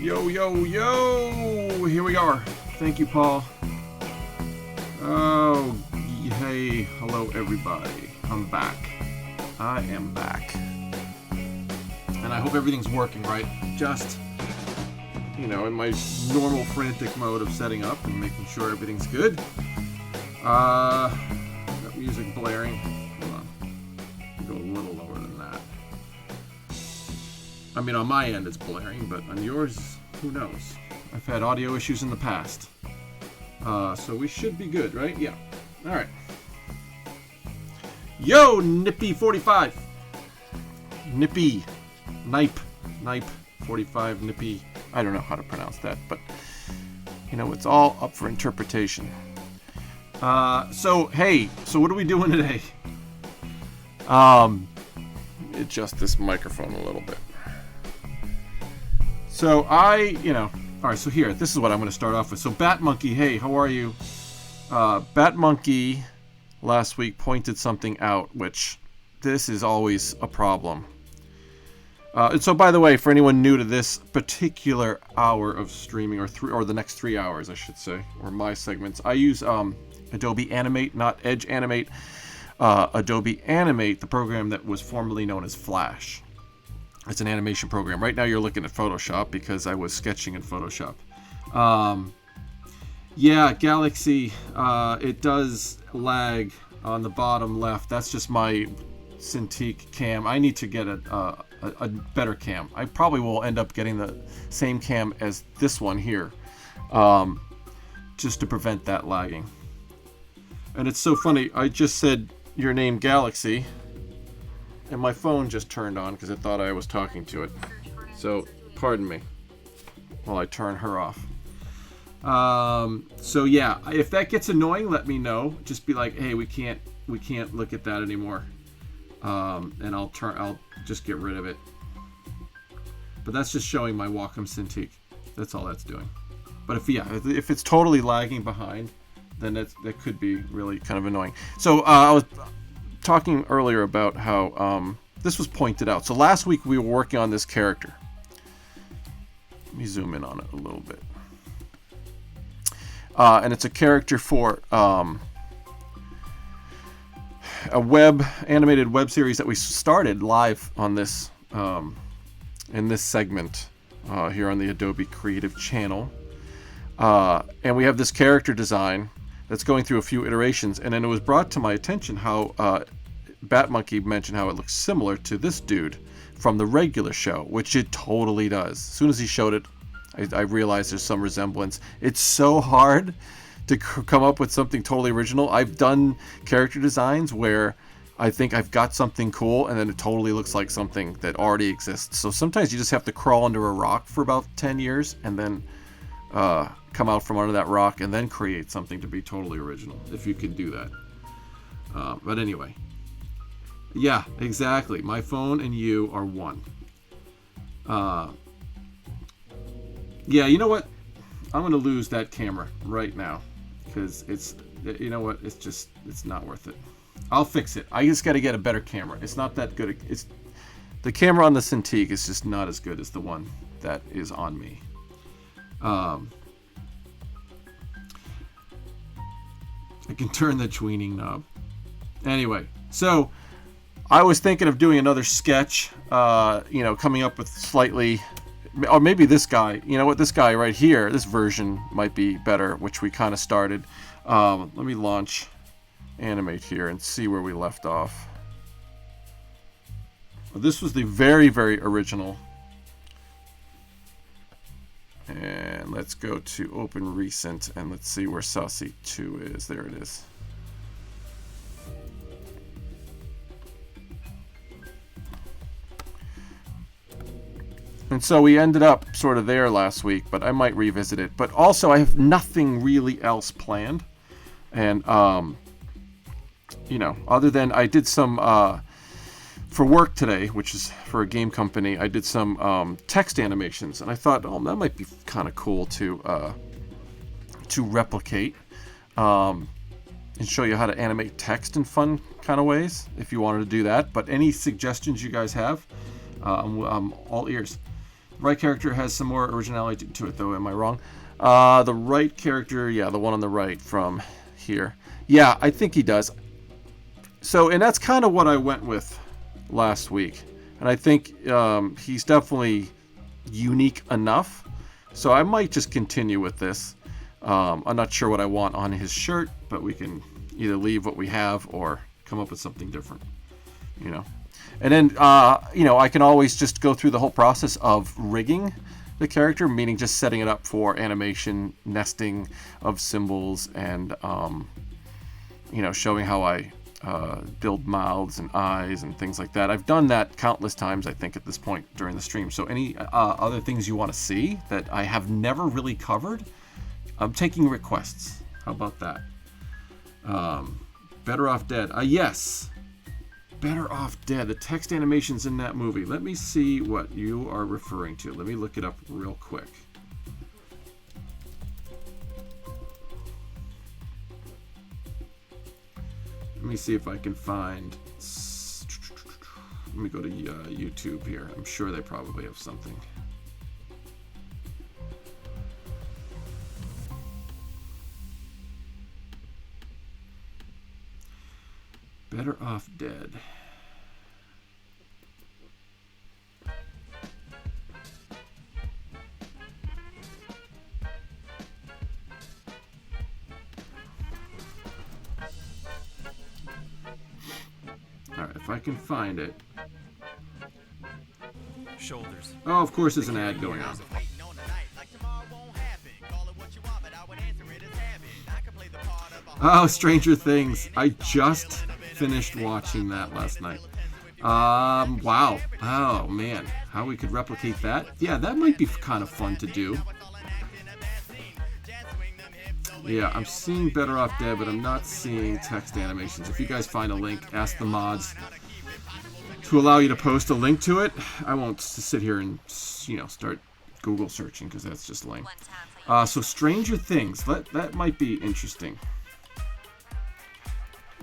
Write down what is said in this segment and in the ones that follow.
Yo, yo, yo! Here we are. Thank you, Paul. Oh, hey, hello, everybody. I'm back. I am back. And I hope everything's working right. Just, in my normal frantic mode of setting up and making sure everything's good. Got music blaring. Hold on. Go a little lower than that. I mean, on my end it's blaring, but on yours, who knows? I've had audio issues in the past. So we should be good, right? Yeah. Alright. Yo, Nippy45! Nipe 45, Nippy. I don't know how to pronounce that, but, it's all up for interpretation. So what are we doing today? Adjust this microphone a little bit. So alright, so here, this is what I'm going to start off with. So Batmonkey, hey, how are you? Batmonkey last week pointed something out, which this is always a problem. And so, by the way, for anyone new to this particular hour of streaming, or the next 3 hours, I should say, or my segments, I use Adobe Animate, not Edge Animate. Adobe Animate, the program that was formerly known as Flash. It's an animation program. Right now you're looking at Photoshop because I was sketching in Photoshop. Yeah, Galaxy, it does lag on the bottom left. That's just my Cintiq cam. I need to get a better cam. I probably will end up getting the same cam as this one here, just to prevent that lagging. And it's so funny, I just said your name Galaxy, and my phone just turned on because it thought I was talking to it. So, pardon me while I turn her off. So yeah, if that gets annoying, let me know. Just be like, hey, we can't look at that anymore. And I'll just get rid of it. But that's just showing my Wacom Cintiq. That's all that's doing. But if it's totally lagging behind, then that could be really kind of annoying. So I was talking earlier about how this was pointed out. So last week we were working on this character. Let me zoom in on it a little bit. And it's a character for a animated web series that we started live on this in this segment here on the Adobe Creative channel. And we have this character design that's going through a few iterations, and then it was brought to my attention how Batmonkey mentioned how it looks similar to this dude from the regular show, which it totally does. As soon as he showed it, I realized there's some resemblance. It's so hard to come up with something totally original. I've done character designs where I think I've got something cool, and then it totally looks like something that already exists. So sometimes you just have to crawl under a rock for about 10 years, and then come out from under that rock and then create something to be totally original, if you can do that. But anyway, yeah, exactly. My phone and you are one. Yeah, you know what? I'm going to lose that camera right now because it's not worth it. I'll fix it. I just got to get a better camera. It's not that good. The camera on the Cintiq is just not as good as the one that is on me. I can turn the tweening knob. Anyway, so I was thinking of doing another sketch, coming up with slightly, or maybe this guy, this guy right here, this version might be better, which we kind of started. Let me launch Animate here and see where we left off. Well, this was the very, very original. And let's go to Open Recent and let's see where Saucy 2 is. There it is. And so we ended up sort of there last week, but I might revisit it. But also I have nothing really else planned. And, other than I did some, for work today, which is for a game company, I did some text animations. And I thought, that might be kind of cool to replicate and show you how to animate text in fun kind of ways, if you wanted to do that. But any suggestions you guys have, I'm all ears. Right character has some more originality to it, though. Am I wrong? The right character, yeah, the one on the right from here. Yeah, I think he does. So, and that's kind of what I went with last week. And I think he's definitely unique enough. So I might just continue with this. I'm not sure what I want on his shirt, but we can either leave what we have or come up with something different, you know. And then, you know, I can always just go through the whole process of rigging the character, meaning just setting it up for animation, nesting of symbols, and, you know, showing how I build mouths and eyes and things like that. I've done that countless times, I think, at this point during the stream. So any other things you want to see that I have never really covered, I'm taking requests. How about that? Better Off Dead. Yes. Better Off Dead. The text animations in that movie. Let me see what you are referring to. Let me look it up real quick. Let me see if I can find... Let me go to YouTube here. I'm sure they probably have something. Better Off Dead. Alright, if I can find it. Shoulders. Oh, of course there's an ad going on. Oh, Stranger Things. I just finished watching that last night. Wow. Oh, man. How we could replicate that? Yeah, that might be kind of fun to do. Yeah, I'm seeing Better Off Dead, but I'm not seeing text animations. If you guys find a link, ask the mods to allow you to post a link to it. I won't sit here and, you know, start Google searching because that's just lame. So Stranger Things, that might be interesting.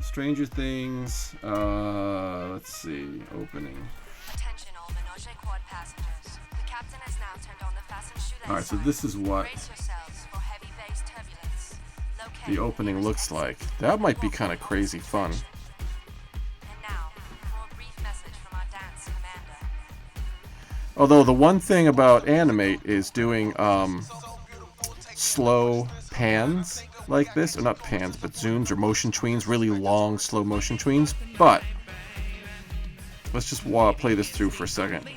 Stranger Things, let's see, opening. Attention all Menage Quad passengers. The captain has now turned on the fasten chute. Alright, so this is what Brace yourselves for heavy base turbulence. Locate the opening looks like. That might be kind of crazy fun. And now, for a brief message from our dance commander. Although the one thing about Animate is doing slow pans like this, or not pans, but zooms or motion tweens, really long slow motion tweens. But let's just play this through for a second.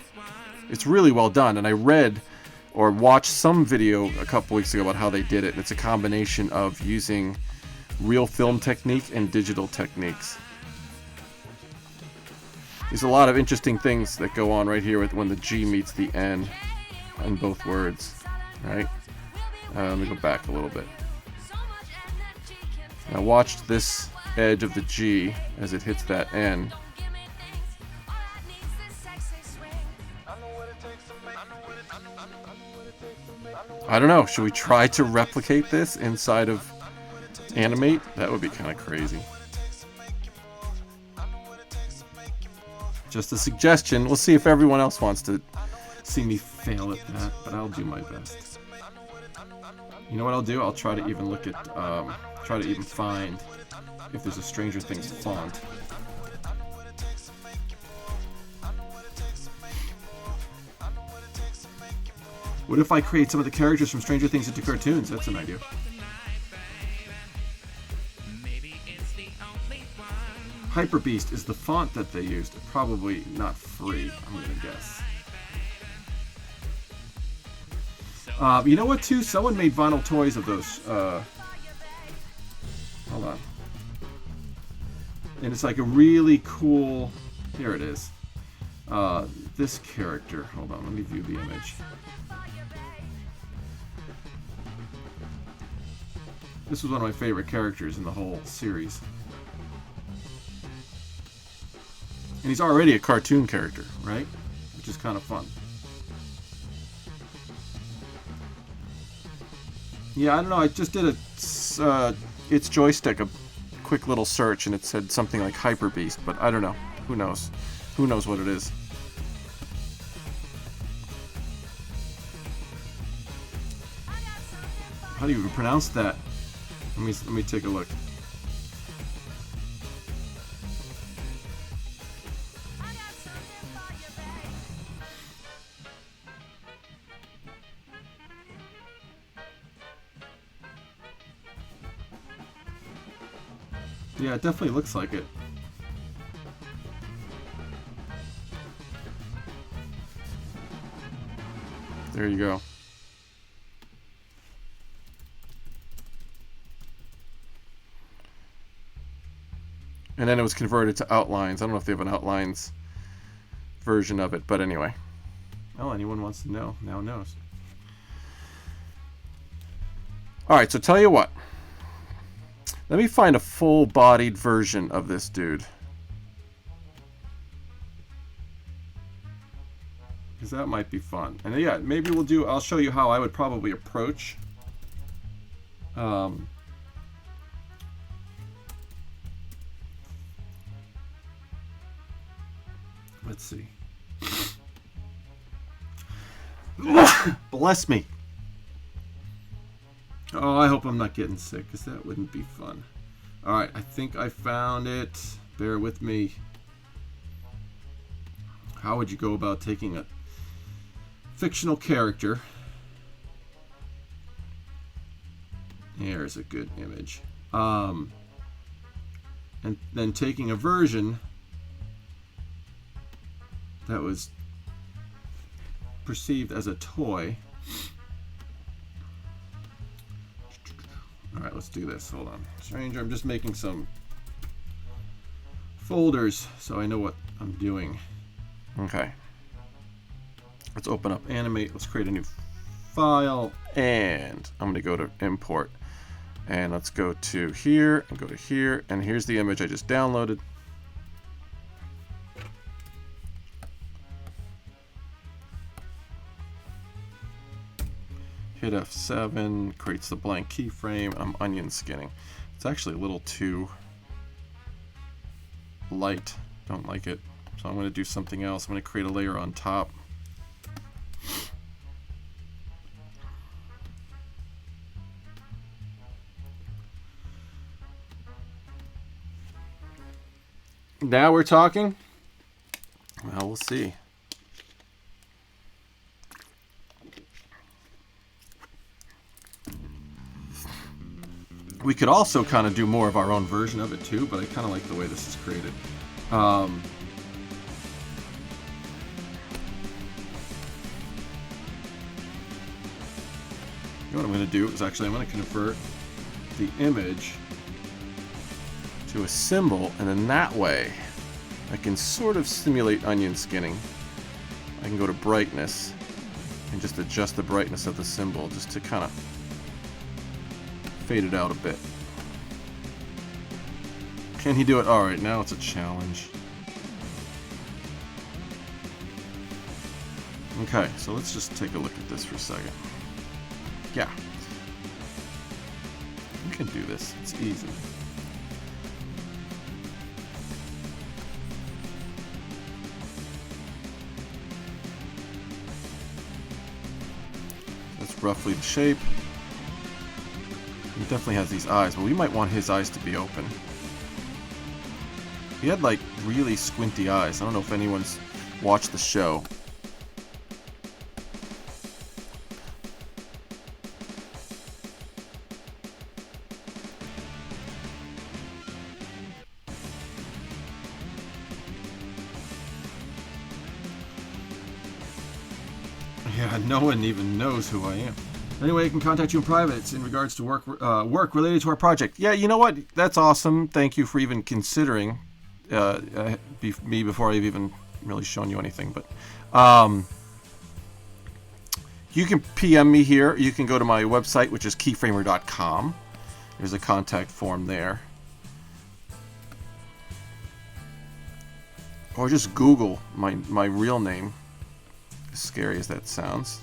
It's really well done, and I read or watched some video a couple weeks ago about how they did it. It's a combination of using real film technique and digital techniques. There's a lot of interesting things that go on right here with when the G meets the N in both words, right? Let me go back a little bit. I watched this edge of the G as it hits that N. I don't know, should we try to replicate this inside of Animate? That would be kind of crazy. Just a suggestion. We'll see if everyone else wants to see me fail at that, but I'll do my best. You know what I'll do? I'll try to even look at, try to even find if there's a Stranger Things font. What if I create some of the characters from Stranger Things into cartoons? That's an idea. Hyper Beast is the font that they used. Probably not free, I'm gonna guess. You know what, too? Someone made vinyl toys of those. Hold on. And it's like a really cool... Here it is. This character. Hold on, let me view the image. This was one of my favorite characters in the whole series. And he's already a cartoon character, right? Which is kind of fun. Yeah, I don't know. I just did its joystick, a quick little search, and it said something like Hyper Beast, but I don't know. Who knows? Who knows what it is? How do you even pronounce that? Let me take a look. Yeah, it definitely looks like it. There you go. And then it was converted to outlines. I don't know if they have an outlines version of it, but anyway. Well, anyone wants to know, now knows. All right, so tell you what. Let me find a full-bodied version of this dude. Because that might be fun. And yeah, maybe I'll show you how I would probably approach let's see. Bless me. Oh, I hope I'm not getting sick, because that wouldn't be fun. Alright, I think I found it. Bear with me. How would you go about taking a fictional character? There's a good image. And then taking a version that was perceived as a toy. Alright, let's do this. Hold on. Stranger, I'm just making some folders so I know what I'm doing. Okay. Let's open up Animate. Let's create a new file. And I'm going to go to Import. And let's go to here and go to here. And here's the image I just downloaded. Hit F7, creates the blank keyframe. I'm onion skinning. It's actually a little too light. Don't like it. So I'm going to do something else. I'm going to create a layer on top. Now we're talking? Well, we'll see. We could also kind of do more of our own version of it too, but I kind of like the way this is created. You know what I'm going to do is actually I'm going to convert the image to a symbol, and then that way I can sort of simulate onion skinning. I can go to brightness and just adjust the brightness of the symbol just to kind of fade it out a bit. Can he do it? Alright, now it's a challenge. Okay, so let's just take a look at this for a second. Yeah. We can do this. It's easy. That's roughly the shape. He definitely has these eyes, but we might want his eyes to be open. He had like really squinty eyes. I don't know if anyone's watched the show. Yeah, no one even knows who I am. Anyway, I can contact you in private. It's in regards to work related to our project. Yeah, you know what? That's awesome. Thank you for even considering me before I've even really shown you anything. But you can PM me here. You can go to my website, which is keyframer.com. There's a contact form there. Or just Google my real name. As scary as that sounds.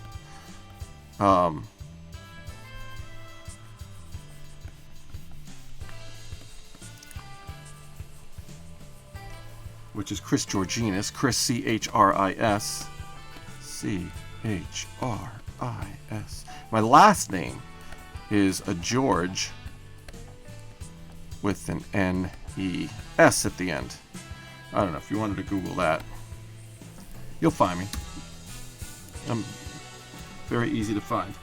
Which is Chris Georginas, Chris C-H-R-I-S, C-H-R-I-S. My last name is a George with an N-E-S at the end. I don't know if you wanted to Google that. You'll find me. I'm very easy to find.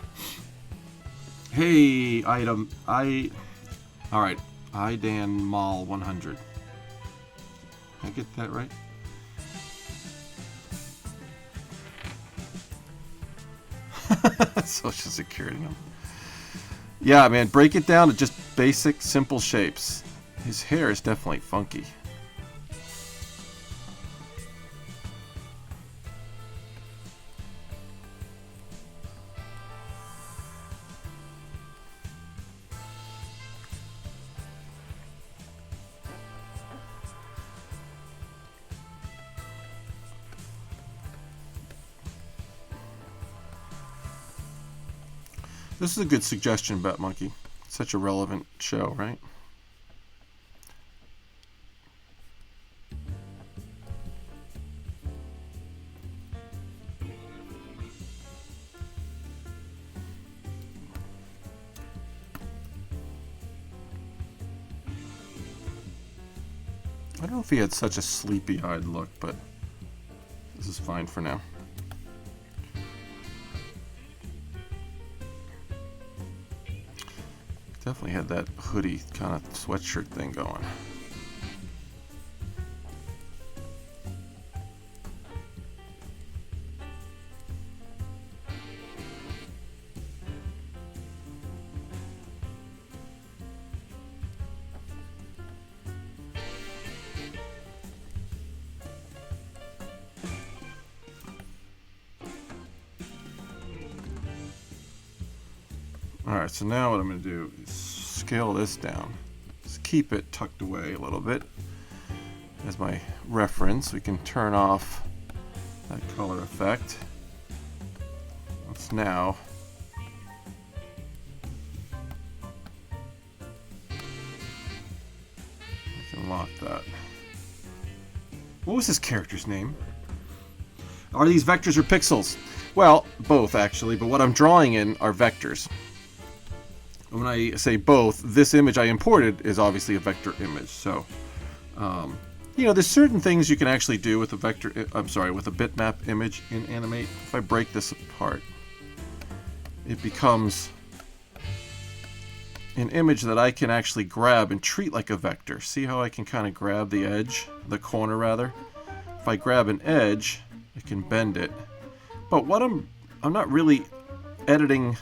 Hey, alright, Idan Mall 100. Did I get that right? Social Security number. Yeah, man, break it down to just basic, simple shapes. His hair is definitely funky. This is a good suggestion, Bet Monkey. Such a relevant show, right? I don't know if he had such a sleepy-eyed look, but this is fine for now. Definitely had that hoodie kind of sweatshirt thing going. Alright, so now what I'm going to do is scale this down. Just keep it tucked away a little bit. As my reference, we can turn off that color effect. Let's now we can lock that. What was this character's name? Are these vectors or pixels? Well, both actually, but what I'm drawing in are vectors. When I say both, this image I imported is obviously a vector image. So, you know, there's certain things you can actually do with a vector. With a bitmap image in Animate. If I break this apart, it becomes an image that I can actually grab and treat like a vector. See how I can kind of grab the edge, the corner rather. If I grab an edge, I can bend it. But what I'm not really editing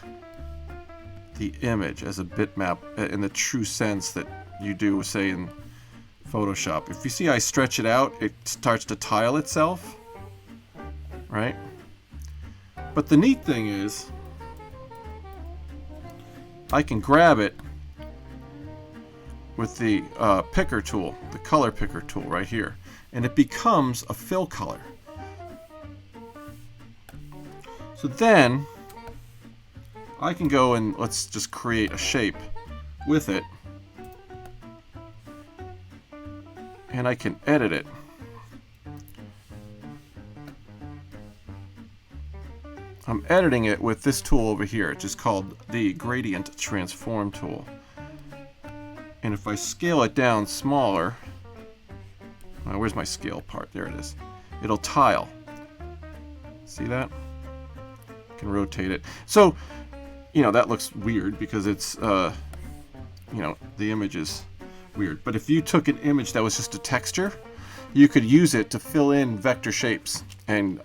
the image as a bitmap in the true sense that you do, say, in Photoshop. If you see I stretch it out, it starts to tile itself, right? But the neat thing is I can grab it with the picker tool, the color picker tool right here, and it becomes a fill color. So then I can go and let's just create a shape with it, and I can edit it. I'm editing it with this tool over here, which is called the Gradient Transform tool. And if I scale it down smaller, where's my scale part? There it is. It'll tile. See that? I can rotate it. So, you know, that looks weird because it's, you know, the image is weird. But if you took an image that was just a texture, you could use it to fill in vector shapes. And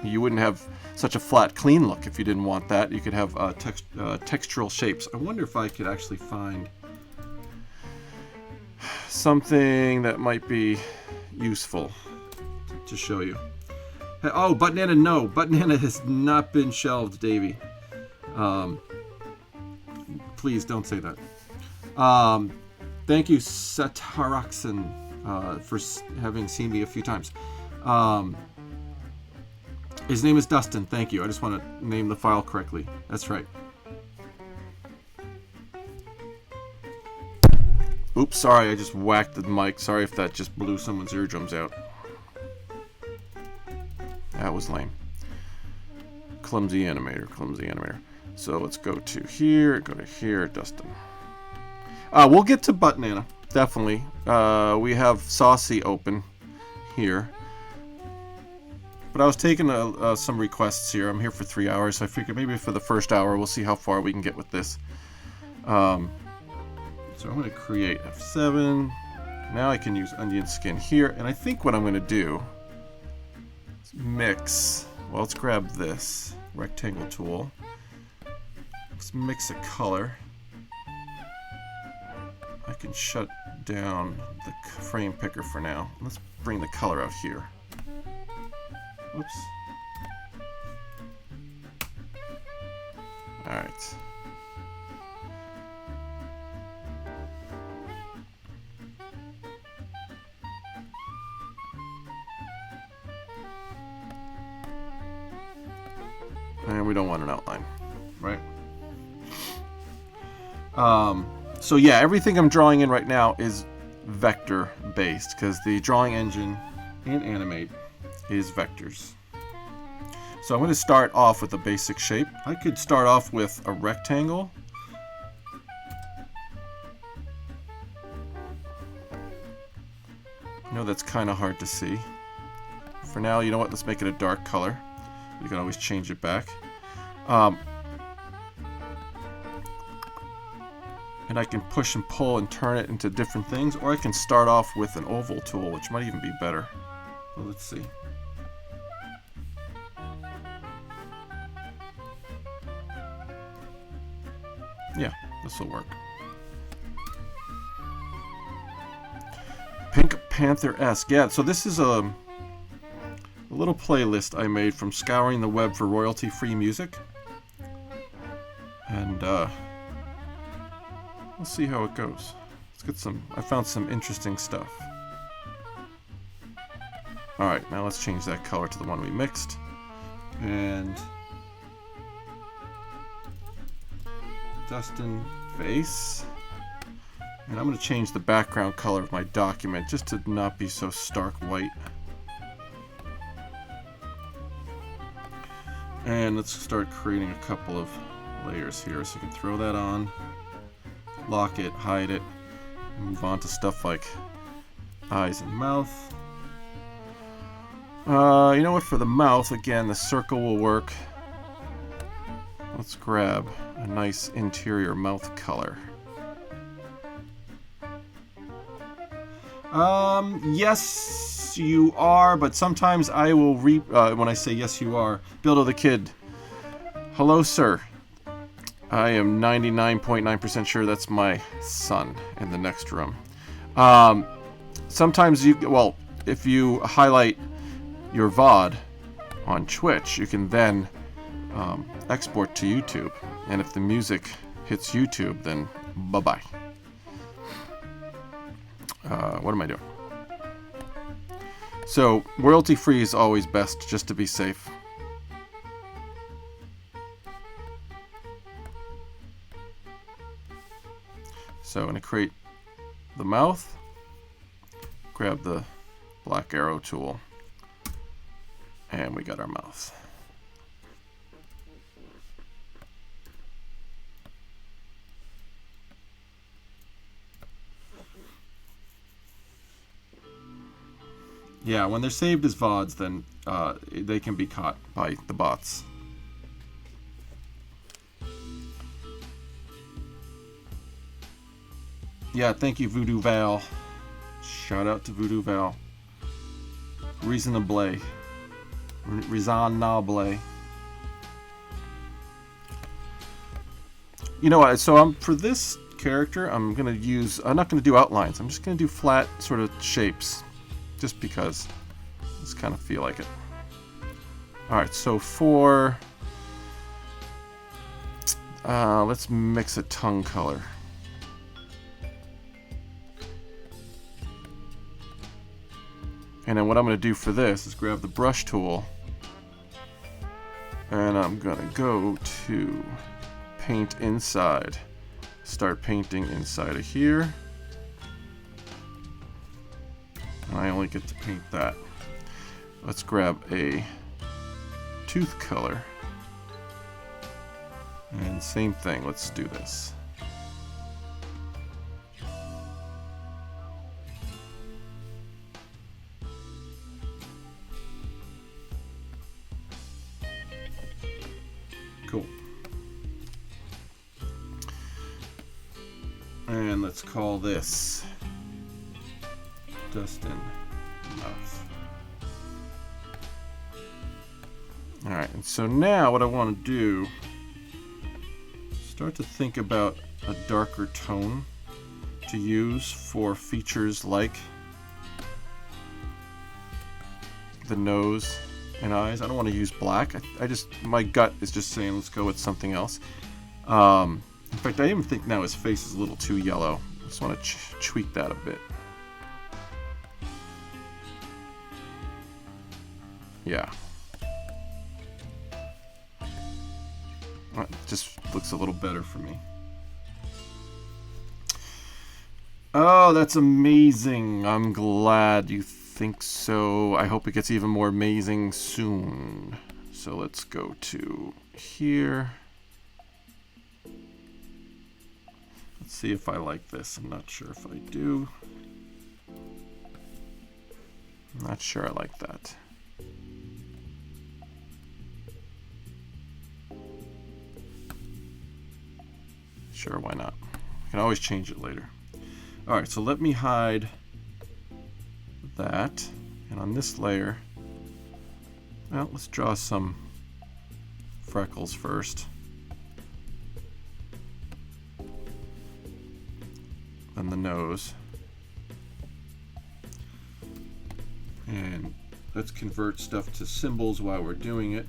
you wouldn't have such a flat, clean look if you didn't want that. You could have textural shapes. I wonder if I could actually find something that might be useful to show you. Oh, Buttonana, no. Buttonana has not been shelved, Davey. Please don't say that. Thank you, Sataraxen, for having seen me a few times. His name is Dustin. Thank you. I just want to name the file correctly. That's right. Oops, sorry. I just whacked the mic. Sorry if that just blew someone's eardrums out. That was lame. Clumsy animator, clumsy animator. So let's go to here, Dustin. We'll get to Buttonana, definitely. We have Saucy open here. But I was taking some requests here. I'm here for 3 hours, so I figured maybe for the first hour we'll see how far we can get with this. So I'm going to create F7. Now I can use onion skin here, and I think what I'm going to do is mix. Well, let's grab this rectangle tool. Let's mix a color. I can shut down the frame picker for now. Let's bring the color out here. Oops. All right. And we don't want an outline, right? So yeah, everything I'm drawing in right now is vector based because the drawing engine in Animate is vectors. So I'm going to start off with a basic shape. I could start off with a rectangle. I know that's kind of hard to see. For now, you know what? Let's make it a dark color. You can always change it back. And I can push and pull and turn it into different things, or I can start off with an oval tool, which might even be better. Well, let's see. Yeah, this will work. Pink Panther-esque. Yeah, so this is a little playlist I made from scouring the web for royalty-free music. And we'll see how it goes. Let's get some. I found some interesting stuff. Alright, now let's change that color to the one we mixed. And Dustin face. And I'm going to change the background color of my document just to not be so stark white. And let's start creating a couple of layers here. So you can throw that on, lock it, hide it, and move on to stuff like eyes and mouth. You know what, for the mouth, again, the circle will work. Let's grab a nice interior mouth color. Yes, you are, but sometimes I will when I say yes, you are. Buildo the Kid. Hello, sir. I am 99.9% sure that's my son in the next room. Sometimes if you highlight your VOD on Twitch, you can then export to YouTube. And if the music hits YouTube, then bye-bye. What am I doing? So, royalty-free is always best, just to be safe. So I'm going to create the mouth, grab the black arrow tool, and we got our mouth. Yeah, when they're saved as VODs, then they can be caught by the bots. Yeah, thank you, Voodoo Val. Shout out to Voodoo Val. Reasonable. You know what? So for this character, I'm not gonna do outlines. I'm just gonna do flat sort of shapes, just because I just kind of feel like it. All right, so for let's mix a tongue color. And then what I'm going to do for this is grab the brush tool, and I'm going to go to paint inside. Start painting inside of here. And I only get to paint that. Let's grab a tooth color. And same thing, let's do this. Cool. And let's call this Dustin Mouth. Alright, and so now what I want to do, start to think about a darker tone to use for features like the nose and eyes. I don't want to use black. I just, my gut is just saying let's go with something else. In fact, I even think now his face is a little too yellow. I just want to tweak that a bit. Yeah. It just looks a little better for me. Oh, that's amazing. I'm glad you think so. I hope it gets even more amazing soon. So let's go to here. Let's see if I like this. I'm not sure if I do. I'm not sure I like that. Sure, why not? I can always change it later. Alright, so let me hide that. And on this layer, well, let's draw some freckles first. Then the nose. And let's convert stuff to symbols while we're doing it.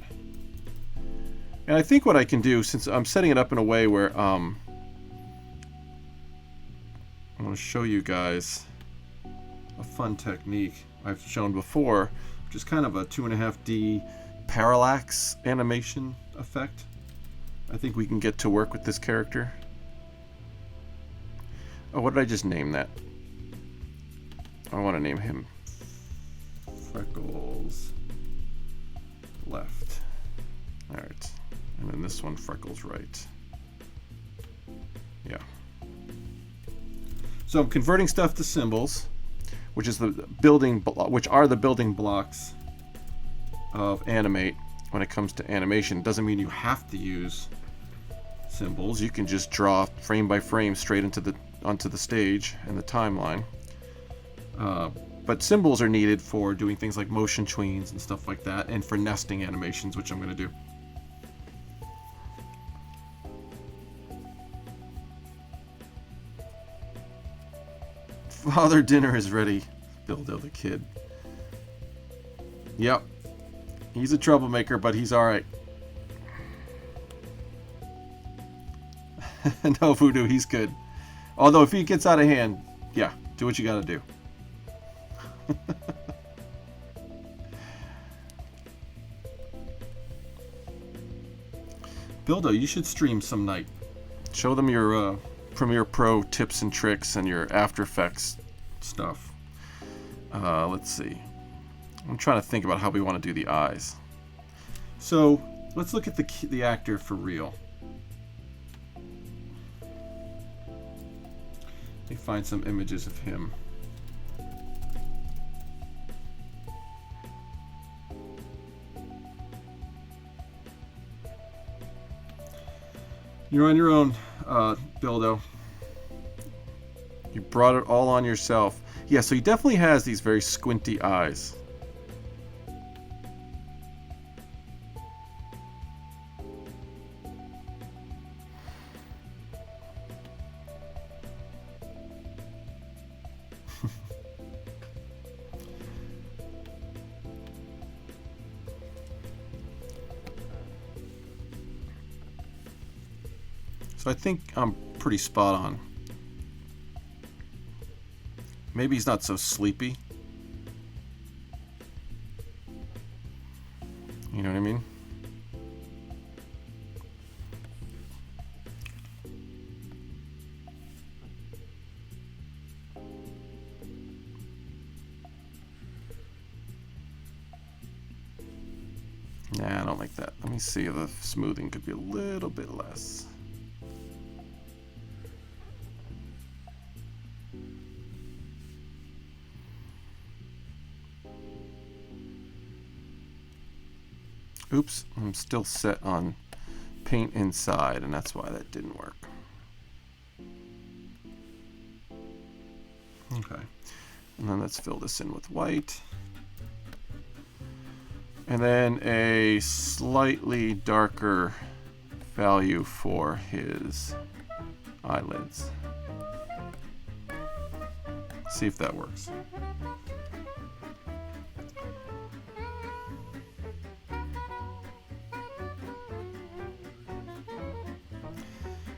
And I think what I can do, since I'm setting it up in a way where I'm going to show you guys a fun technique I've shown before, which is kind of a 2.5D parallax animation effect. I think we can get to work with this character. Oh, what did I just name that? I want to name him Freckles Left. Alright. And then this one, Freckles Right. Yeah. So I'm converting stuff to symbols, which is which are the building blocks of Animate when it comes to animation. Doesn't mean you have to use symbols. You can just draw frame by frame straight onto the stage and the timeline. But symbols are needed for doing things like motion tweens and stuff like that, and for nesting animations, which I'm going to do. Father dinner is ready, Bildo the kid. Yep. He's a troublemaker, but he's alright. No voodoo, he's good. Although if he gets out of hand, yeah, do what you gotta do. Bildo, you should stream some night. Show them your Premiere Pro tips and tricks and your After Effects stuff. Let's see. I'm trying to think about how we want to do the eyes. So let's look at the actor for real. Let me find some images of him. You're on your own, Bildo. You brought it all on yourself. Yeah, so he definitely has these very squinty eyes. So I think I'm pretty spot on. Maybe he's not so sleepy. You know what I mean? Nah, I don't like that. Let me see if the smoothing could be a little bit less. Oops, I'm still set on paint inside, and that's why that didn't work. Okay, and then let's fill this in with white. And then a slightly darker value for his eyelids. See if that works.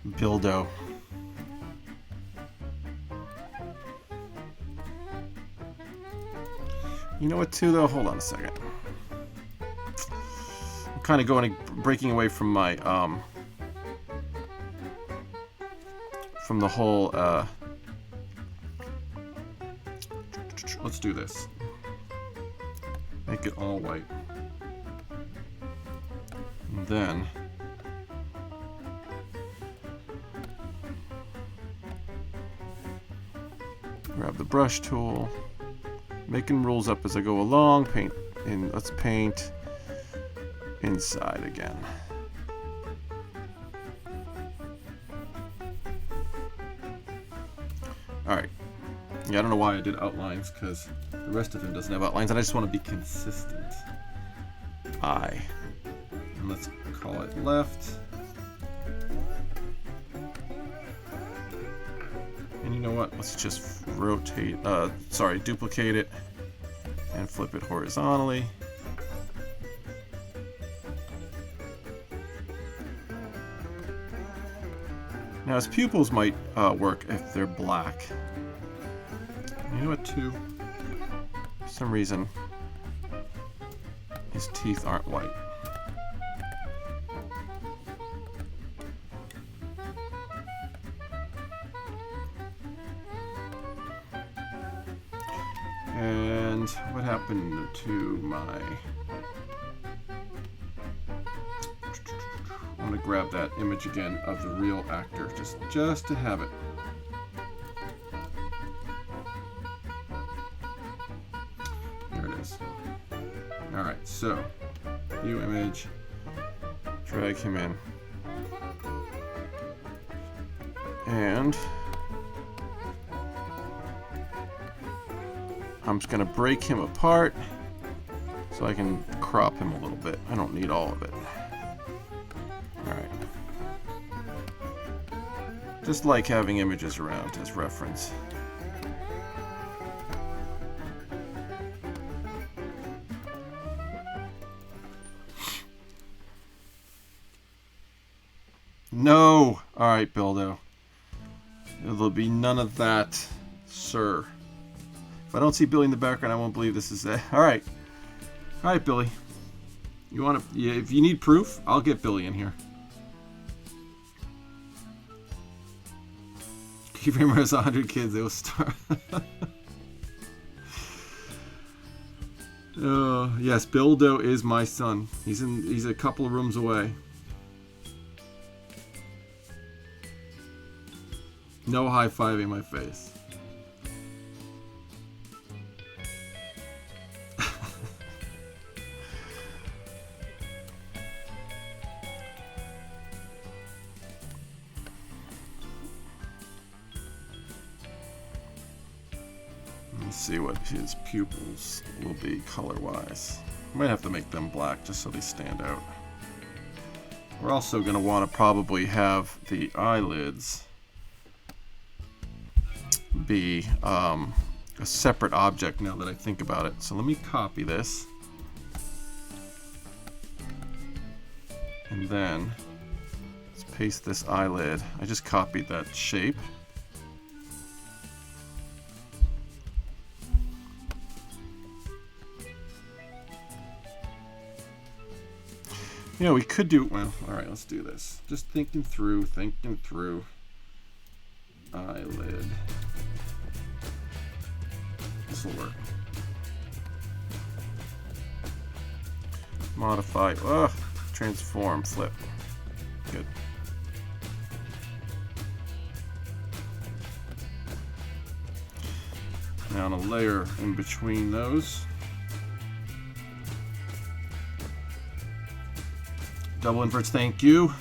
Buildo. You know what too though? Hold on a second. I'm kind of breaking away from my from the whole let's do this. Make it all white. And then grab the brush tool, making rules up as I go along, paint in, let's paint inside again. Alright, yeah, I don't know why I did outlines, because the rest of him doesn't have outlines, and I just want to be consistent. Eye. And let's call it left. And you know what? Let's just rotate, duplicate it and flip it horizontally. Now his pupils might work if they're black. You know what too? For some reason, his teeth aren't white. And what happened to my... I'm going to grab that image again of the real actor, just to have it. There it is. Alright, so, view image, drag him in. And I'm just going to break him apart so I can crop him a little bit. I don't need all of it. Alright. Just like having images around as reference. No! Alright, Buildo. There'll be none of that, sir. If I don't see Billy in the background, I won't believe this is it. Alright. Alright, Billy. You want to... Yeah, if you need proof, I'll get Billy in here. Keyframer has 100 kids. They will start... Oh, yes, Buildo is my son. He's a couple of rooms away. No high-fiving my face. Let's see what his pupils will be color-wise. Might have to make them black just so they stand out. We're also going to want to probably have the eyelids be a separate object now that I think about it. So let me copy this. And then let's paste this eyelid. I just copied that shape. You know, we could do, well, alright, let's do this. Just thinking through. Eyelid. This will work. modify, transform, flip. Good. Now on a layer in between those. Double inverts, thank you.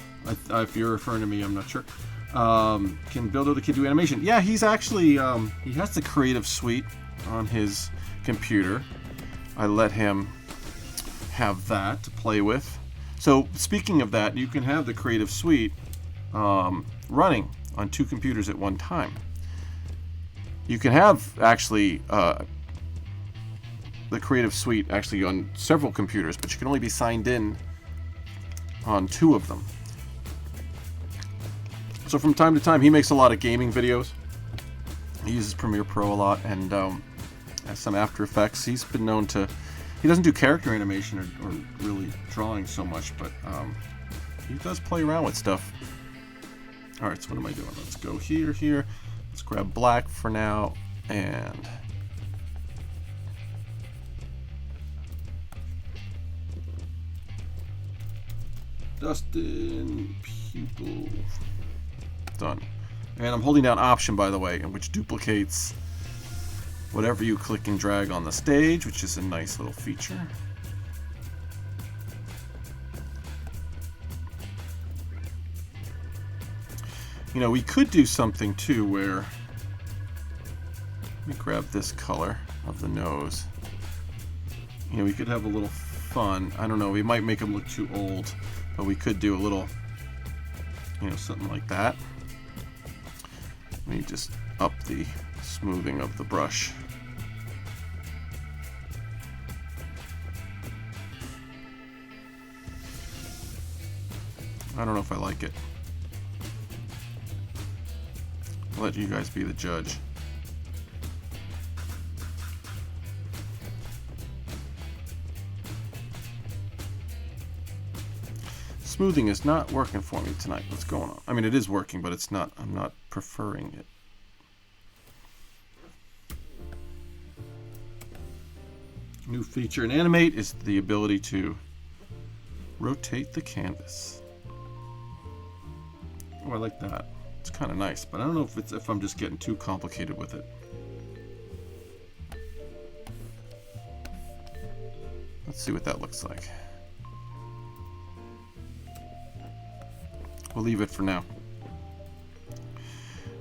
If you're referring to me, I'm not sure. Can Builder the Kid do animation? Yeah, he's actually, he has the Creative Suite on his computer. I let him have that to play with. So speaking of that, you can have the Creative Suite running on 2 computers at one time. You can have actually the Creative Suite actually on several computers, but you can only be signed in on 2 of them. So from time to time, he makes a lot of gaming videos. He uses Premiere Pro a lot and has some After Effects. He's been known to, he doesn't do character animation or really drawing so much, but he does play around with stuff. All right, so what am I doing? Let's go here. Let's grab black for now, and Dustin, pupil, done. And I'm holding down Option, by the way, which duplicates whatever you click and drag on the stage, which is a nice little feature. You know, we could do something too where, let me grab this color of the nose. You know, we could have a little fun. I don't know, we might make him look too old, but we could do a little, you know, something like that. Let me just up the smoothing of the brush. I don't know if I like it. I'll let you guys be the judge. Smoothing is not working for me tonight. What's going on? I mean, it is working, but it's not. I'm not preferring it. New feature in Animate is the ability to rotate the canvas. Oh, I like that. It's kind of nice, but I don't know if I'm just getting too complicated with it. Let's see what that looks like. We'll leave it for now.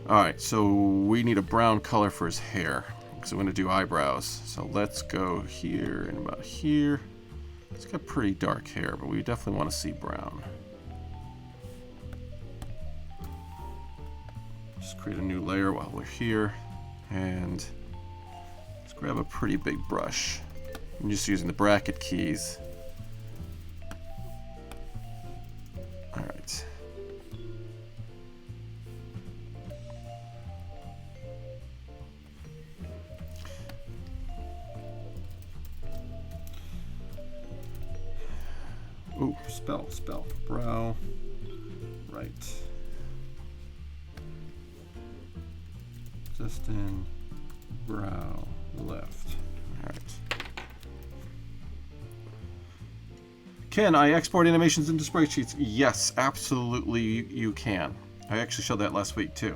Alright, so we need a brown color for his hair, because we're going to do eyebrows. So let's go here and about here. It's got pretty dark hair, but we definitely want to see brown. Just create a new layer while we're here, and let's grab a pretty big brush. I'm just using the bracket keys. All right. Ooh, spell, brow, right. Dustin, brow, left. All right. Can I export animations into spreadsheets? Yes, absolutely you can. I actually showed that last week too.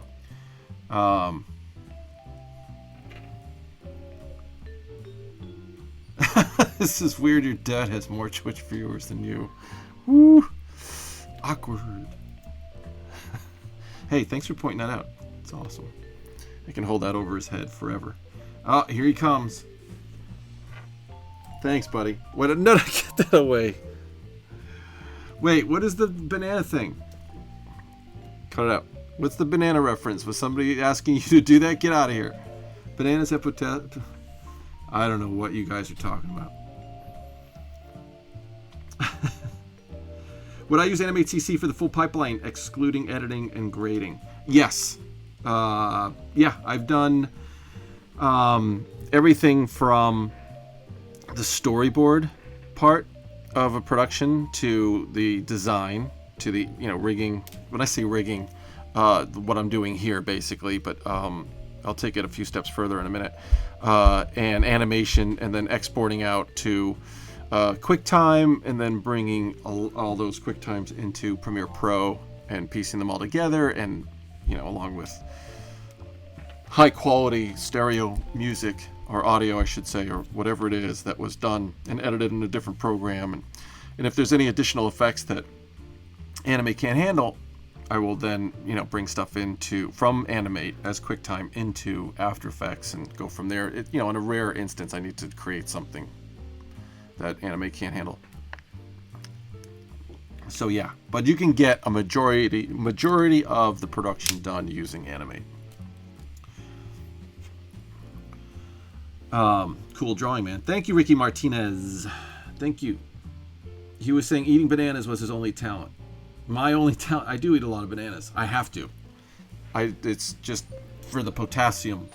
This is weird. Your dad has more Twitch viewers than you. Woo! Awkward. Hey, thanks for pointing that out. It's awesome. I can hold that over his head forever. Oh, here he comes. Thanks, buddy. What? No, get that away. Wait, what is the banana thing? Cut it out. What's the banana reference? Was somebody asking you to do that? Get out of here. Bananas have potato. I don't know what you guys are talking about. Would I use Animate CC for the full pipeline, excluding editing and grading? Yes. Yeah, I've done everything from the storyboard part of a production to the design to the rigging. When I say rigging, what I'm doing here basically, but I'll take it a few steps further in a minute. And animation, and then exporting out to QuickTime, and then bringing all those QuickTimes into Premiere Pro and piecing them all together, and along with high quality stereo music or audio, I should say, or whatever it is that was done and edited in a different program. And if there's any additional effects that Animate can't handle, I will then bring stuff from Animate as QuickTime into After Effects and go from there. In a rare instance, I need to create something that Animate can't handle. So yeah, but you can get a majority of the production done using Animate. Cool drawing, man. Thank you, Ricky Martinez. Thank you. He was saying eating bananas was his only talent. My only talent. I do eat a lot of bananas. I have to. It's just for the potassium.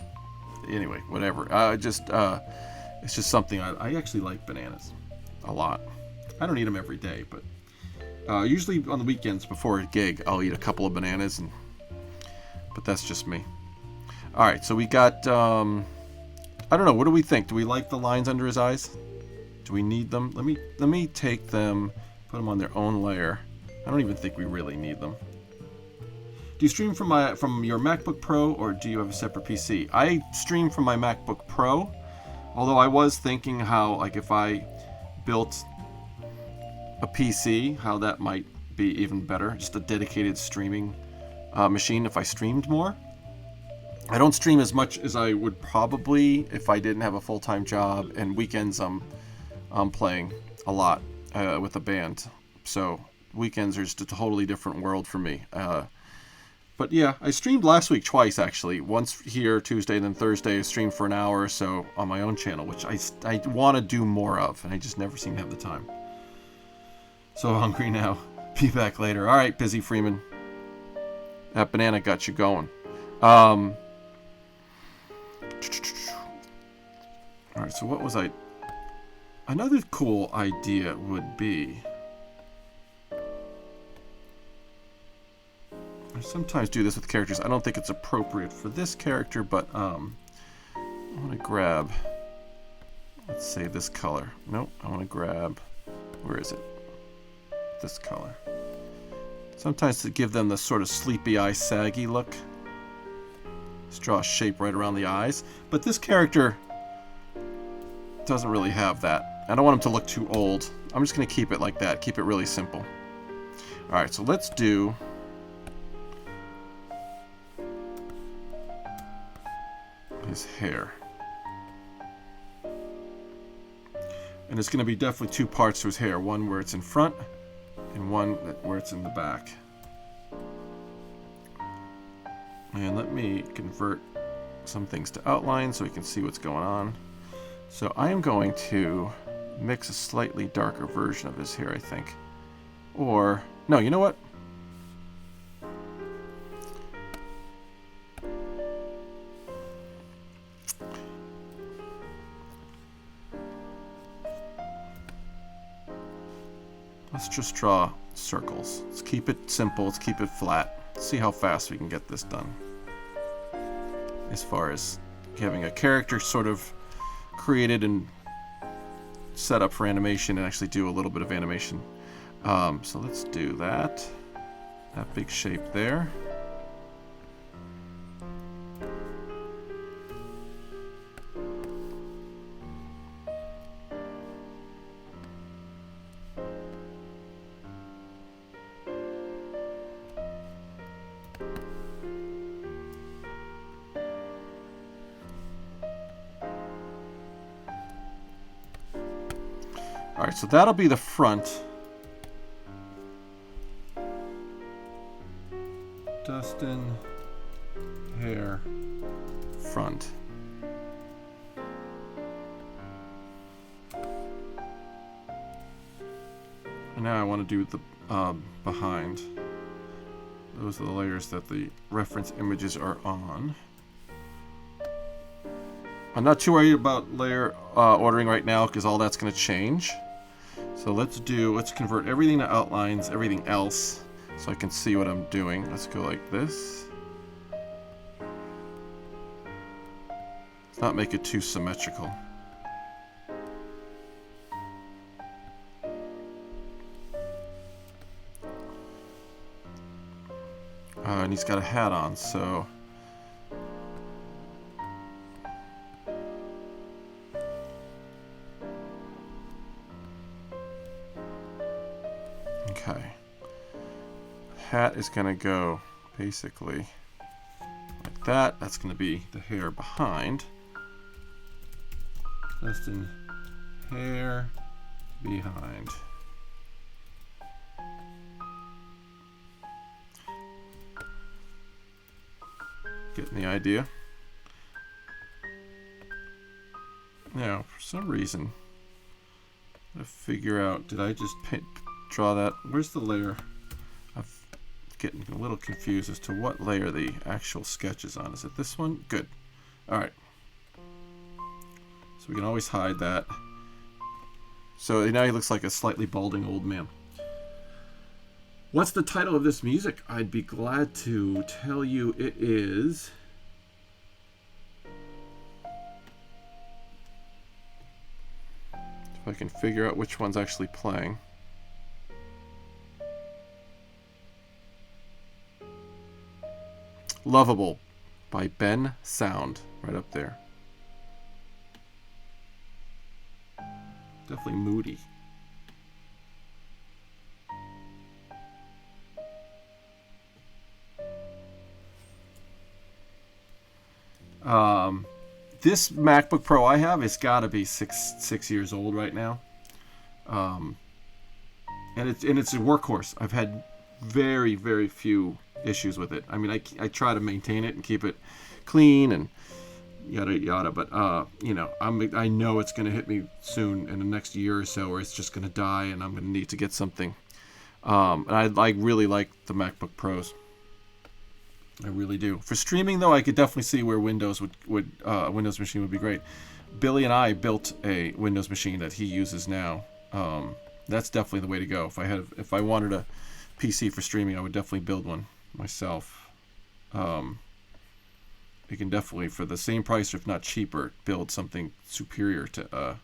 Anyway, whatever. It's just something I actually like bananas a lot. I don't eat them every day, but usually on the weekends before a gig, I'll eat a couple of bananas. But that's just me. All right, so we got. I don't know. What do we think? Do we like the lines under his eyes? Do we need them? Let me take them, put them on their own layer. I don't even think we really need them. Do you stream from your MacBook Pro, or do you have a separate PC? I stream from my MacBook Pro, although I was thinking how, like, if I built a PC, how that might be even better. Just a dedicated streaming machine if I streamed more. I don't stream as much as I would probably if I didn't have a full-time job, and weekends I'm playing a lot with a band. So weekends are just a totally different world for me. But yeah, I streamed last week twice, actually. Once here Tuesday, then Thursday I streamed for an hour or so on my own channel, which I want to do more of, and I just never seem to have the time. So hungry now. Be back later. All right, Busy Freeman. That banana got you going. All right, so what was I... Another cool idea would be... I sometimes do this with characters. I don't think it's appropriate for this character, but I want to grab... Let's say this color. Nope, I want to grab... Where is it? This color. Sometimes to give them the sort of sleepy eye, saggy look. Just draw a shape right around the eyes. But this character doesn't really have that. I don't want him to look too old. I'm just going to keep it like that. Keep it really simple. Alright, so let's do... his hair. And it's going to be definitely two parts to his hair. One where it's in front, and one where it's in the back. And let me convert some things to outline so we can see what's going on. So I am going to mix a slightly darker version of his hair, I think. Or, no, you know what? Let's just draw circles. Let's keep it simple. Let's keep it flat. See how fast we can get this done. As far as having a character sort of created and set up for animation and actually do a little bit of animation. So let's do that. That big shape there. Alright, so that'll be the front. Dustin, hair, front. And now I want to do the behind. Those are the layers that the reference images are on. I'm not too worried about layer ordering right now because all that's going to change. So let's convert everything to outlines, everything else, so I can see what I'm doing. Let's go like this. Let's not make it too symmetrical. and he's got a hat on, so okay. Hat is gonna go basically like that. That's gonna be the hair behind. Dustin, hair behind. Getting the idea? Now, for some reason, I'm gonna figure out, did I just draw that? Where's the layer? I'm getting a little confused as to what layer the actual sketch is on. Is it this one? Good. Alright. So we can always hide that. So now he looks like a slightly balding old man. What's the title of this music? I'd be glad to tell you. It is... If I can figure out which one's actually playing. Lovable by Ben Sound, right up there. Definitely moody. This MacBook Pro I have has got to be six years old right now, and it's a workhorse. I've had very few issues with it. I mean, I try to maintain it and keep it clean and yada yada, but you know, I know it's going to hit me soon in the next year or so, or it's just going to die, and I'm going to need to get something. And I really like the MacBook Pros. I really do. For streaming, though, I could definitely see where Windows Windows machine would be great. Billy and I built a Windows machine that he uses now. That's definitely the way to go. If I wanted a PC for streaming, I would definitely build one myself. You can definitely, for the same price, or if not cheaper, build something superior to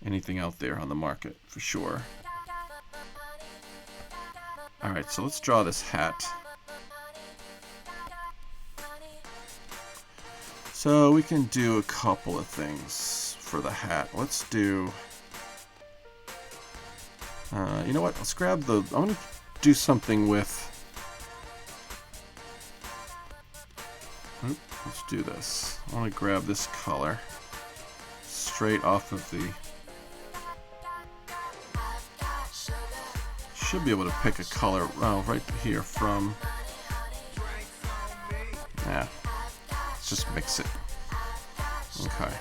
anything out there on the market, for sure. Alright, so let's draw this hat. So we can do a couple of things for the hat. Let's do... you know what? Let's grab the... I'm going to do something with... Let's do this. I want to grab this color straight off of the... Should be able to pick a color right here from... Yeah. Let's just mix it. Okay.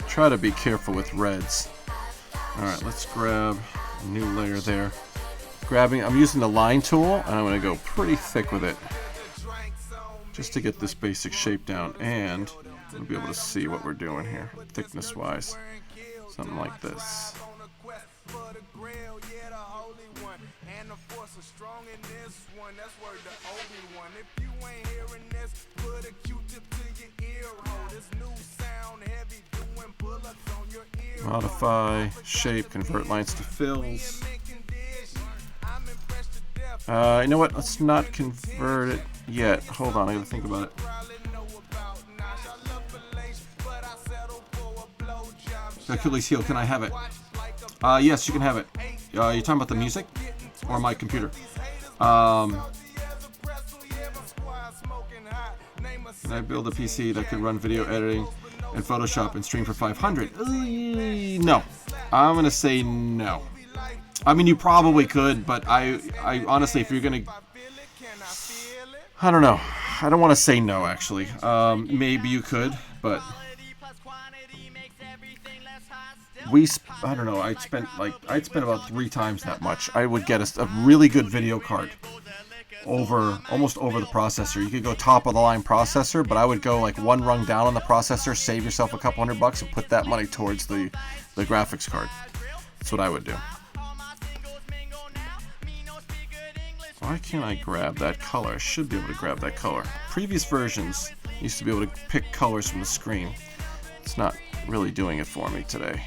Try to be careful with reds. Alright, let's grab a new layer there. I'm using the line tool, and I'm going to go pretty thick with it, just to get this basic shape down, and we'll be able to see what we're doing here, thickness-wise. Something like this. Modify, shape, convert lines to fills. You know what? Let's not convert it yet. Hold on, I gotta think about it. Achilles heel, can I have it? Yes, you can have it. You talking about the music or my computer? Can I build a PC that can run video editing and Photoshop and stream for 500? No. I'm gonna say no. I mean, you probably could, but I honestly, if you're gonna, I don't know. I don't want to say no, actually. Maybe you could, but I don't know. I'd spend about 3 times that much. I would get a really good video card almost over the processor. You could go top of the line processor, but I would go like one rung down on the processor, save yourself a couple $100 and put that money towards the graphics card. That's what I would do. Why can't I grab that color? I should be able to grab that color. Previous versions used to be able to pick colors from the screen. It's not really doing it for me today.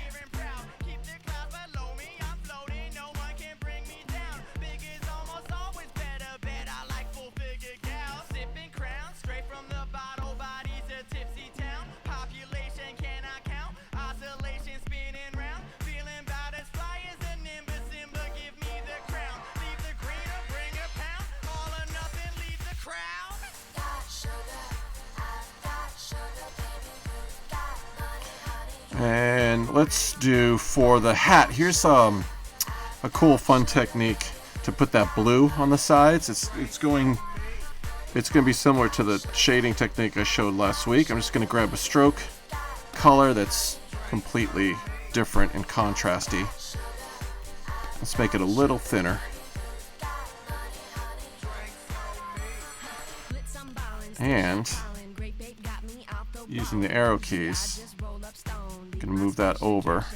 And let's do for the hat. Here's a cool, fun technique to put that blue on the sides. It's going to be similar to the shading technique I showed last week. I'm just going to grab a stroke color that's completely different and contrasty. Let's make it a little thinner. And using the arrow keys, I'm going to move that over.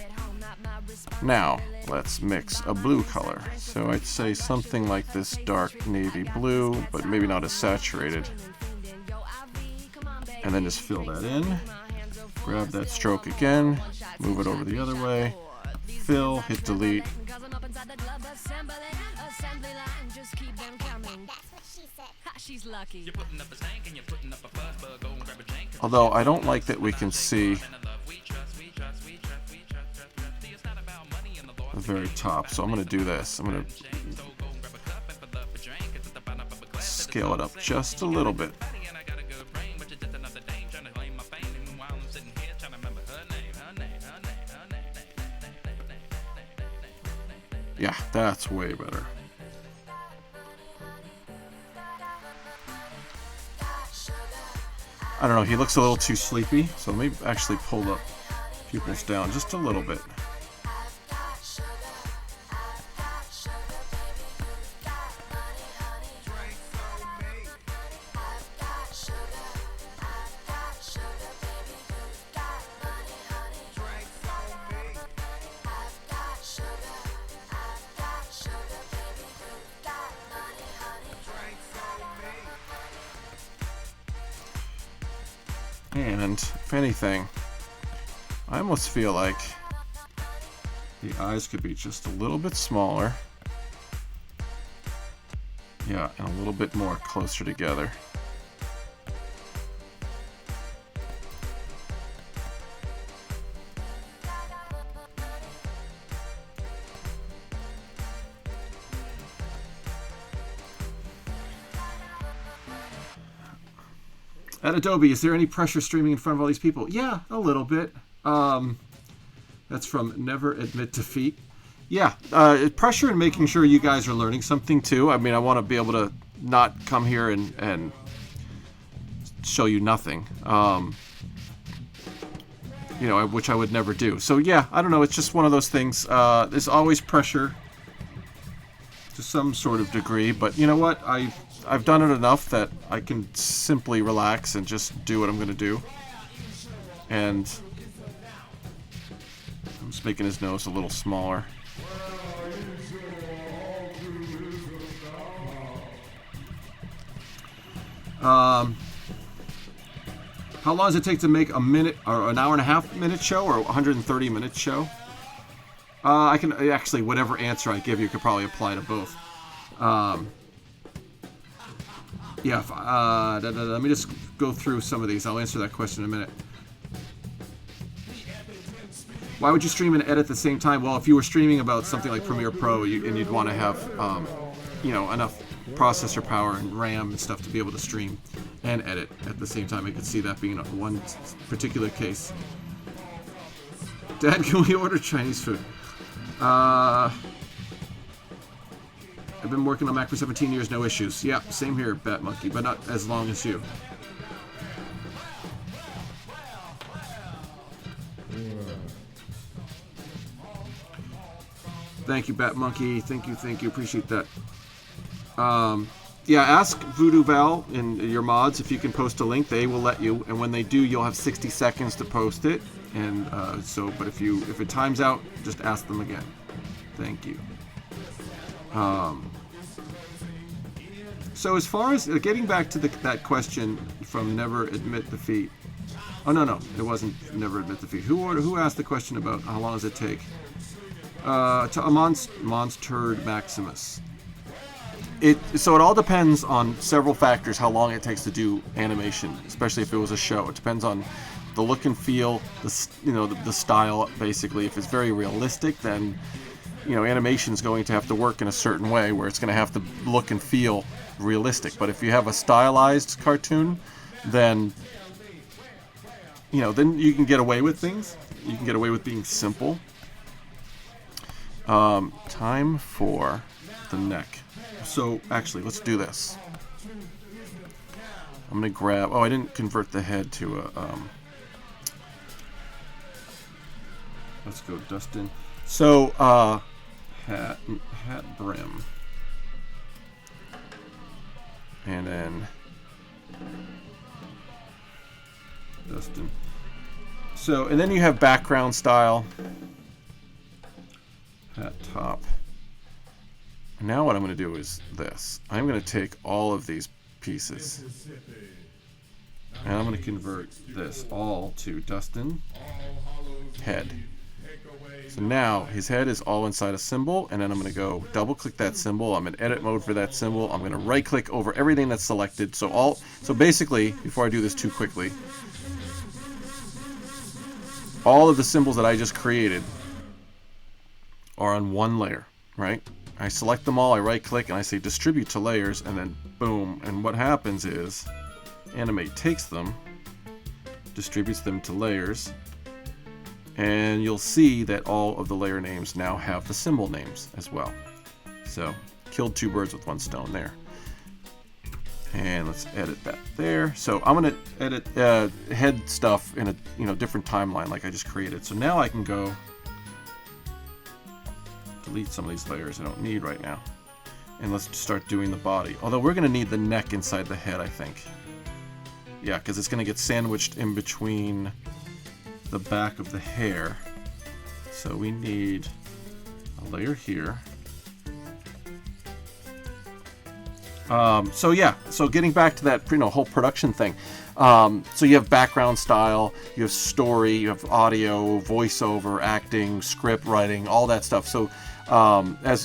Now, let's mix a blue color. So I'd say something like this dark navy blue, but maybe not as saturated. And then just fill that in. Grab that stroke again, move it over the other way, fill, hit delete. Although I don't like that we can see the very top, so I'm going to do this. I'm going to scale it up just a little bit. Yeah, that's way better. I don't know, he looks a little too sleepy, so let me actually pull the pupils down just a little bit. And if anything, I almost feel like the eyes could be just a little bit smaller. Yeah, and a little bit more closer together. At Adobe, is there any pressure streaming in front of all these people? Yeah, a little bit. That's from Never Admit Defeat. Yeah, pressure and making sure you guys are learning something too. I mean, I want to be able to not come here and show you nothing. Which I would never do. So yeah, I don't know. It's just one of those things. There's always pressure to some sort of degree, but you know what? I've done it enough that I can simply relax and just do what I'm going to do. And I'm just making his nose a little smaller. How long does it take to make a minute or an hour and a half minute show or a 130-minute show? I can actually, whatever answer I give you could probably apply to both. Let me just go through some of these. I'll answer that question in a minute. Why would you stream and edit at the same time? Well, if you were streaming about something like Premiere Pro and you'd want to have, enough processor power and RAM and stuff to be able to stream and edit at the same time, I could see that being one particular case. Dad, can we order Chinese food? I've been working on Mac for 17 years, no issues. Yeah, same here, Bat Monkey, but not as long as you. Thank you, Bat Monkey. Thank you. Appreciate that. Ask Voodoo Val in your mods if you can post a link. They will let you, and when they do, you'll have 60 seconds to post it. And but if it times out, just ask them again. Thank you. So as far as getting back to that question from Never Admit Defeat, Oh no, it wasn't. Never admit defeat. Who asked the question about how long does it take? To a monster Maximus. So it all depends on several factors how long it takes to do animation, especially if it was a show. It depends on the look and feel, the style. Basically, if it's very realistic, then animation is going to have to work in a certain way where it's going to have to look and feel realistic. But if you have a stylized cartoon, then then you can get away with things. You can get away with being simple. Time for the neck. So actually, let's do this. I'm gonna grab. Oh, I didn't convert the head to a. Let's go, Dustin. So hat brim, and then Dustin. So and then you have background style. Hat top. Now what I'm going to do is this. I'm going to take all of these pieces and I'm going to convert this all to Dustin head. So now his head is all inside a symbol, and then I'm going to go double click that symbol. I'm in edit mode for that symbol. I'm going to right click over everything that's selected. So basically, before I do this too quickly, all of the symbols that I just created are on one layer, right? I select them all, I right click, and I say distribute to layers, and then boom. And what happens is Animate takes them, distributes them to layers, and you'll see that all of the layer names now have the symbol names as well. So killed two birds with one stone there. And let's edit that there. So I'm going to edit head stuff in a different timeline like I just created. So now I can go delete some of these layers I don't need right now, and let's start doing the body. Although we're going to need the neck inside the head, I think. Yeah, because it's going to get sandwiched in between the back of the hair. So we need a layer here. So getting back to that whole production thing. So you have background style, you have story, you have audio, voiceover, acting, script writing, all that stuff. So as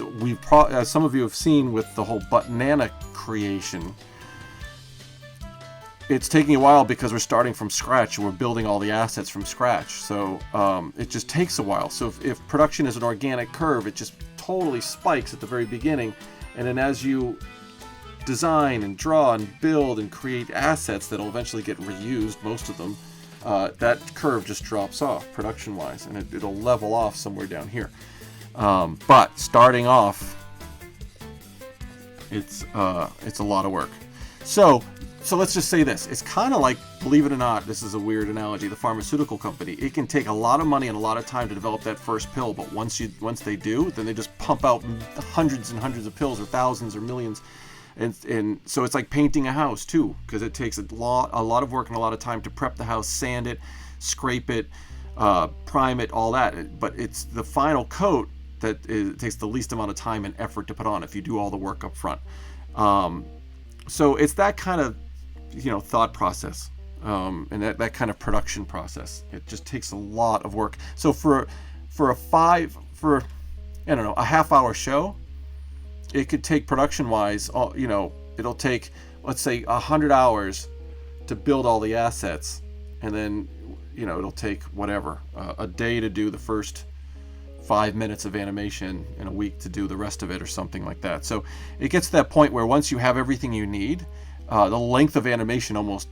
some of you have seen with the whole Banana creation, it's taking a while because we're starting from scratch and we're building all the assets from scratch. So it just takes a while. So if production is an organic curve, it just totally spikes at the very beginning, and then as you design and draw and build and create assets that'll eventually get reused, most of them, that curve just drops off production wise, and it'll level off somewhere down here. But starting off, it's a lot of work. So let's just say this. It's kind of like, believe it or not, this is a weird analogy, the pharmaceutical company. It can take a lot of money and a lot of time to develop that first pill, but once they do, then they just pump out hundreds and hundreds of pills, or thousands or millions. And so it's like painting a house too, because it takes a lot of work and a lot of time to prep the house, sand it, scrape it, prime it, all that. But it's the final coat that it takes the least amount of time and effort to put on if you do all the work up front. So it's that kind of thought process, and that kind of production process. It just takes a lot of work. So for a half-hour show, it could take production-wise, it'll take, let's say, 100 hours to build all the assets, and then, it'll take whatever, a day to do the first 5 minutes of animation and a week to do the rest of it, or something like that. So it gets to that point where once you have everything you need, the length of animation almost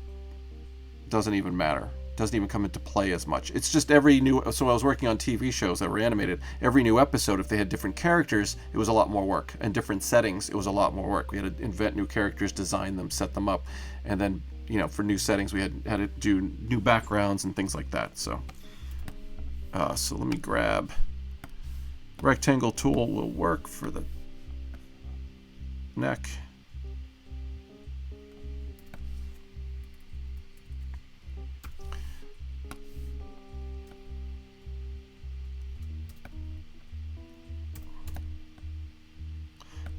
doesn't even matter. Doesn't even come into play as much. It's just so I was working on TV shows that were animated. Every new episode, if they had different characters, it was a lot more work. And different settings, it was a lot more work. We had to invent new characters, design them, set them up, and then for new settings, we had to do new backgrounds and things like that. So let me grab rectangle tool. Will work for the neck.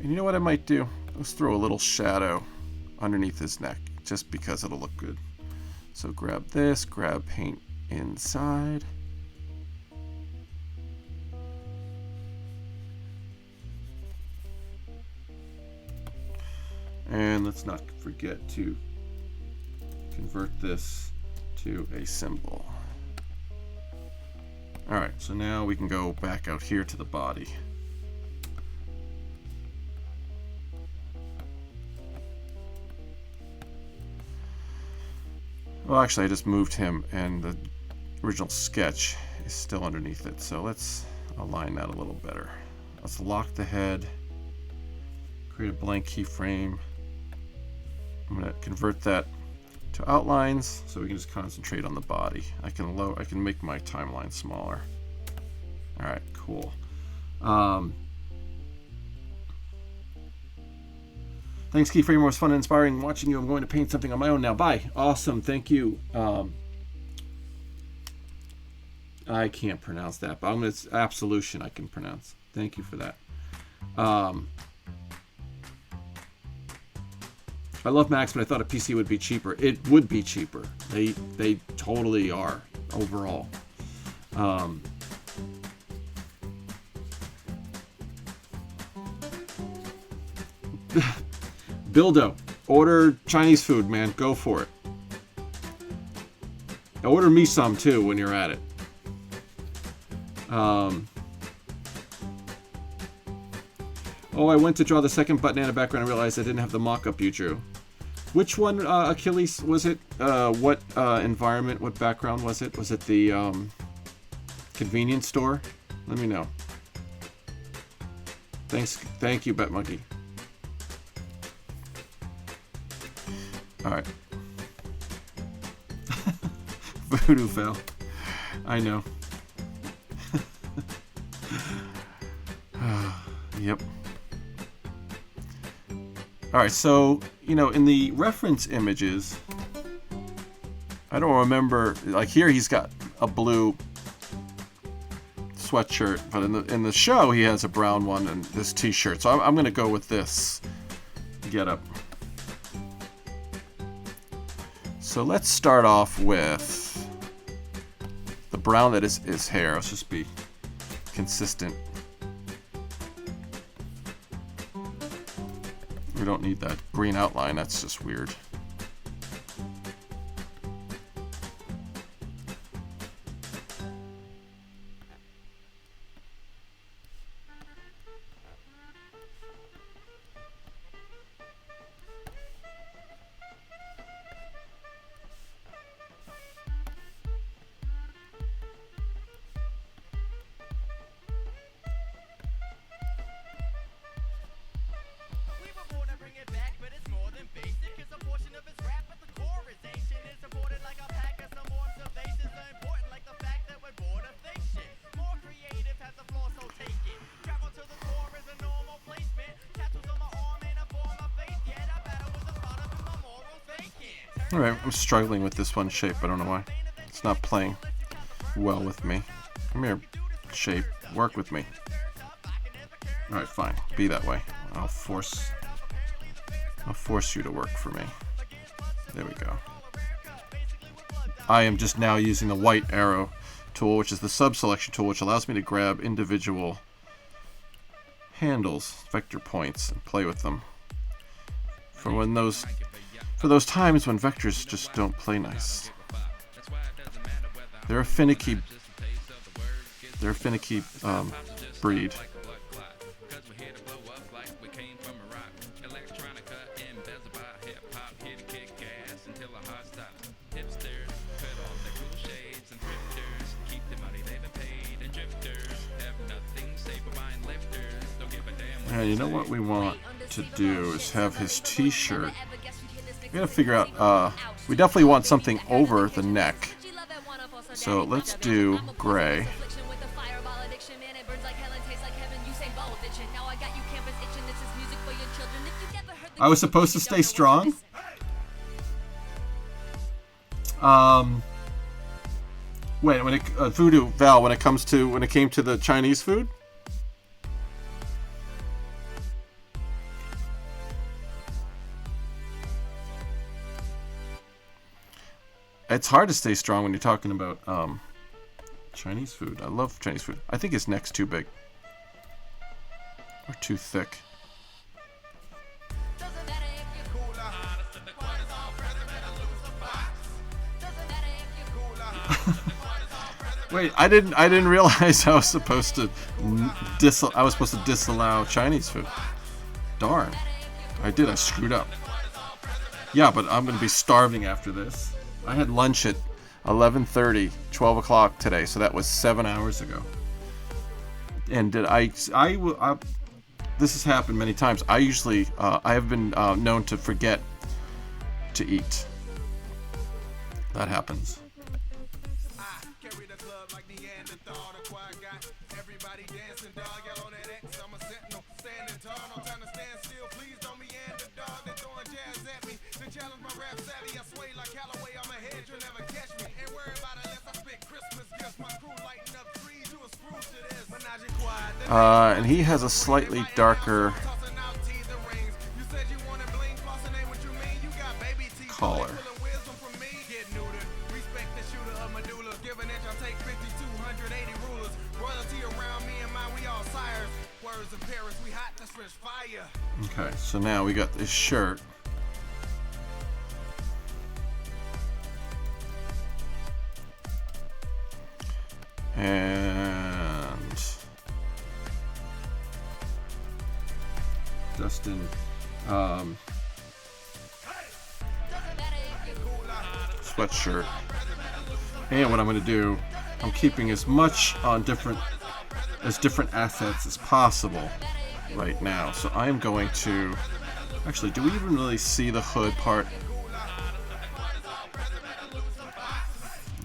And you know what I might do? Let's throw a little shadow underneath his neck, just because it'll look good. So grab this, grab paint inside. And let's not forget to convert this to a symbol. All right, so now we can go back out here to the body. Well, actually, I just moved him, and the original sketch is still underneath it. So let's align that a little better. Let's lock the head, create a blank keyframe. I'm going to convert that to outlines so we can just concentrate on the body. I can make my timeline smaller. All right, cool. Thanks, Keyframe. It was fun and inspiring watching you. I'm going to paint something on my own now. Bye. Awesome. Thank you. I can't pronounce that, but it's Absolution I can pronounce. Thank you for that. I love Macs, but I thought a PC would be cheaper. It would be cheaper. They totally are overall. Bildo, order Chinese food, man. Go for it. Order me some too when you're at it. Oh, I went to draw the second button and a background and realized I didn't have the mock-up you drew. Which one, Achilles, was it? What environment, what background was it? Was it the convenience store? Let me know. Thank you, BetMonkey. All right. Voodoo fell. I know. Yep. All right, so, in the reference images, I don't remember, like here he's got a blue sweatshirt, but in the show he has a brown one and this t-shirt. So I'm going to go with this getup. So let's start off with the brown that is his hair. Let's just be consistent. We don't need that green outline. That's just weird. Alright, I'm struggling with this one shape. I don't know why. It's not playing well with me. Come here, shape. Work with me. Alright, fine. Be that way. I'll force you to work for me. There we go. I am just now using the white arrow tool, which is the sub-selection tool, which allows me to grab individual handles, vector points, and play with them. For those times when vectors just don't play nice. They're a finicky breed. Now, you know what we want to do is have his t-shirt. We gotta figure out, we definitely want something over the neck. So let's do gray. I was supposed to stay strong? Wait, when Voodoo Val, when it came to the Chinese food? it's hard to stay strong when you're talking about Chinese food. I love Chinese food. I think his neck's too big or too thick. Wait, I didn't realize I was supposed to disallow Chinese food. Darn. I did. I screwed up. Yeah, but I'm going to be starving after this. I had lunch at 11:30, 12 o'clock today, so that was 7 hours ago. And this has happened many times. I usually, I have been known to forget to eat. That happens. And he has a slightly darker collar. Okay, so now we got this shirt. And Dustin sweatshirt. And what I'm going to do, I'm keeping as much on different assets as possible right now. So I am going to, actually, do we even really see the hood part?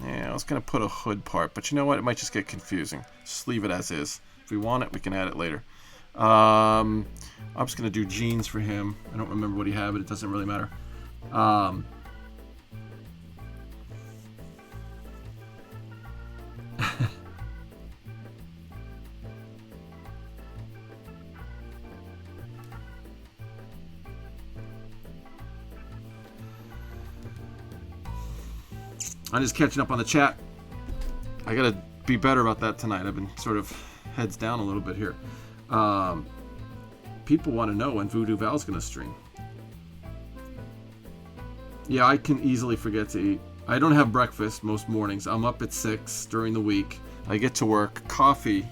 Yeah, I was going to put a hood part, but you know what? It might just get confusing. Just leave it as is. If we want it, we can add it later. I'm just going to do jeans for him. I don't remember what he had, but it doesn't really matter. I'm just catching up on the chat. I gotta be better about that tonight. I've been sort of heads down a little bit here. People want to know when Voodoo Val's gonna stream. Yeah, I can easily forget to eat. I don't have breakfast most mornings. I'm up at 6 during the week. I get to work. Coffee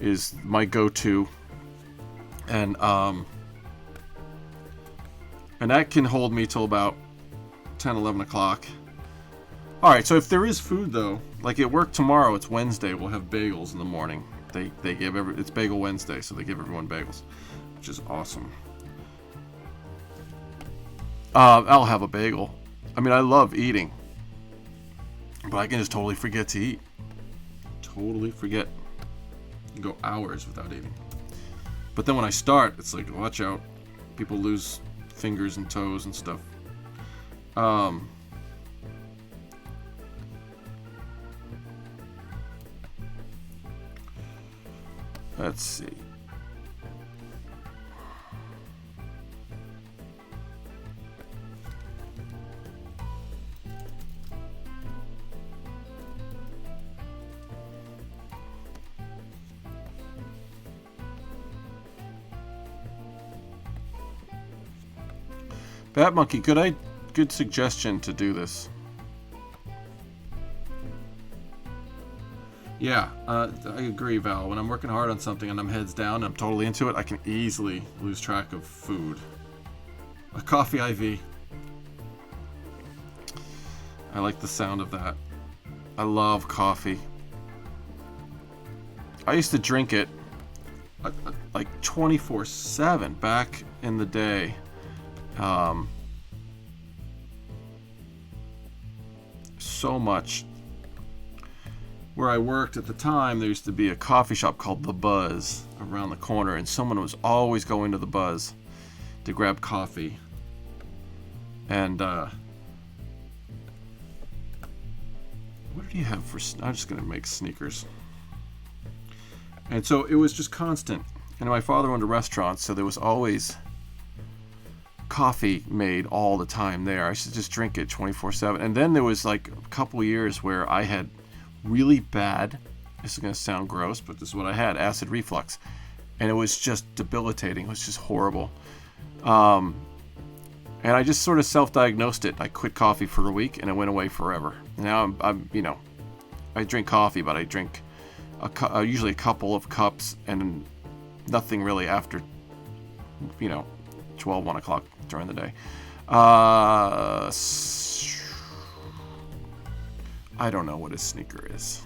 is my go-to. And that can hold me till about 10, 11 o'clock. Alright, so if there is food though, like at work tomorrow, it's Wednesday, we'll have bagels in the morning. They give it's Bagel Wednesday, so they give everyone bagels, which is awesome. I'll have a bagel. I mean, I love eating, but I can just totally forget to eat. Totally forget. Go hours without eating. But then when I start, it's like, watch out. People lose fingers and toes and stuff. Let's see. Bat Monkey, good suggestion to do this. Yeah, I agree, Val. When I'm working hard on something and I'm heads down and I'm totally into it, I can easily lose track of food. A coffee IV. I like the sound of that. I love coffee. I used to drink it like 24/7 back in the day. So much. Where I worked at the time, there used to be a coffee shop called The Buzz around the corner, and someone was always going to The Buzz to grab coffee. And what did he have for? I'm just gonna make sneakers. And so it was just constant. And my father owned a restaurant, so there was always coffee made all the time there. I should just drink it 24/7. And then there was like a couple years where I had really bad, this is going to sound gross, but this is what I had, acid reflux. And it was just debilitating. It was just horrible. And I just sort of self-diagnosed it. I quit coffee for a week and it went away forever. Now I'm you know, I drink coffee, but I drink usually a couple of cups and nothing really after, 12, 1 o'clock during the day. I don't know what a sneaker is.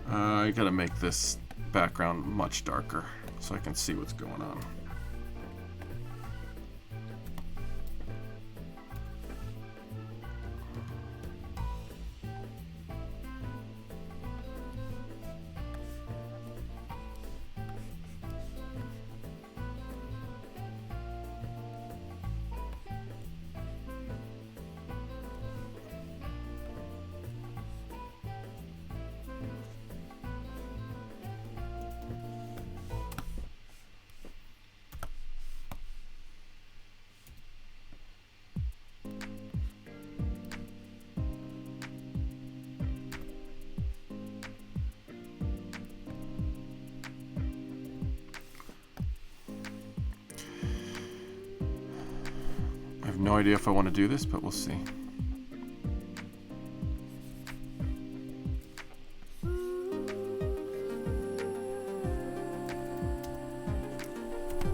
I gotta make this background much darker so I can see what's going on. I have no idea if I want to do this, but we'll see.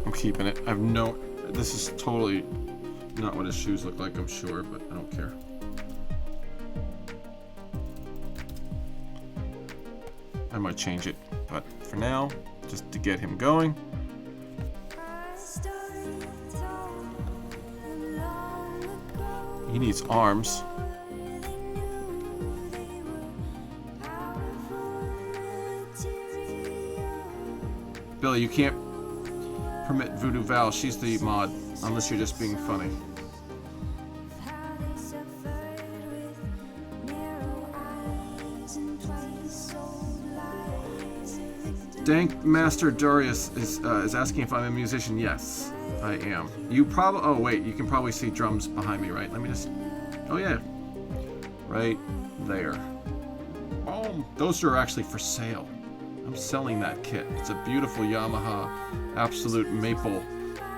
I'm keeping it. I have no... This is totally not what his shoes look like, I'm sure, but I don't care. I might change it, but for now, just to get him going. He needs arms. Billy, you can't permit Voodoo Val. She's the mod, unless you're just being funny. Dank Master Darius is asking if I'm a musician. Yes, I am. You probably... Oh, wait. You can probably see drums behind me, right? Let me just... Oh, yeah. Right there. Oh, those are actually for sale. I'm selling that kit. It's a beautiful Yamaha Absolute Maple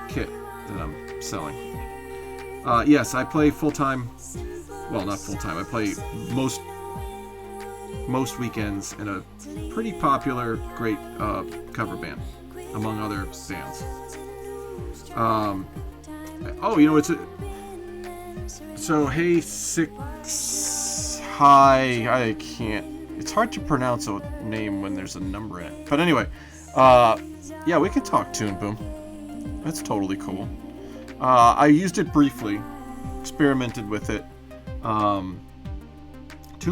kit that I'm selling. Yes, I play full-time. Well, not full-time. I play most weekends in a pretty popular, great cover band, among other bands. Oh, you know, it's a... So, hey, hi, I can't... It's hard to pronounce a name when there's a number in it. But anyway, yeah, we can talk Toon Boom. That's totally cool. I used it briefly, experimented with it. Toon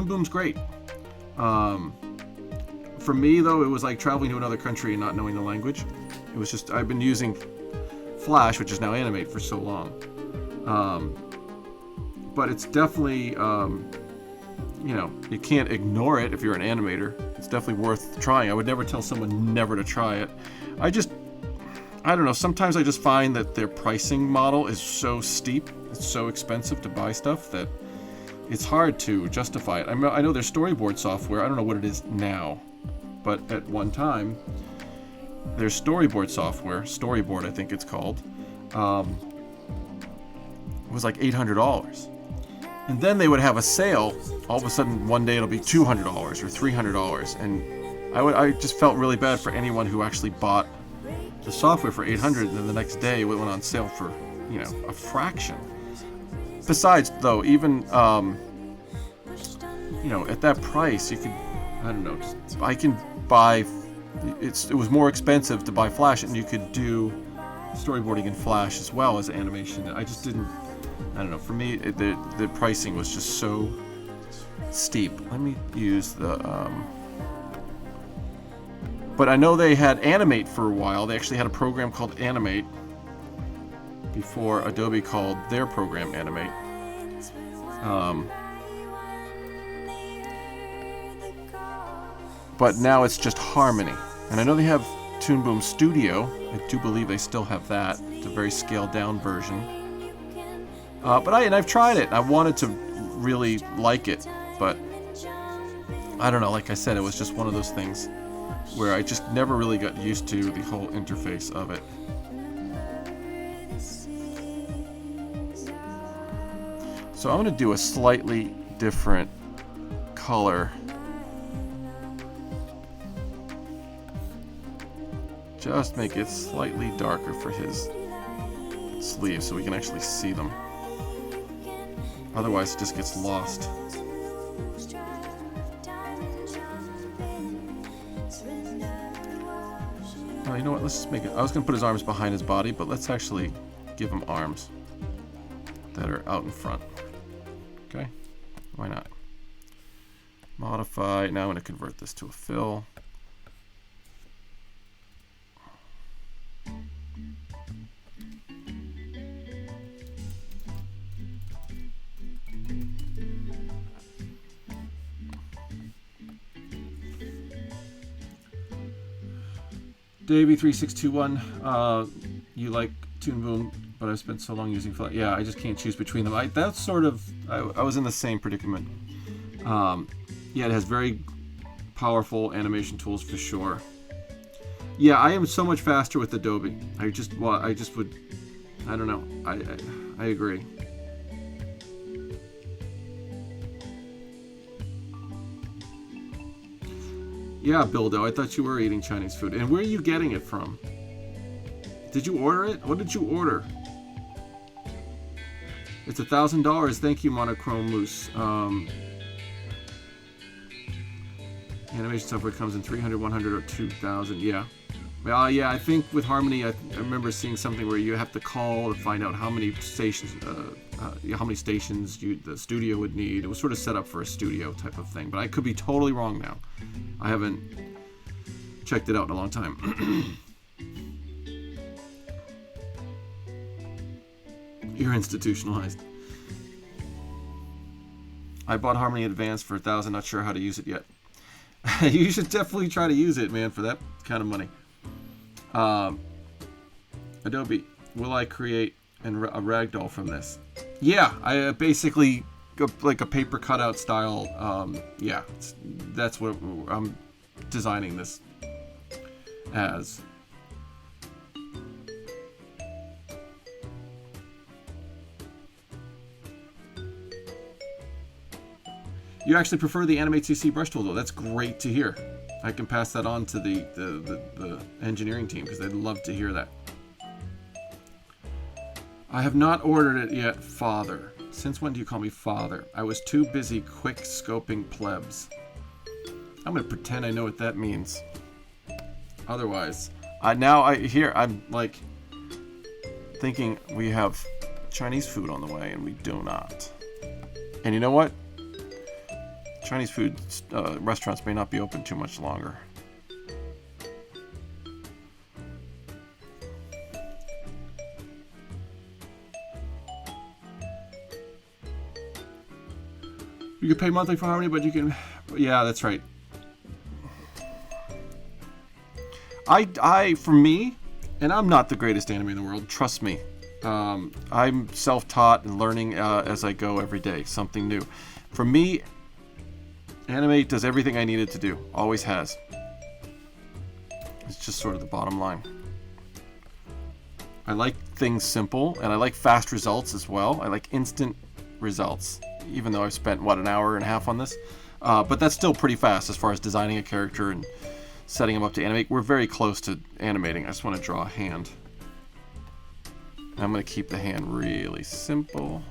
Boom's great. For me, though, it was like traveling to another country and not knowing the language. It was just, I've been using Flash, which is now Animate, for so long. But it's definitely, you know, you can't ignore it if you're an animator. It's definitely worth trying. I would never tell someone never to try it. I don't know, sometimes I just find that their pricing model is so steep, it's so expensive to buy stuff that it's hard to justify it. I know there's storyboard software. I don't know what it is now, but at one time, there's storyboard software. Storyboard, I think it's called. It was like $800, and then they would have a sale. All of a sudden, one day it'll be $200 or $300, and I just felt really bad for anyone who actually bought the software for $800, and then the next day it went on sale for, you know, a fraction. Besides, though, even, you know, at that price, you could, I don't know, I can buy, it was more expensive to buy Flash, and you could do storyboarding in Flash as well as animation. I just didn't, I don't know, for me, the pricing was just so steep. Let me use the, but I know they had Animate for a while. They actually had a program called Animate before Adobe called their program Animate. but now it's just Harmony. And I know they have Toon Boom Studio. I do believe they still have that. It's a very scaled down version. But I've tried it. I wanted to really like it, but I don't know. Like I said, it was just one of those things where I just never really got used to the whole interface of it. So I'm going to do a slightly different color. Just make it slightly darker for his sleeves so we can actually see them. Otherwise it just gets lost. Oh, you know what? Let's just make it. I was going to put his arms behind his body, but let's actually give him arms that are out in front. Okay? Why not? Modify. Now I'm going to convert this to a fill. Davey3621, you like Toon Boom, but I've spent so long using Flash. Yeah, I just can't choose between them. That's sort of, I was in the same predicament. Yeah, it has very powerful animation tools for sure. Yeah, I am so much faster with Adobe. I just would, I don't know. I agree. Yeah, Bildo, I thought you were eating Chinese food. And where are you getting it from? Did you order it? What did you order? It's $1,000. Thank you, Monochrome Moose. Animation software comes in 300, 100, or 2,000. Yeah. Well, yeah, I think with Harmony, I remember seeing something where you have to call to find out how many stations, the studio would need. It was sort of set up for a studio type of thing, but I could be totally wrong now. I haven't checked it out in a long time. You're institutionalized. I bought Harmony Advanced for $1,000. Not sure how to use it yet. You should definitely try to use it, man, for that kind of money. Adobe, will I create a ragdoll from this? Yeah, I basically like a paper cutout style. Yeah, that's what I'm designing this as. You actually prefer the Animate CC brush tool, though. That's great to hear. I can pass that on to the engineering team because they'd love to hear that. I have not ordered it yet, Father. Since when do you call me Father? I was too busy quick scoping plebs. I'm gonna pretend I know what that means. Otherwise, I'm like thinking we have Chinese food on the way, and we do not. And you know what? Chinese food restaurants may not be open too much longer. You can pay monthly for Harmony, but you can... Yeah, that's right. For me, and I'm not the greatest animator in the world, trust me. I'm self-taught and learning as I go every day, something new. For me, Animate does everything I need it to do. Always has. It's just sort of the bottom line. I like things simple, and I like fast results as well. I like instant results, even though I've spent, an hour and a half on this. But that's still pretty fast as far as designing a character and setting him up to animate. We're very close to animating. I just want to draw a hand. And I'm going to keep the hand really simple.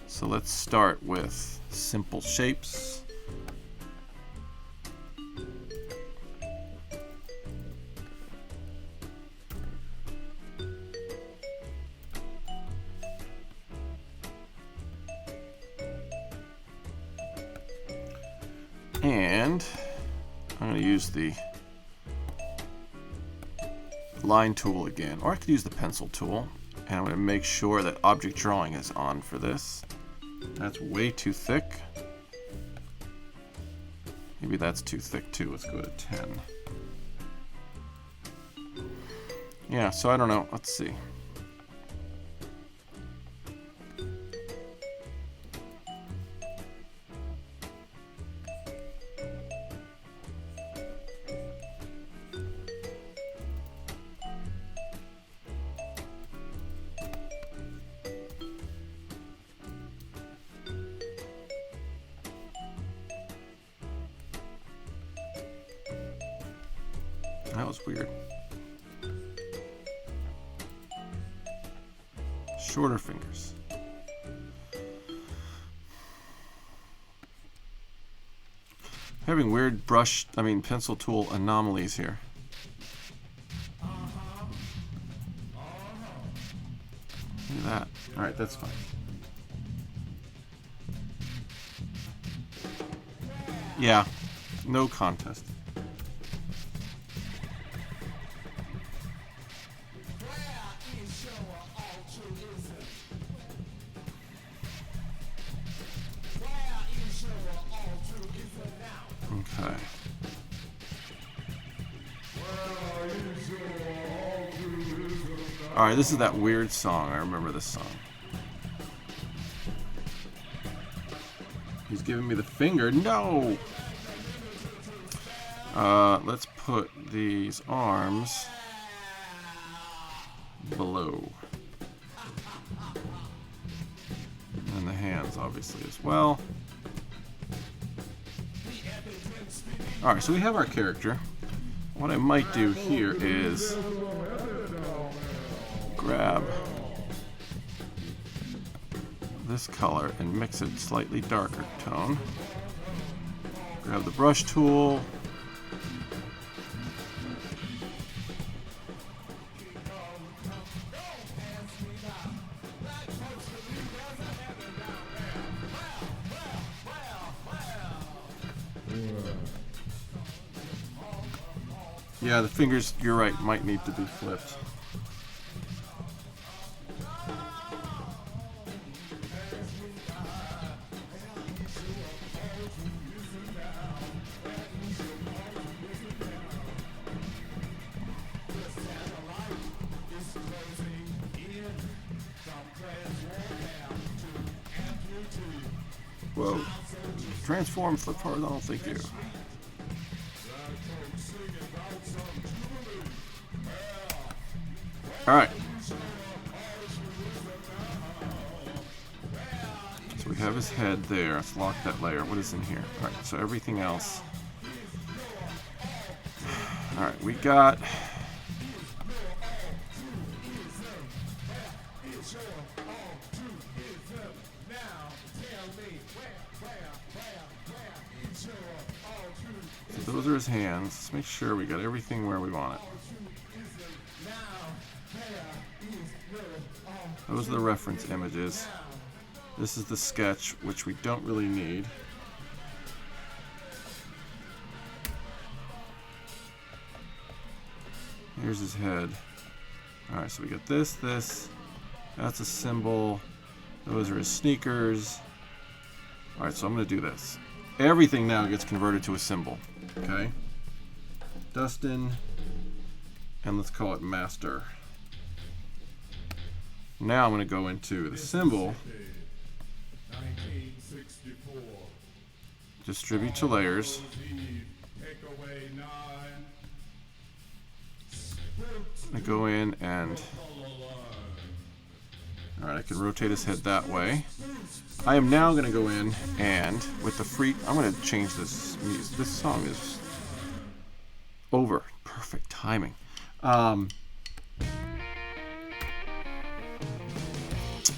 So let's start with simple shapes. And I'm going to use the line tool again, or I could use the pencil tool, and I'm going to make sure that object drawing is on for this. That's way too thick. Maybe that's too thick too. Let's go to 10. Yeah, so I don't know. Let's see. That was weird. Shorter fingers. Having weird pencil tool anomalies here. Look at that. Alright, that's fine. Yeah, no contest. Okay. Alright, this is that weird song. I remember this song. He's giving me the finger. No! Let's put these arms below. And the hands, obviously, as well. Alright, so we have our character. What I might do here is grab this color and mix it slightly darker tone. Grab the brush tool. Yeah, the fingers, you're right, might need to be flipped. Whoa. Transform, flip horizontal, thank you. Alright. So we have his head there. Let's lock that layer. What is in here? Alright, so everything else. Alright, we got... So those are his hands. Let's make sure we got everything where we want it. Those are the reference images. This is the sketch, which we don't really need. Here's his head. Alright, so we got this. That's a symbol. Those are his sneakers. Alright, so I'm going to do this. Everything now gets converted to a symbol. Okay? Dustin. And let's call it master. Now I'm going to go into the symbol, distribute to layers, I go in and, alright, I can rotate his head that way. I am now going to go in and, with the free, I'm going to change this music. This song is over. Perfect timing.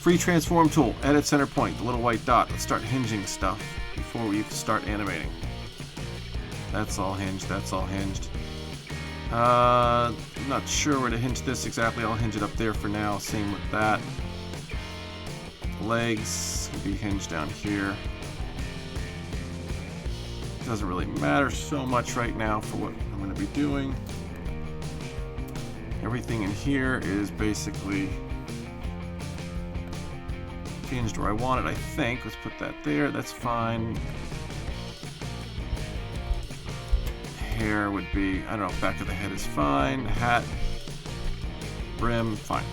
Free transform tool, edit center point, the little white dot. Let's start hinging stuff before we start animating. That's all hinged, that's all hinged. I'm not sure where to hinge this exactly. I'll hinge it up there for now. Same with that. Legs will be hinged down here. Doesn't really matter so much right now for what I'm going to be doing. Everything in here is basically hinged where I want it, I think. Let's put that there. That's fine. hair would be, I don't know, back of the head is fine. Hat, brim, fine.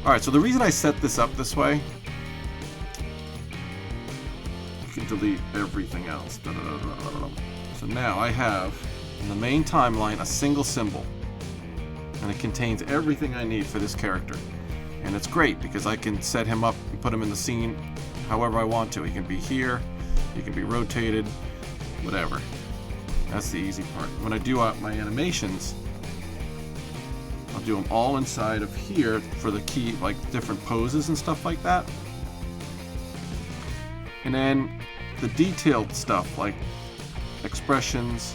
Alright, so the reason I set this up this way, you can delete everything else. So now I have, in the main timeline, a single symbol. And it contains everything I need for this character. And it's great because I can set him up and put him in the scene however I want to. He can be here, he can be rotated, whatever. That's the easy part. When I do my animations, I'll do them all inside of here for the key, like different poses and stuff like that. And then the detailed stuff like expressions,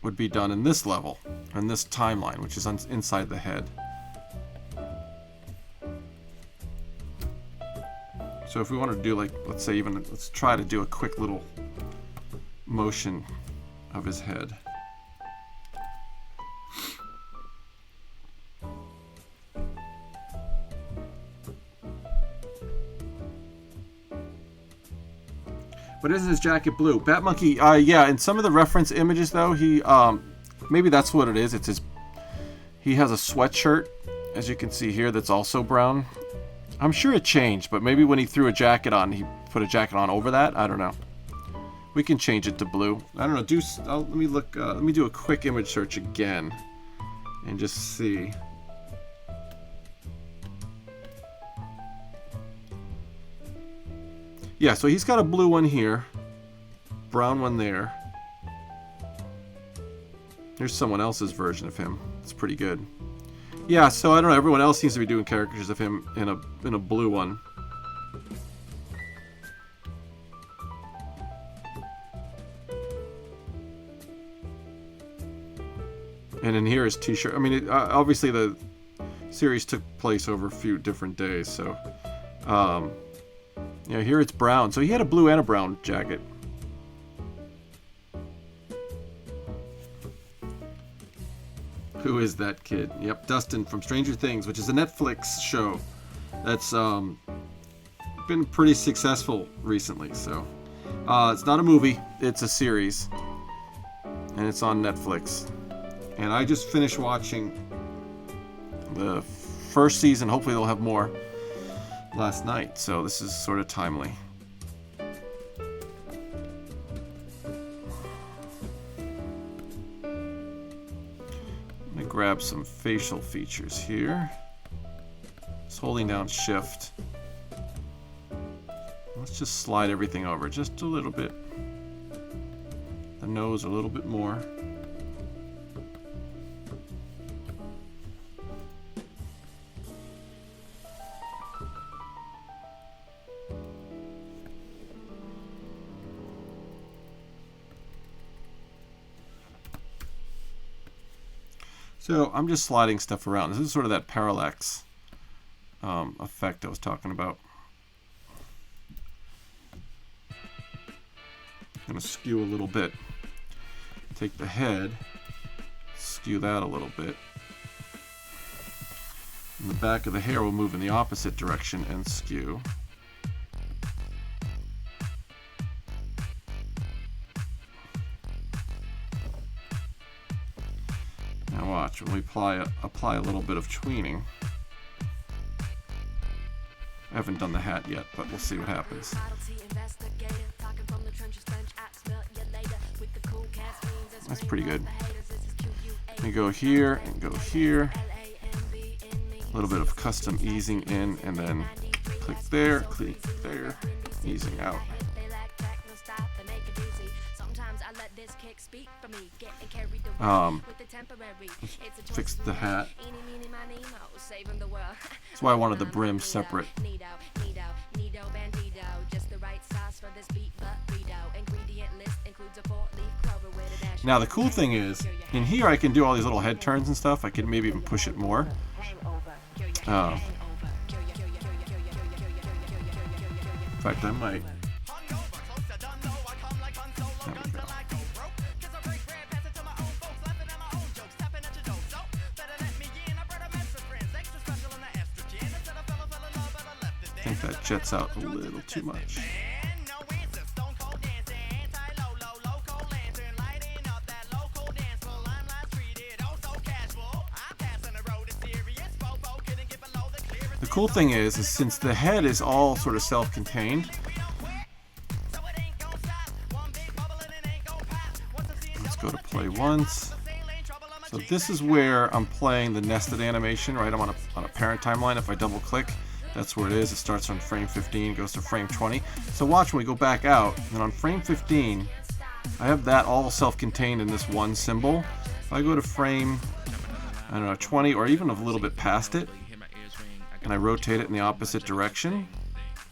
would be done in this level, in this timeline, which is inside the head. So if we want to do, like, let's say even, let's try to do a quick little motion of his head. But isn't his jacket blue? Bat Monkey, yeah, in some of the reference images though, he, maybe that's what it is. It's his, he has a sweatshirt, as you can see here, that's also brown. I'm sure it changed, but maybe when he threw a jacket on, he put a jacket on over that. I don't know. We can change it to blue. I don't know. Let me look. Let me do a quick image search again, and just see. Yeah, so he's got a blue one here, brown one there. Here's someone else's version of him. It's pretty good. Yeah, so I don't know. Everyone else seems to be doing caricatures of him in a blue one. And in here is T-shirt. I mean, obviously the series took place over a few different days, so yeah, here it's brown. So he had a blue and a brown jacket. Who is that kid? Yep, Dustin from Stranger Things, which is a Netflix show that's been pretty successful recently. So it's not a movie, it's a series, and it's on Netflix. And I just finished watching the first season. Hopefully they'll have more last night, so this is sort of timely. I'm gonna grab some facial features here. Just holding down Shift. Let's just slide everything over just a little bit. The nose a little bit more. So I'm just sliding stuff around. This is sort of that parallax effect I was talking about. I'm going to skew a little bit. Take the head, skew that a little bit. And the back of the hair will move in the opposite direction and skew. Now watch, when we apply a little bit of tweening. I haven't done the hat yet, but we'll see what happens. That's pretty good. We go here and go here. A little bit of custom easing in, and then click there, easing out. Fix the hat. That's why I wanted the brim separate. Now the cool thing is, in here I can do all these little head turns and stuff. I can maybe even push it more. In fact, I might. There we go. I think that jets out a little too much. The cool thing is since the head is all sort of self-contained, let's go to play once. So this is where I'm playing the nested animation, right? I'm on a parent timeline. If I double click, that's where it is. It starts on frame 15, goes to frame 20. So watch when we go back out, and on frame 15, I have that all self-contained in this one symbol. If I go to frame, I don't know, 20 or even a little bit past it, and I rotate it in the opposite direction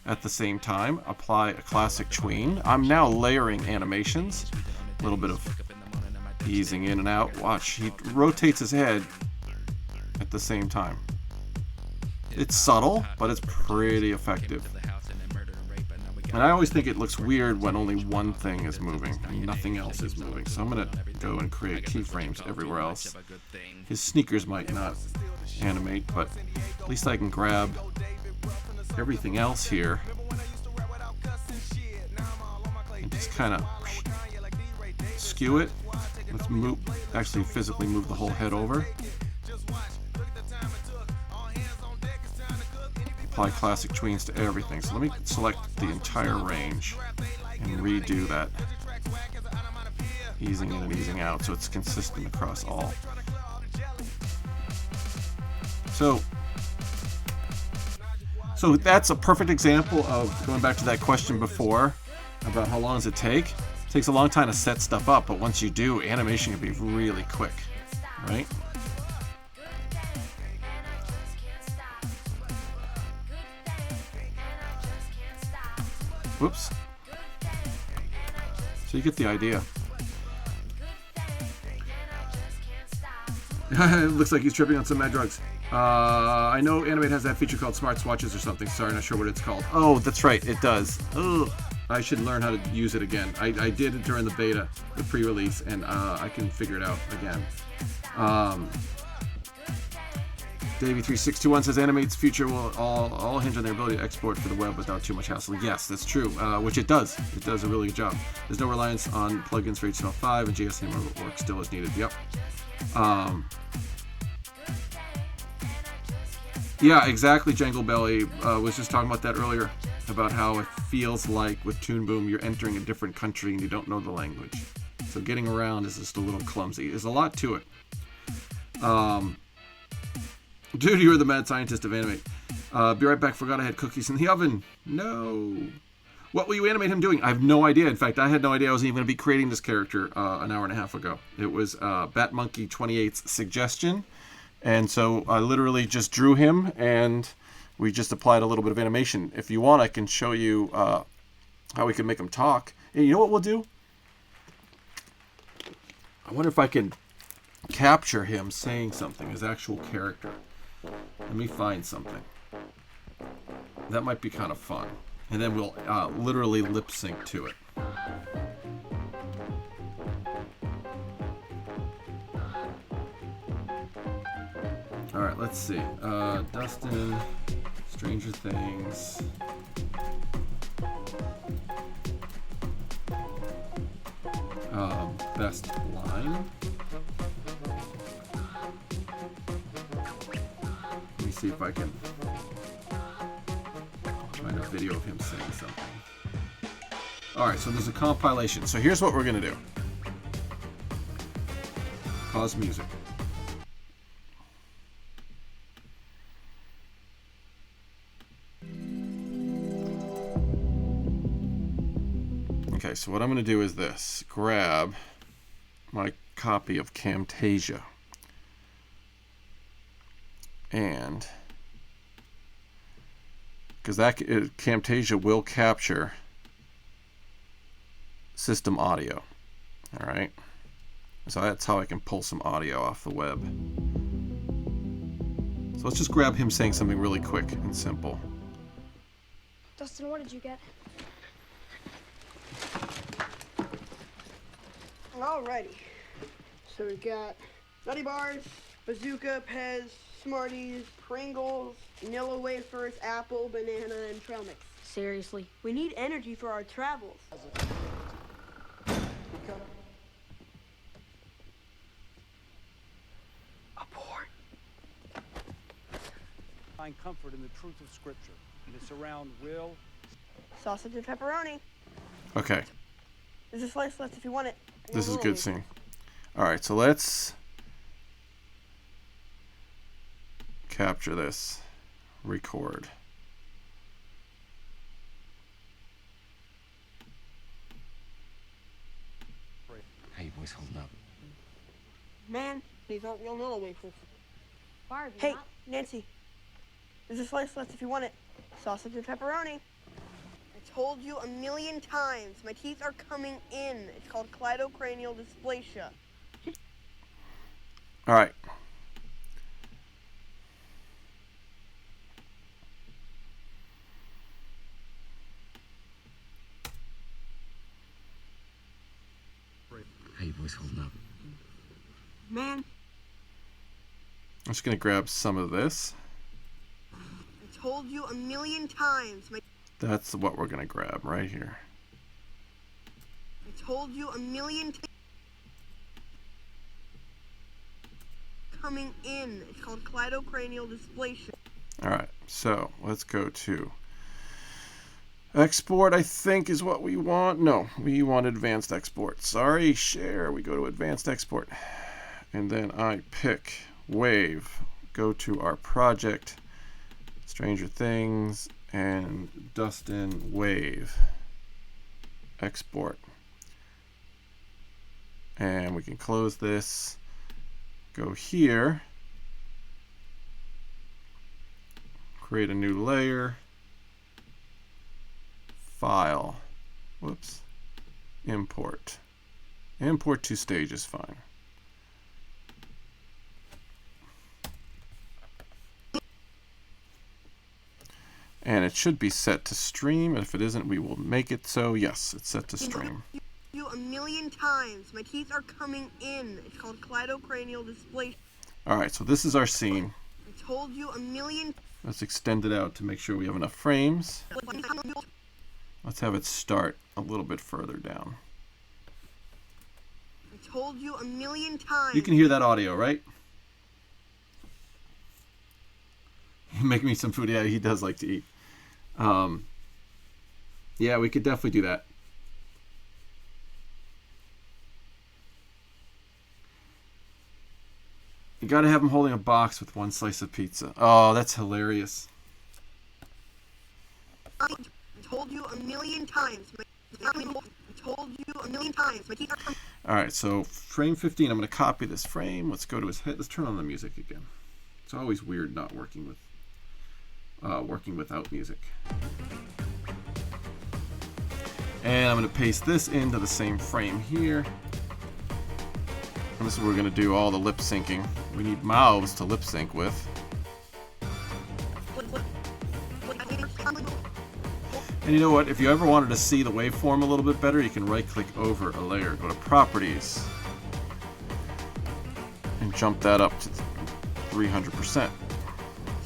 at the same time, apply a classic tween. I'm now layering animations, a little bit of easing in and out. Watch, he rotates his head at the same time. It's subtle, but it's pretty effective. And I always think it looks weird when only one thing is moving and nothing else is moving. So I'm going to go and create keyframes everywhere else. His sneakers might not animate, but at least I can grab everything else here and just kind of skew it. Let's move, actually physically move the whole head over. Apply classic tweens to everything. So let me select the entire range and redo that. Easing in and easing out so it's consistent across all. So that's a perfect example of going back to that question before about how long does it take. It takes a long time to set stuff up, but once you do, animation can be really quick, right? Whoops. So you get the idea. It looks like he's tripping on some mad drugs. I know Animate has that feature called Smart Swatches or something. Sorry, not sure what it's called. Oh, that's right, it does. Ugh. I should learn how to use it again. I did it during the beta, the pre-release, and I can figure it out again. Davey3621 says Animate's future will all hinge on their ability to export for the web without too much hassle. Yes, that's true, which it does. It does a really good job. There's no reliance on plugins for HTML5, and JSM work still is needed. Yep. Yeah, exactly, Jangle Belly. Was just talking about that earlier, about how it feels like with Toon Boom you're entering a different country and you don't know the language. So getting around is just a little clumsy. There's a lot to it. Dude, you're the mad scientist of Animate. Be right back. Forgot I had cookies in the oven. No. What will you animate him doing? I have no idea. In fact, I had no idea I was even going to be creating this character an hour and a half ago. It was Batmonkey28's suggestion. And so I literally just drew him, and we just applied a little bit of animation. If you want, I can show you how we can make him talk. Hey, you know what we'll do? I wonder if I can capture him saying something, his actual character. Let me find something. That might be kind of fun. And then we'll literally lip sync to it. Alright, let's see. Dustin, Stranger Things. Best line. Let me see if I can find a video of him saying something. Alright, so there's a compilation. So here's what we're going to do. Pause music. Okay, so what I'm going to do is this. Grab my copy of Camtasia. And because Camtasia will capture system audio. All right. So that's how I can pull some audio off the web. So let's just grab him saying something really quick and simple. Dustin, what did you get? Alrighty. So we've got Nutty Bars, Bazooka, Pez, Smarties, Pringles, Vanilla wafers, apple, banana, and trail mix. Seriously. We need energy for our travels. Abort. Find comfort in the truth of Scripture, and it's around will. Sausage and pepperoni. Okay, There's a slice left if you want it. this is a good scene. All right, so let's capture this. Record. How you boys holding up? Man, these aren't real vanilla wafers. Barbie, Hey, not- Nancy. There's a slice left if you want it. Sausage and pepperoni. I told you a million times. My teeth are coming in. It's called cleidocranial dysplasia. All right. How you boys holding up? Man, I'm just gonna grab some of this. I told you a million times. That's what we're gonna grab right here. I told you a million times. Coming in. It's called cleidocranial dysplasia. All right, so let's go to export. I think is what we want. No, we want advanced export. Sorry, share. We go to advanced export, and then I pick wave. Go to our project, Stranger Things, and Dustin wave. Export, and we can close this. Go here. Create a new layer. File. Whoops. Import. Import to stage is fine. And it should be set to stream. And if it isn't, we will make it so. Yes, it's set to stream. You a million times. My teeth are coming in. It's called cleidocranial dysplasia. All right, so this is our scene. I told you a million. Let's extend it out to make sure we have enough frames. Let's have it start a little bit further down. I told you a million times. You can hear that audio, right? Make me some food. Yeah, he does like to eat. Yeah, we could definitely do that. You gotta have him holding a box with one slice of pizza. Oh, that's hilarious. I told you a million times. I told you a million times. My teeth are coming. All right, so frame 15. I'm gonna copy this frame. Let's go to his head. Let's turn on the music again. It's always weird not working without music. And I'm gonna paste this into the same frame here. And this is where we're gonna do all the lip syncing. We need mouths to lip sync with. And you know what? If you ever wanted to see the waveform a little bit better, you can right-click over a layer, go to Properties, and jump that up to 300%.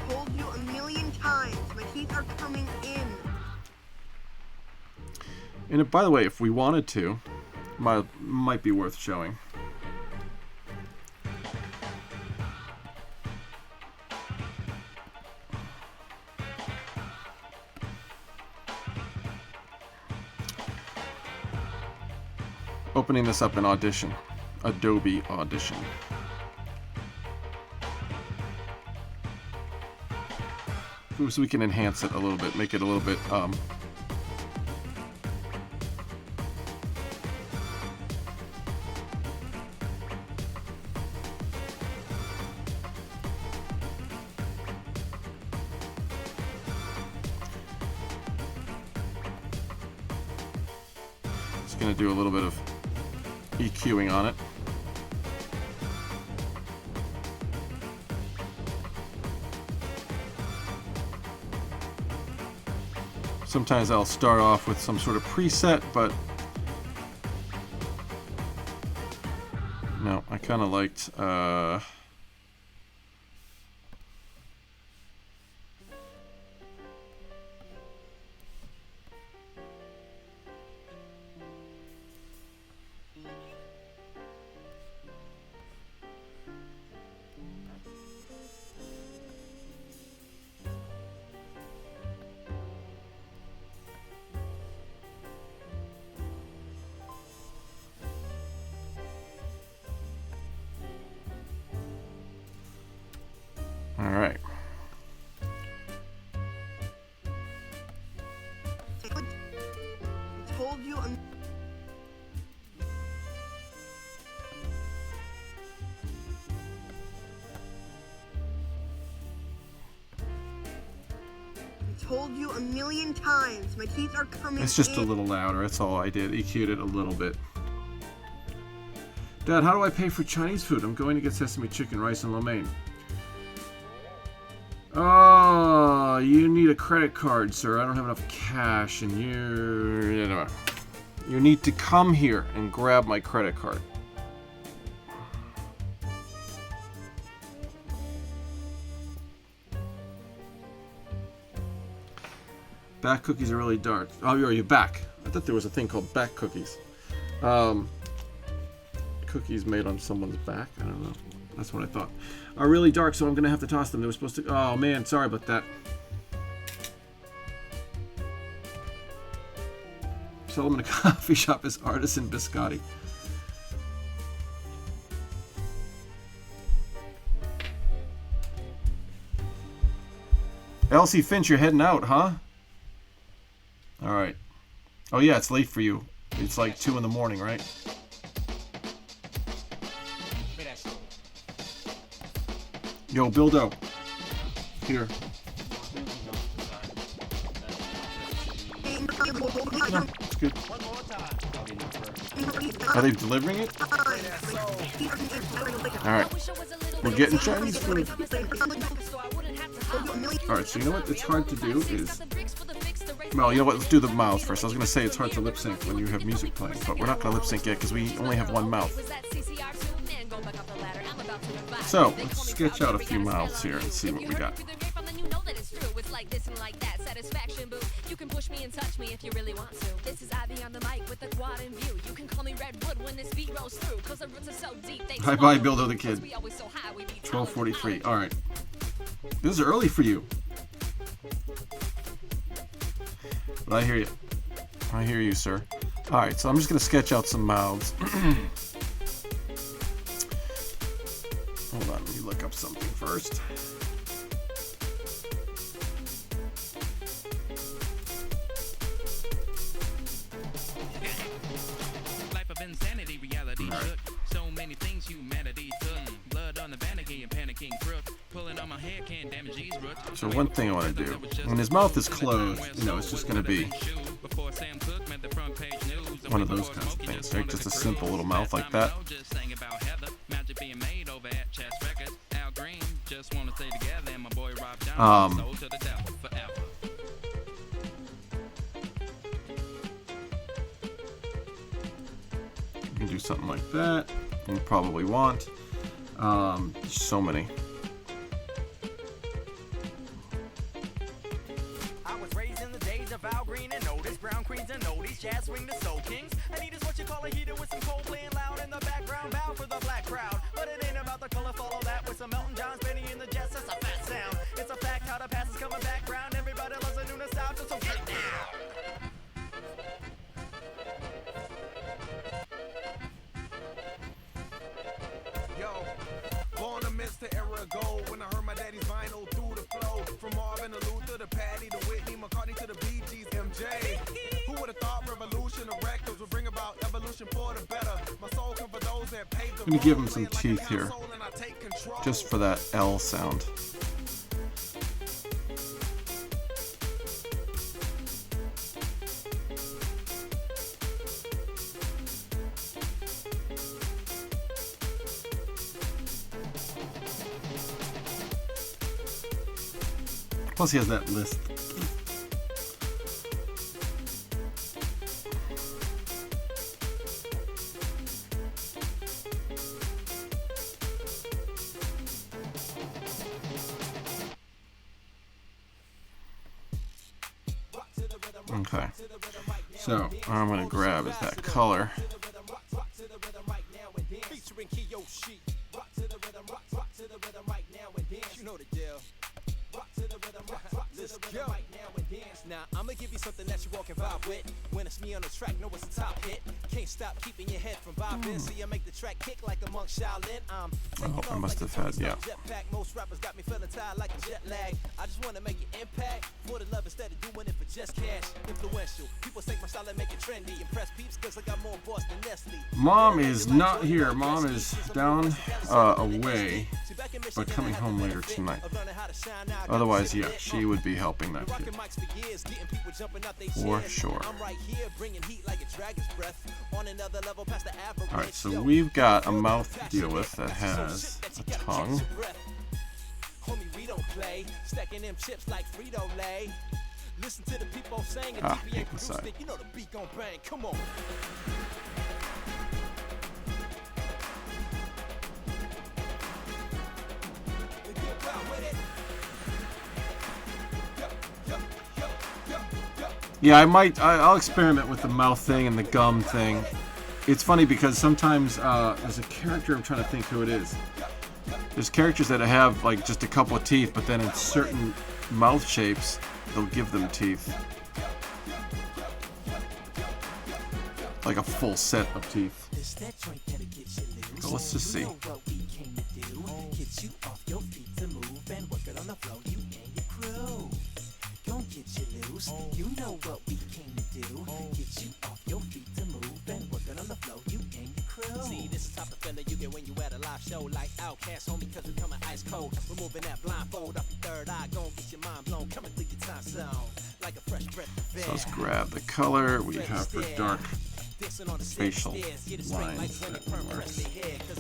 Told you a million times. My teeth are coming in. And by the way, if we wanted to, might be worth showing. Opening this up in Audition, Adobe Audition. So we can enhance it a little bit, make it a little bit just gonna do a little bit of EQing on it. Sometimes I'll start off with some sort of preset, but no, I kind of liked told you a million times. My teeth are coming It's just in. a little louder. That's all I did. EQ'd it a little bit. Dad, how do I pay for Chinese food? I'm going to get sesame chicken, rice, and lo mein. Oh, you need a credit card, sir. I don't have enough cash, and you need to come here and grab my credit card. Back cookies are really dark. Oh, are you back? I thought there was a thing called back cookies. Cookies made on someone's back? I don't know. That's what I thought. Are really dark, so I'm going to have to toss them. They were supposed to... Oh, man. Sorry about that. Sell them in a coffee shop as artisan biscotti. Elsie Finch, you're heading out, huh? All right. Oh, yeah, it's late for you. It's like 2 in the morning, right? Yo, Bildo. Here. It's good. Are they delivering it? Alright. We're getting Chinese food. Alright, so you know what it's hard to do is... Well, you know what? Let's do the mouths first. I was going to say it's hard to lip sync when you have music playing, but we're not going to lip sync yet because we only have one mouth. So, let's sketch out a few mouths here and see what we got. You can push me and touch me if you really want to. This is Ivy on the mic with the quad in view. You can call me Redwood when this beat rolls through, cause the roots are so deep. Hi bye, Bildo the Kid. 12:43. Alright. This is early for you. But I hear you. I hear you, sir. Alright, so I'm just gonna sketch out some mouths. Hold on, let me look up something first. Life of insanity, reality shook. So many things humanity took. Blood on the vanity and panicking crook. Pulling on my hair can't damage these roots. So one thing I want to do, when his mouth is closed, you know, it's just going to be one of those kinds of things, right? Just a simple little mouth like that. You can do something like that. You probably want so many. I was raised in the days of Al Green and Otis, Brown Queens and Oldies, Jazz Swing the Soul Kings. And he is what you call a heater with some cold playing loud in the background, bow for the black crowd. But it ain't about the color, follow that with some Elton John's, Benny in the Jets, that's a fat sound. It's a fact how the past is coming back round. Everybody loves a new nostalgia, so get down. Yo, born amidst the era of gold when I heard my daddy's vinyl through the flow. From Marvin to Luther to Patty to Whitney, McCartney to the Bee Gees, MJ. Who would have thought revolution of records would bring about evolution for the better? My soul come for those that paved the road. Let me give him some teeth here, just for that L sound. Plus he has that list. Okay, so I'm gonna grab is that color. Now I'm I'ma give you something that you all can vibe with. When it's me on the track, know it's a top hit. Can't stop keeping your head from bobbing. See, I make the track kick like a monk Shaolin. Oh, I must have had, yeah. Jetpack. Most rappers got me feeling tired like a jet lag. I just wanna make an impact for the love instead of doing it for just cash. Influential. People take my style and make it trendy. Impress peeps cause I got more boss than Nestle. Mom is not here. Mom is down away, but coming home later tonight. Otherwise, yeah, she would be helping that kid. For sure. Alright, so we've got a mouth to deal with that has a tongue. Ah, inside. Come on. Yeah, I'll experiment with the mouth thing and the gum thing. It's funny because sometimes there's a character, I'm trying to think who it is. There's characters that have like just a couple of teeth, but then in certain mouth shapes, they'll give them teeth. Like a full set of teeth. So let's just see. You know what we came to do. Get you off your feet to move and working on the flow. You and your crew. See, this is the type of feeling you get when you at a live show like Outkast, homie, cause we coming ice cold. Removing that blindfold off your third eye, gon' get your mind blown. Coming through your time zone like a fresh breath of air. So let's grab the color we have for dark facial lines that works,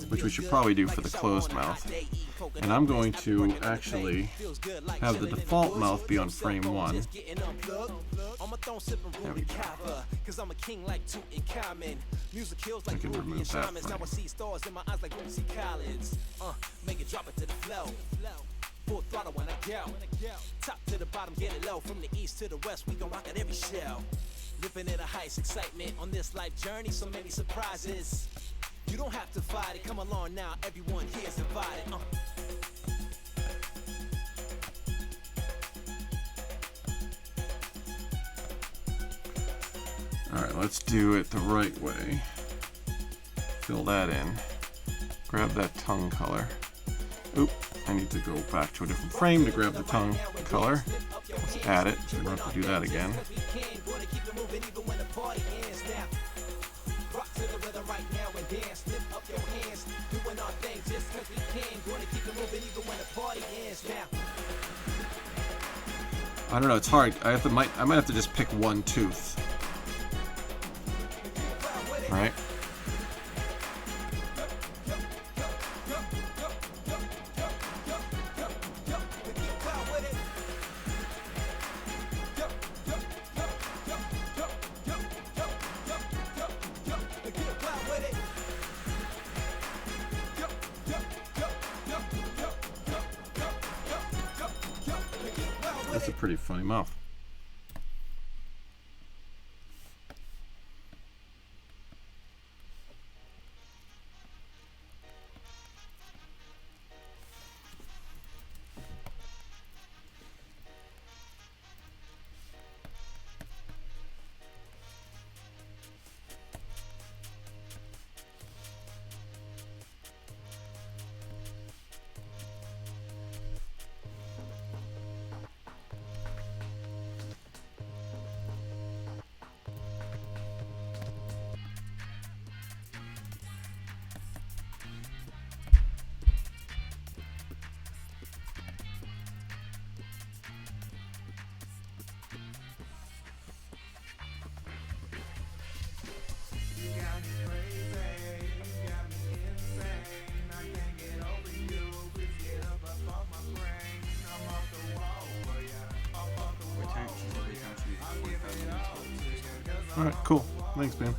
which we should probably do for the closed mouth. And I'm going to actually have the default mouth be on frame 1. There we go. I can remove that frame. Make it drop it to the flow. Full throttle when I go. Top to the bottom, get it low. From the east to the west, we gon' rock at every show. Living in the highest excitement on this life journey, so many surprises. You don't have to fight it, come along now, everyone here is invited. Alright, let's do it the right way. Fill that in. Grab that tongue color. Oop, I need to go back to a different frame to grab the tongue color. Let's add it, so we don't have to do that again. I don't know, it's hard. I might have to just pick one tooth. Right? That's a pretty funny mouth. Alright, cool. Thanks, man.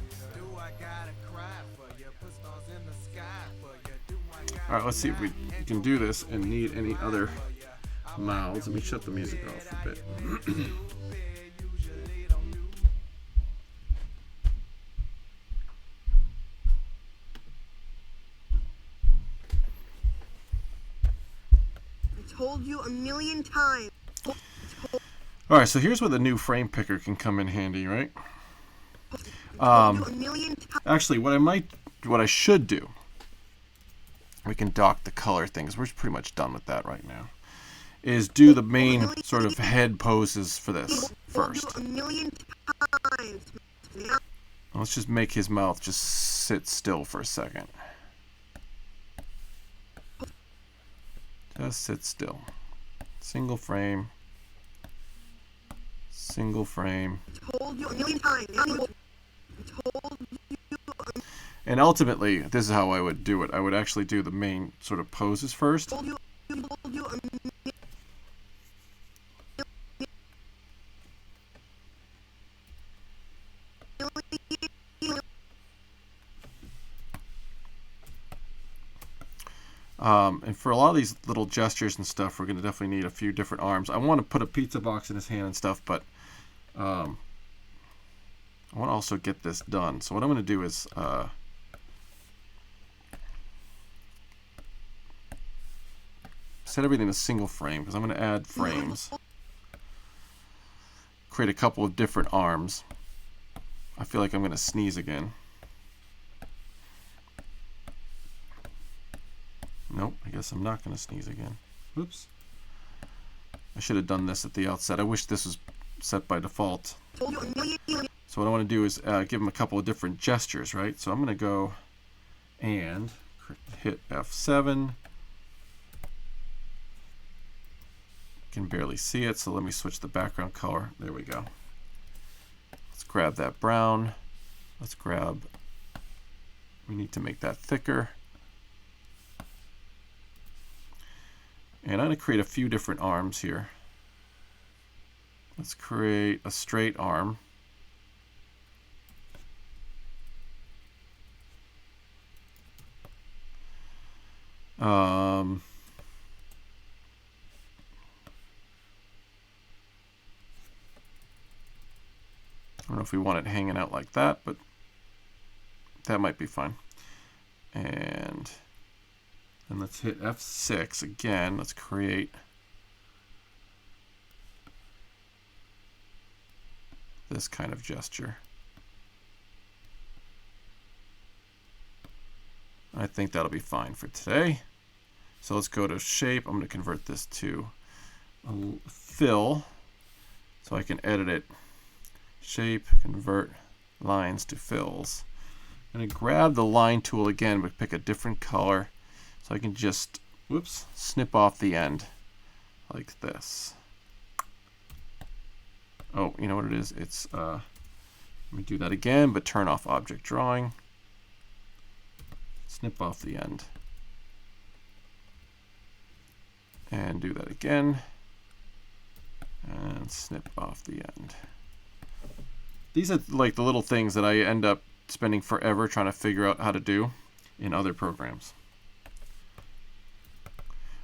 Alright, let's see if we can do this and need any other mouths. Let me shut the music off a bit. I told you a million times. All right, so here's where the new frame picker can come in handy, right? Actually, what I should do, we can dock the color thing, because we're pretty much done with that right now, is do the main sort of head poses for this first. Let's just make his mouth just sit still for a second. Just sit still. Single frame. Single frame. And ultimately, this is how I would do it. I would actually do the main sort of poses first. And for a lot of these little gestures and stuff, we're going to definitely need a few different arms. I want to put a pizza box in his hand and stuff, but I want to also get this done. So what I'm going to do is set everything to single frame, because I'm going to add frames. Create a couple of different arms. I feel like I'm going to sneeze again. Nope, I guess I'm not going to sneeze again. Oops. I should have done this at the outset. I wish this was set by default. So what I want to do is give him a couple of different gestures, right? So I'm going to go and hit F7. Can barely see it, so let me switch the background color. There we go. Let's grab that brown. Let's grab, we need to make that thicker. And I'm going to create a few different arms here. Let's create a straight arm. I don't know if we want it hanging out like that, but that might be fine. And then let's hit F6 again. Let's create this kind of gesture. I think that'll be fine for today. So let's go to shape. I'm going to convert this to a fill so I can edit it. Shape, convert lines to fills. I'm going to grab the line tool again, but pick a different color so I can just, whoops, snip off the end like this. Oh, you know what it is? It's, let me do that again, but turn off object drawing. Snip off the end. And do that again. And snip off the end. These are like the little things that I end up spending forever trying to figure out how to do in other programs.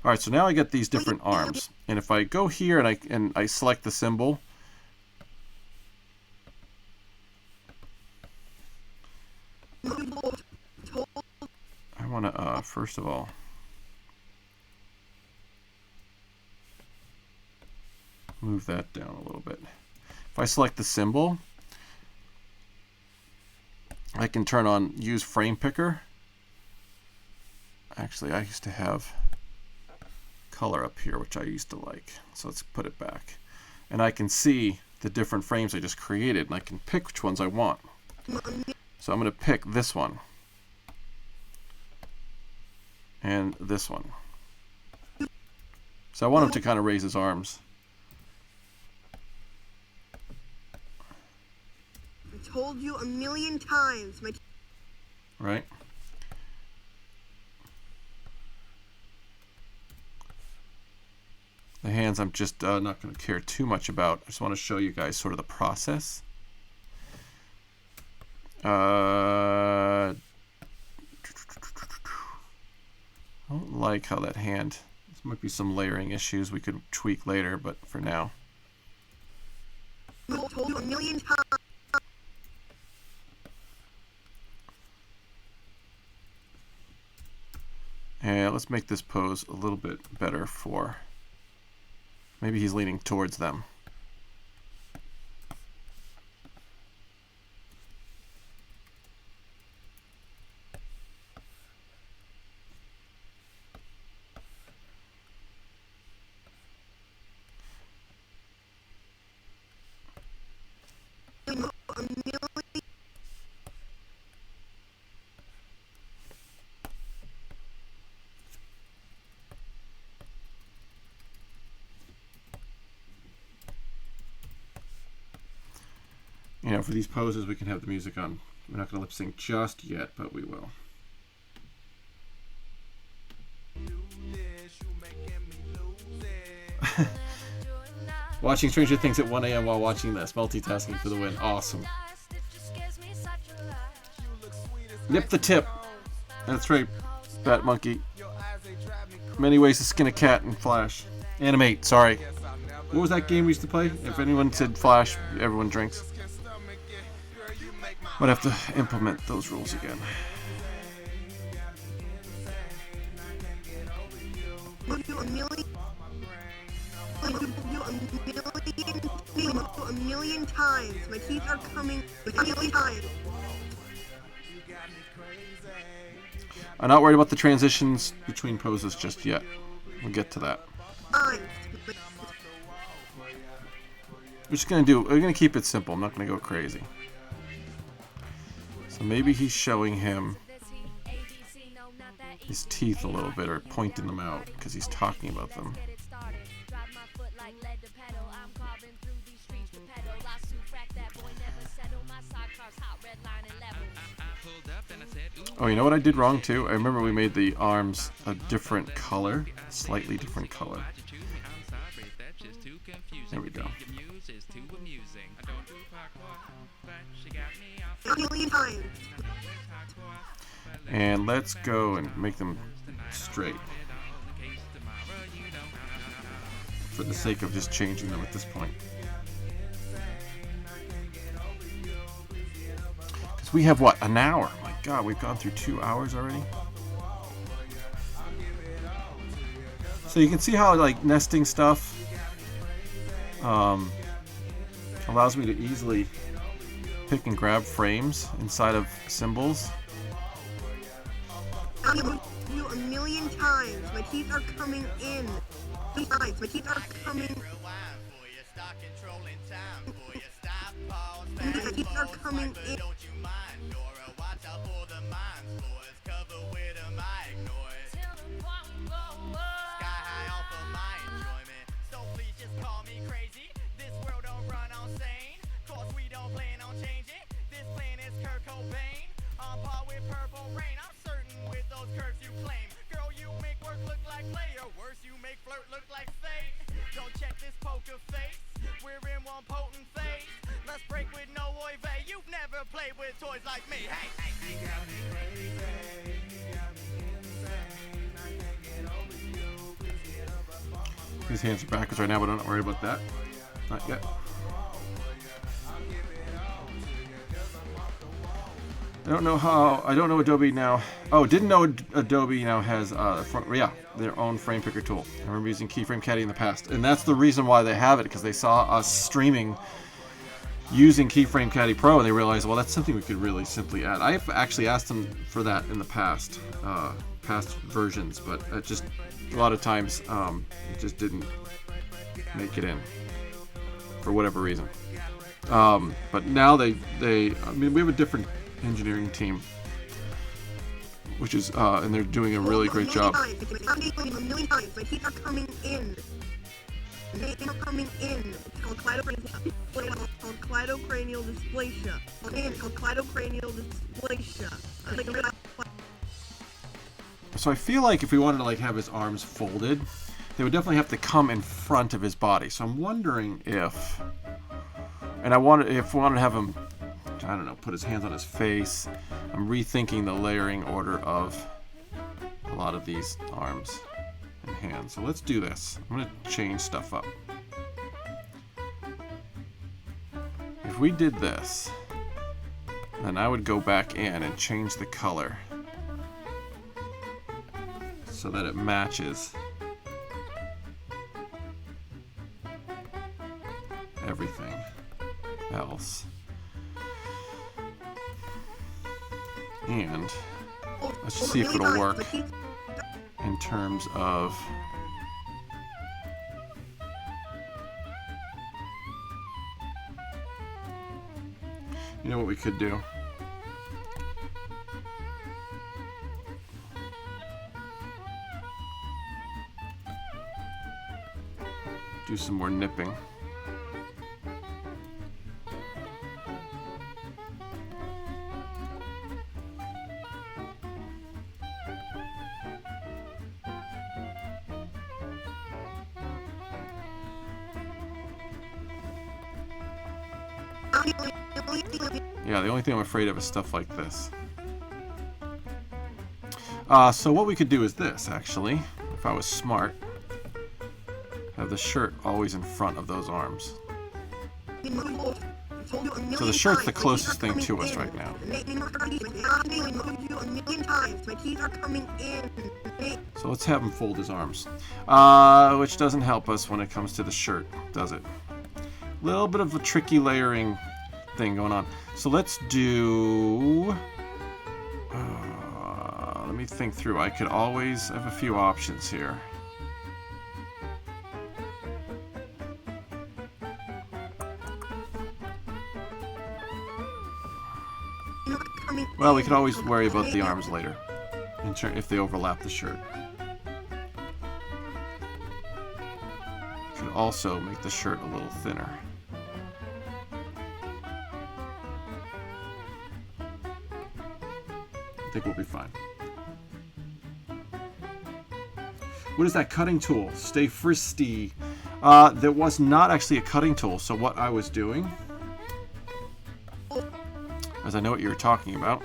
All right, so now I get these different arms. And if I go here and I select the symbol, I want to, first of all, move that down a little bit. If I select the symbol, I can turn on use frame picker. Actually, I used to have color up here, which I used to like. So let's put it back. And I can see the different frames I just created, and I can pick which ones I want. So I'm going to pick this one. And this one. So I want him to kind of raise his arms. I told you a million times. Right? The hands I'm just not going to care too much about. I just want to show you guys sort of the process. I don't like how that hand, there might be some layering issues we could tweak later, but for now. I told you a million times. And let's make this pose a little bit better for, maybe he's leaning towards them. Now for these poses, we can have the music on. We're not going to lip sync just yet, but we will. Watching Stranger Things at 1 a.m. while watching this. Multitasking for the win. Awesome. Yep, the tip. That's right, Bat Monkey. Many ways to skin a cat in Flash. Animate, sorry. What was that game we used to play? If anyone said Flash, everyone drinks. Might have to implement those rules again. A million times. My teeth are coming a million times. I'm not worried about the transitions between poses just yet. We'll get to that. We're just we're gonna keep it simple. I'm not gonna go crazy. So maybe he's showing him his teeth a little bit, or pointing them out because he's talking about them. Oh, you know what I did wrong too? I remember we made the arms a different color, slightly different color. There we go. And let's go and make them straight. For the sake of just changing them at this point. Because we have what, an hour? My God, we've gone through 2 hours already. So you can see how like nesting stuff allows me to easily pick and grab frames inside of symbols. You a million times. My teeth are coming in. My teeth are coming. My teeth are coming in. Look like fate. Don't check this poker face. We're in one potent phase. Let's break with no oy vey. You've never played with toys like me. Hey, hey, hey. You got me crazy. You got me insane. I can't get over you. Please get up. His hands are backwards right now, but don't worry about that. Not yet. I don't know Adobe now. Oh, didn't know Adobe now has their own frame picker tool. I remember using Keyframe Caddy in the past, and that's the reason why they have it, because they saw us streaming using Keyframe Caddy Pro, and they realized, well, that's something we could really simply add. I've actually asked them for that in the past versions, but it just a lot of times it just didn't make it in for whatever reason. But now I mean, we have a different engineering team, which is and they're doing a really great job. A million times. My teeth are coming in. They are coming in. It's called cleidocranial dysplasia. It's called cleidocranial dysplasia. So I feel like if we wanted to like have his arms folded, they would definitely have to come in front of his body. So I'm wondering if we wanted to have him, I don't know, put his hands on his face. I'm rethinking the layering order of a lot of these arms and hands. So let's do this. I'm going to change stuff up. If we did this, then I would go back in and change the color so that it matches everything else. And let's just see if it'll work in terms of you know what we could do? Do some more nipping. Yeah, the only thing I'm afraid of is stuff like this. So what we could do is this, actually, if I was smart. Have the shirt always in front of those arms. So the shirt's the closest thing to us right now. So let's have him fold his arms. Which doesn't help us when it comes to the shirt, does it? A little bit of a tricky layering thing going on. So let's do... let me think through. I could always have a few options here. Well, we could always worry about the arms later, if they overlap the shirt. Could also make the shirt a little thinner. I think we'll be fine. What is that cutting tool? Stay frisky. There was not actually a cutting tool, so what I was doing, as I know what you were talking about,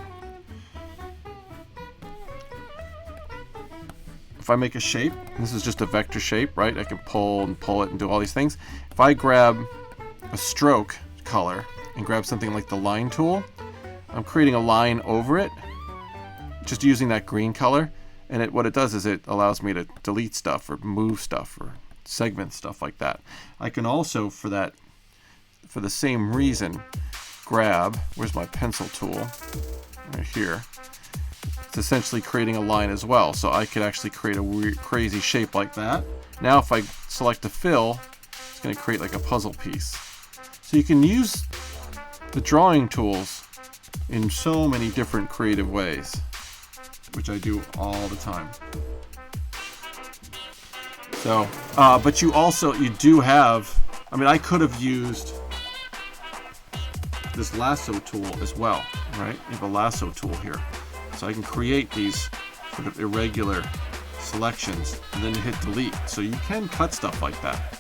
if I make a shape, this is just a vector shape, right? I can pull and pull it and do all these things. If I grab a stroke color and grab something like the line tool, I'm creating a line over it, just using that green color. And what it does is it allows me to delete stuff or move stuff or segment stuff like that. I can also, for the same reason, grab, where's my pencil tool? Right here. It's essentially creating a line as well. So I could actually create a weird, crazy shape like that. Now if I select a fill, it's going to create like a puzzle piece. So you can use the drawing tools in so many different creative ways, which I do all the time. So, but you do have, I mean, I could have used this lasso tool as well, right? You have a lasso tool here. So I can create these sort of irregular selections and then hit delete. So you can cut stuff like that.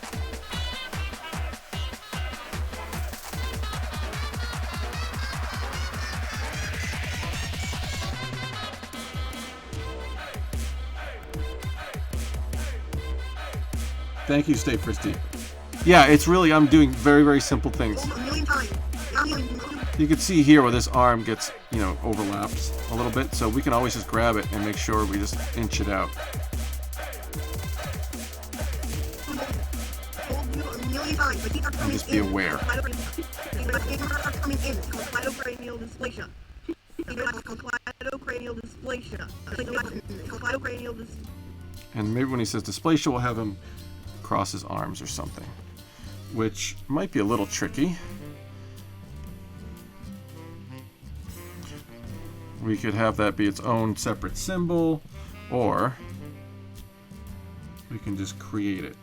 Thank you, Stay Frisky. Yeah, it's really, I'm doing very, very simple things. You can see here where this arm gets, overlaps a little bit, so we can always just grab it and make sure we just inch it out. And just be aware. And maybe when he says dysplasia, we'll have him cross his arms or something, which might be a little tricky. We could have that be its own separate symbol, or we can just create it.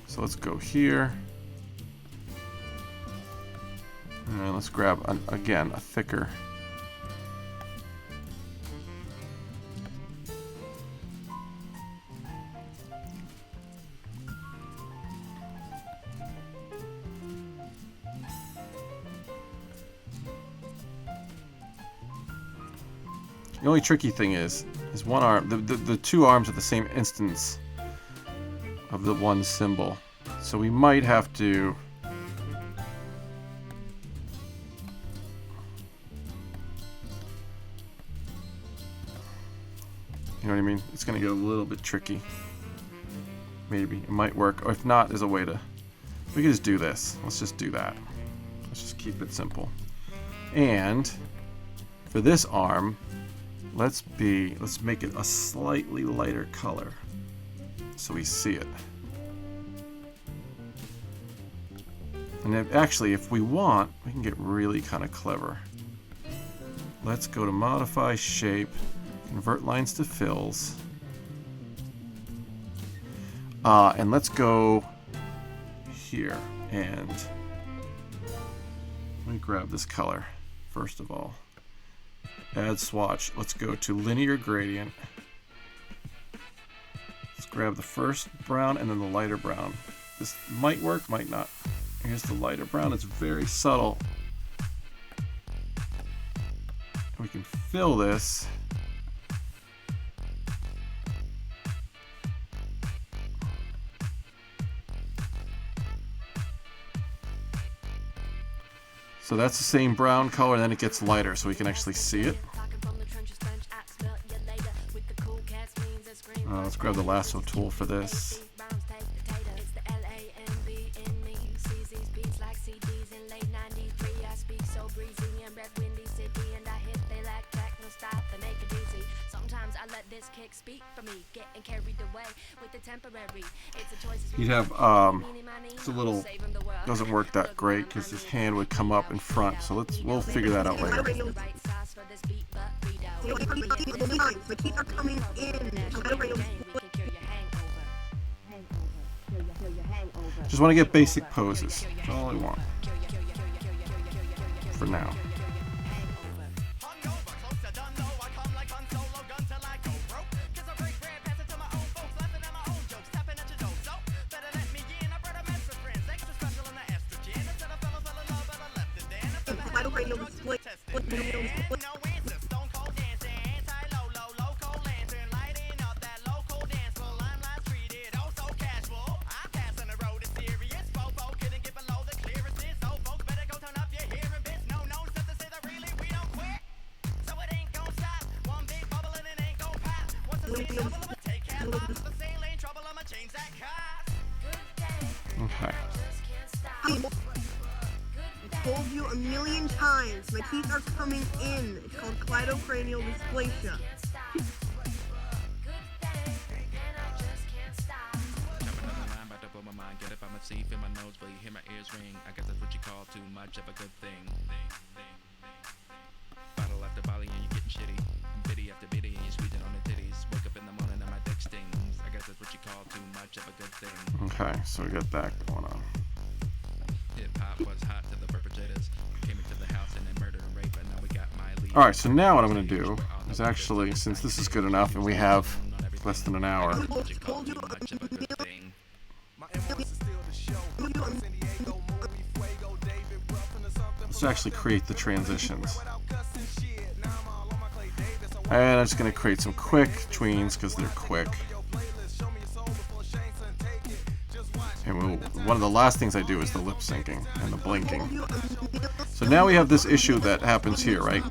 So let's go here. And let's grab, again, a thicker. The only tricky thing is one arm, the two arms are the same instance of the one symbol. So we might have to, you know what I mean? It's going to get a little bit tricky. Maybe. It might work. Or if not, there's a way to, we can just do this. Let's just do that. Let's just keep it simple. And for this arm, let's make it a slightly lighter color so we see it. And then actually, if we want, we can get really kind of clever. Let's go to modify shape, convert lines to fills, and let's go here and let me grab this color first of all. Add swatch. Let's go to linear gradient. Let's grab the first brown and then the lighter brown. This might work, might not. Here's the lighter brown. It's very subtle. We can fill this. So that's the same brown color, and then it gets lighter, so we can actually see it. Let's grab the lasso tool for this. You'd have it's a little doesn't work that great because his hand would come up in front. So we'll figure that out later. My teeth are coming in. Just want to get basic poses. That's all I want for now. Okay. I told you a million times. My teeth are coming in. It's called cleidocranial dysplasia. Feel my nose bleed, hear my ears ring. I guess that's what you call too much of a good thing. Bottle after bottle and you're getting shitty. Bitty after bitty and you're squeezing on the titties. Wake up in the morning and my dick stings. I guess that's what you call too much of a good thing. Okay, so we got that going on. Hip hop was hot to the perpetrators. Came into the house and then murder and rape, and now we got my lead. Alright, so now what I'm going to do is actually, since this is good enough and we have less than an hour, let's actually create the transitions. And I'm just going to create some quick tweens because they're quick. And one of the last things I do is the lip syncing and the blinking. So now we have this issue that happens here, right?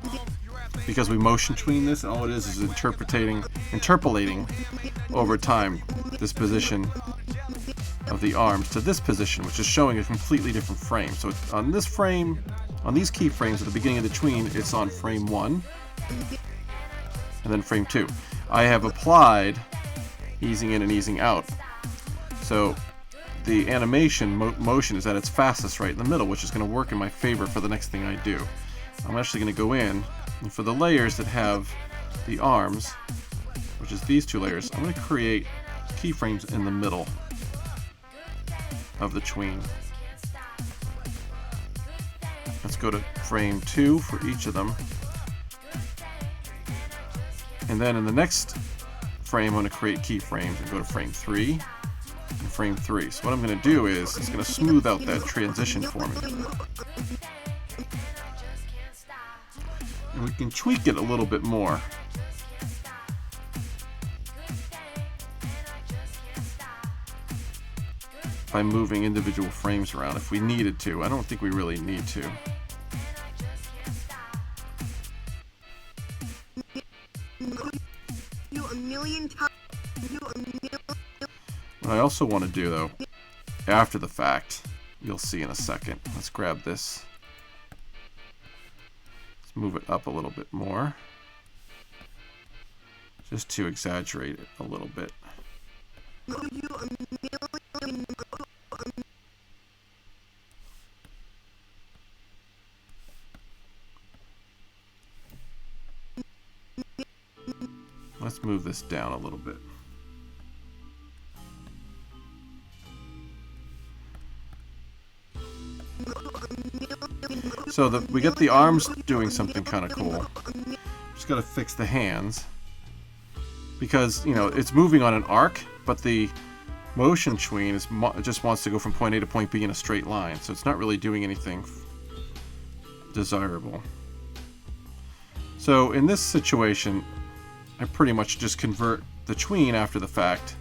Because we motion tween this, all it is interpolating over time this position of the arms to this position, which is showing a completely different frame. So on this frame, on these keyframes at the beginning of the tween, it's on frame 1 and then frame 2. I have applied easing in and easing out. So the animation motion is at its fastest right in the middle, which is going to work in my favor for the next thing I do. I'm actually going to go in, and for the layers that have the arms, which is these two layers, I'm going to create keyframes in the middle of the tween. Let's go to frame 2 for each of them. And then in the next frame, I'm going to create keyframes and go to frame 3 and frame 3. So what I'm going to do is it's going to smooth out that transition for me. And we can tweak it a little bit more. By moving individual frames around if we needed to. I don't think we really need to. What I also want to do though, after the fact, you'll see in a second. Let's grab this. Let's move it up a little bit more. Just to exaggerate it a little bit. Let's move this down a little bit. So we get the arms doing something kind of cool. Just got to fix the hands because, you know, it's moving on an arc, but the motion tween just wants to go from point A to point B in a straight line, so it's not really doing anything desirable. So in this situation, I pretty much just convert the tween after the fact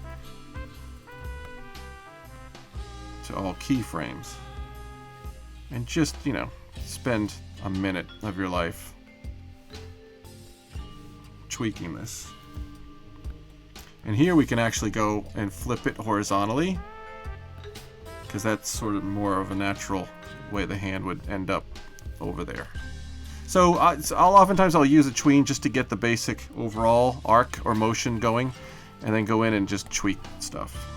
to all keyframes, and just, you know, spend a minute of your life tweaking this. And here we can actually go and flip it horizontally, because that's sort of more of a natural way the hand would end up over there. So oftentimes I'll use a tween just to get the basic overall arc or motion going, and then go in and just tweak stuff.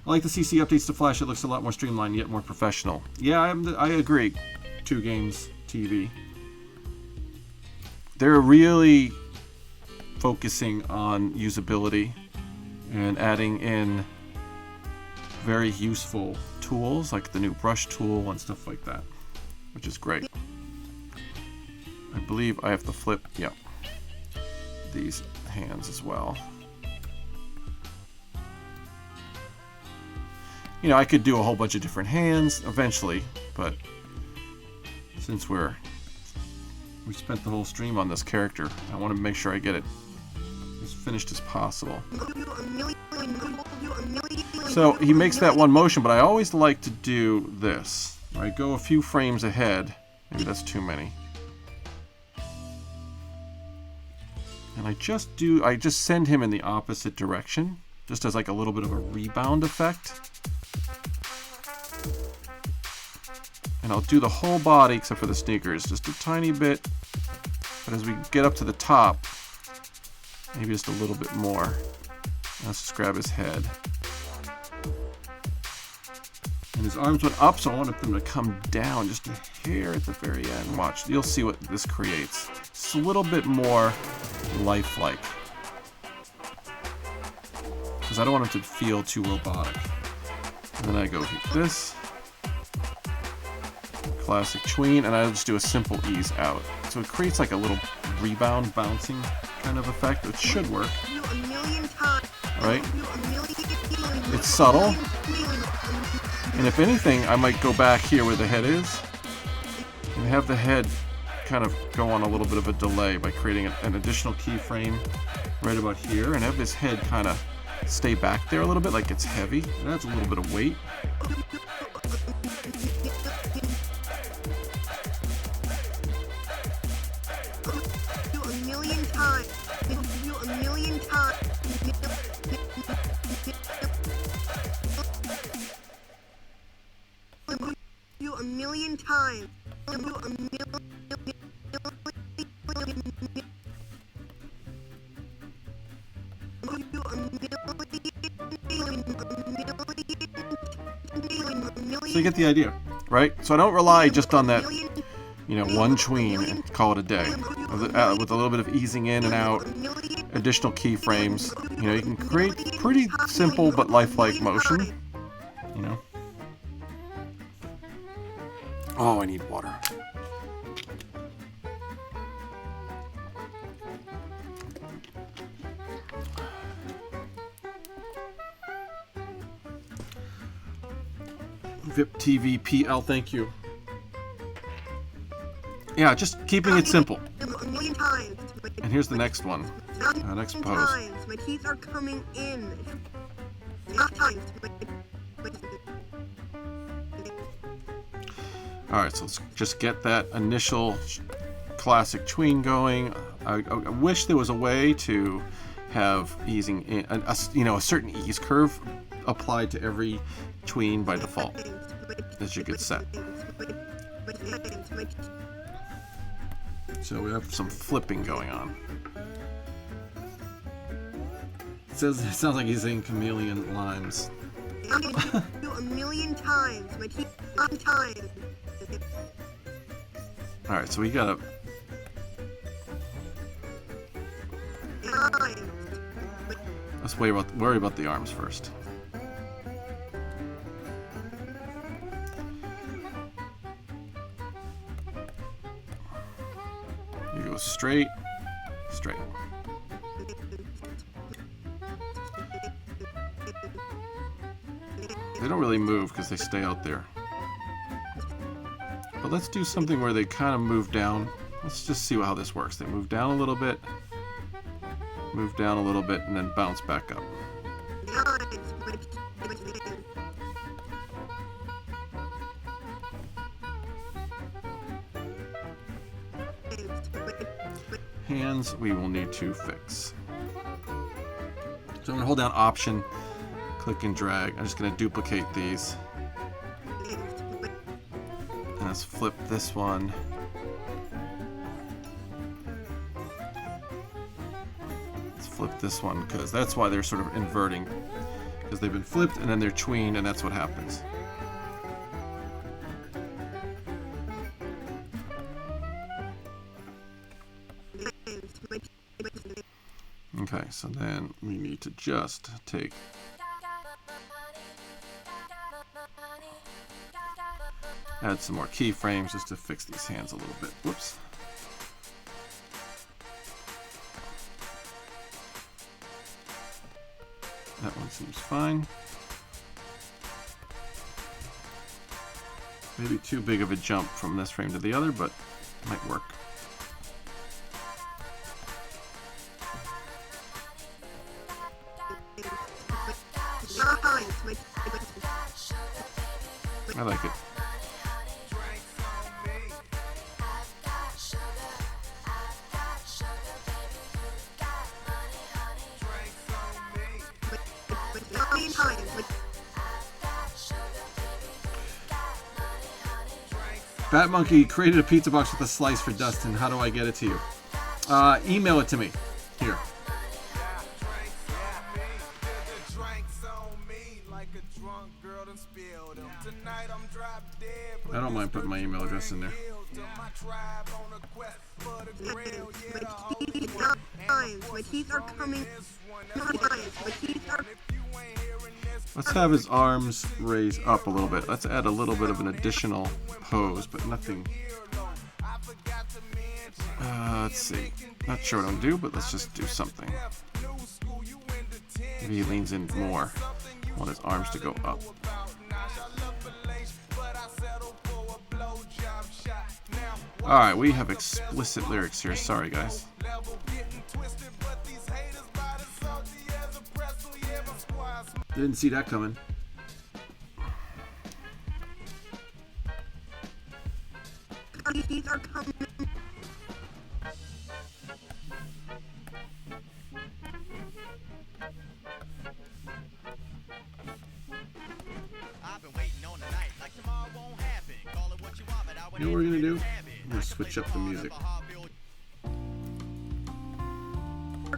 I like the CC updates to Flash. It looks a lot more streamlined, yet more professional. Yeah, I agree. 2 Games TV. They're really focusing on usability and adding in very useful tools like the new brush tool and stuff like that, which is great. I believe I have to flip, yeah, these hands as well. You know, I could do a whole bunch of different hands eventually, but since we spent the whole stream on this character, I want to make sure I get it as finished as possible. So he makes that one motion, but I always like to do this. I go a few frames ahead. Maybe that's too many. And I just send him in the opposite direction, just as like a little bit of a rebound effect. And I'll do the whole body except for the sneakers, just a tiny bit. But as we get up to the top, maybe just a little bit more. Let's just grab his head. And his arms went up, so I wanted them to come down just a hair at the very end. Watch, you'll see what this creates. It's a little bit more lifelike, because I don't want him to feel too robotic. And then I go like this. Classic tween, and I just do a simple ease out. So it creates like a little rebound bouncing kind of effect, which should work. Right? It's subtle. And if anything, I might go back here where the head is and have the head kind of go on a little bit of a delay by creating an additional keyframe right about here, and have his head kind of stay back there a little bit like it's heavy. It adds a little bit of weight. So you get the idea, right? So I don't rely just on that, you know, one tween and call it a day. With a little bit of easing in and out, additional keyframes, you know, you can create pretty simple but lifelike motion, you know. Oh, I need water. VIP TV PL, thank you. Yeah, just keeping it simple. And here's the next one. Next pose. My teeth are coming in. Alright, so let's just get that initial classic tween going. I wish there was a way to have easing in, you know, a certain ease curve applied to every tween by default as you get set. So we have some flipping going on. It sounds like he's saying chameleon limes. A million times. My teeth times. Alright, so we gotta. Let's worry about the arms first. straight, straight. They don't really move because they stay out there. But let's do something where they kind of move down. Let's just see how this works. They move down a little bit, move down a little bit, and then bounce back up. Hands we will need to fix. So I'm going to hold down Option, click and drag. I'm just going to duplicate these. And let's flip this one. Let's flip this one because that's why they're sort of inverting. Because they've been flipped and then they're tweened, and that's what happens. Okay, so then we need to just take add some more keyframes just to fix these hands a little bit. Whoops. That one seems fine. Maybe too big of a jump from this frame to the other, but it might work. I like it. Bat Monkey created a pizza box with a slice for Dustin. How do I get it to you? Email it to me. Here. I don't mind putting my email address in there. My teeth are coming. Let's have his arms raise up a little bit. Let's add a little bit of an additional pose, but nothing. Let's see. Not sure what I'm gonna do, but let's just do something. Maybe he leans in more. I want his arms to go up. Alright, we have explicit lyrics here. Sorry, guys. Didn't see that coming. These are coming. You know what we're gonna do? I'm gonna switch up the music.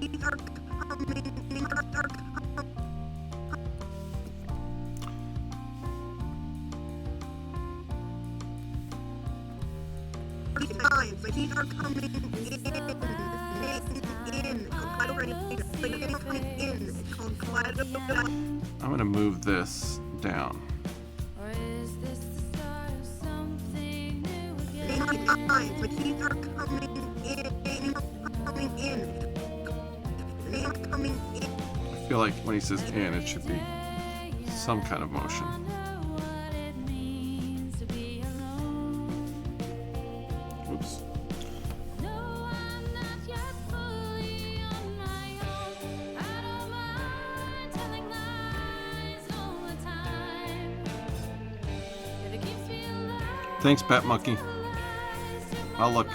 These are coming in. I'm gonna move this down. I feel like when he says in, it should be some kind of motion. Oops. Thanks, Bat Monkey. I'll look.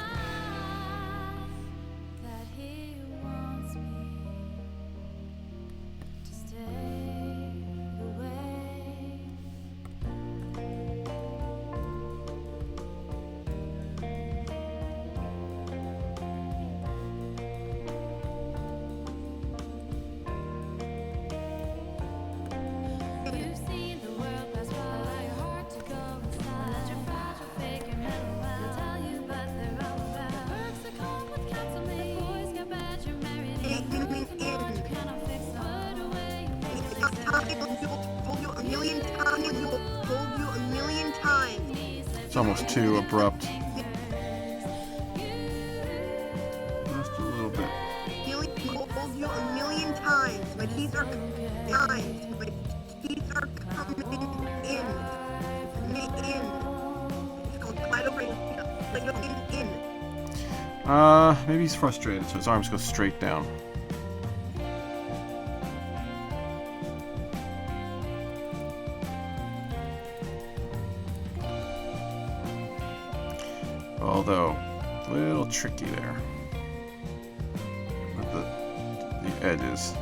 It's almost too abrupt. teeth are guys. My teeth are coming in. In. It's called clydobrain. Like in. Maybe he's frustrated, so his arms go straight down. Although, a little tricky there with the edges.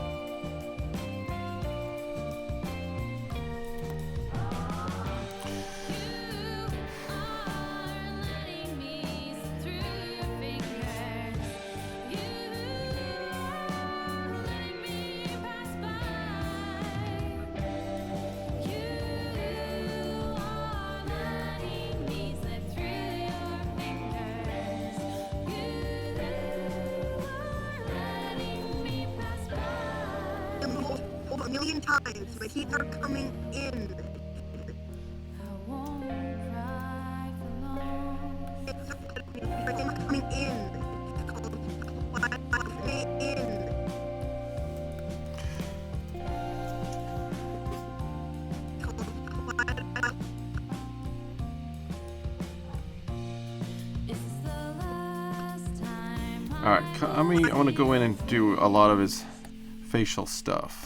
A million times. My teeth are coming in. It's coming in. It's called in. Alright, I want to go in and do a lot of his facial stuff.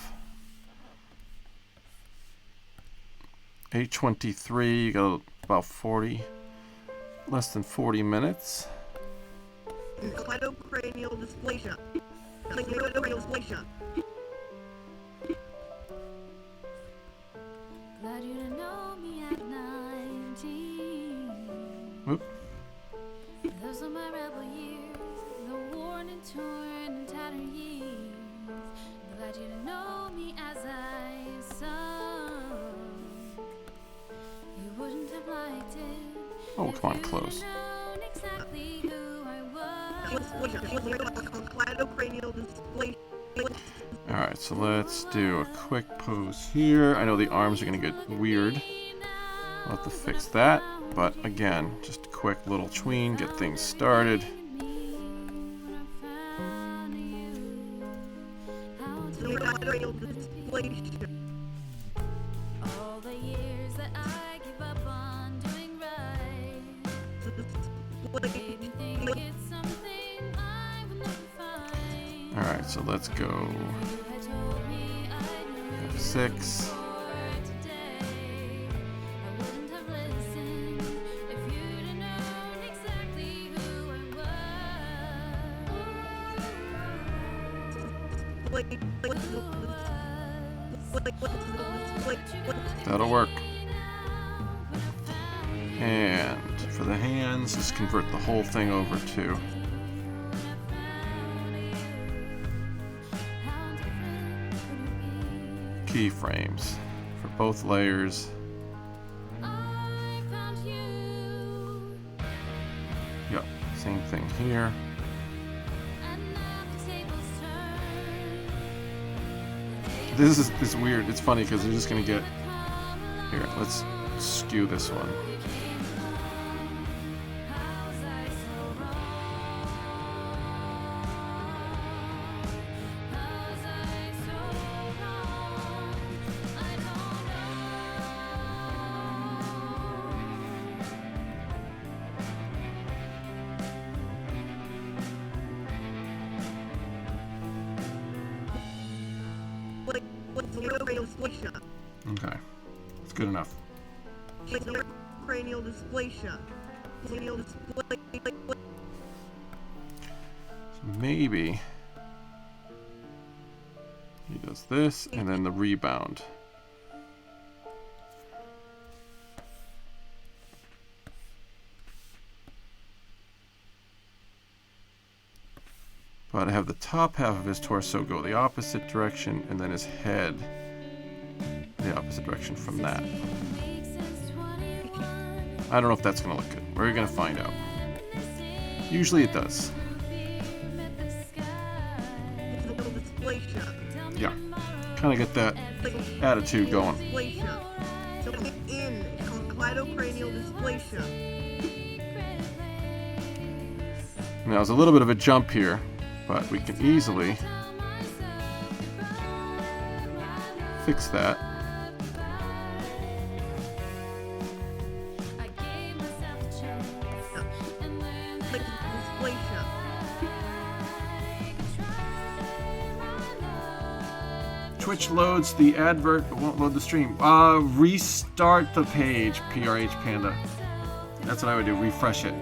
8:23, you got about 40, less than 40 minutes. Cleidocranial dysplasia. Cleidocranial dysplasia. Glad you didn't know me at 19. Oop. Those are my rebel years, the worn and torn and tattered years. Glad you didn't know me as I sung. You wouldn't have liked it. Oh, come on, close. Exactly who I was. Cleidocranial dysplasia. Alright, so let's do a quick pose here. I know the arms are going to get weird. I'll have to fix that. But again, just a quick little tween, get things started. Cleidocranial dysplasia. All the years that I give up on doing right made me think it's something I would never find. Alright, so let's go You had told me I knew F6. for today. I wouldn't have listened if you'd have known exactly who I was. That'll work. And for the hands, just convert the whole thing over to keyframes for both layers. Yep, same thing here. This is weird. It's funny because they're just gonna get here. Let's skew this one. Okay, that's good enough. Cranial dysplasia. Cranial dysplasia. So maybe he does this and then the rebound. But I have the top half of his torso go the opposite direction and then his head the opposite direction from that. I don't know if that's going to look good. We're going to find out. Usually it does. Yeah. Kind of get that attitude going. Now there's a little bit of a jump here, but we can easily fix that. I gave myself a chance and learned Like that the display shop. Twitch loads the advert, but won't load the stream. Restart the page, PRH Panda. That's what I would do, refresh it.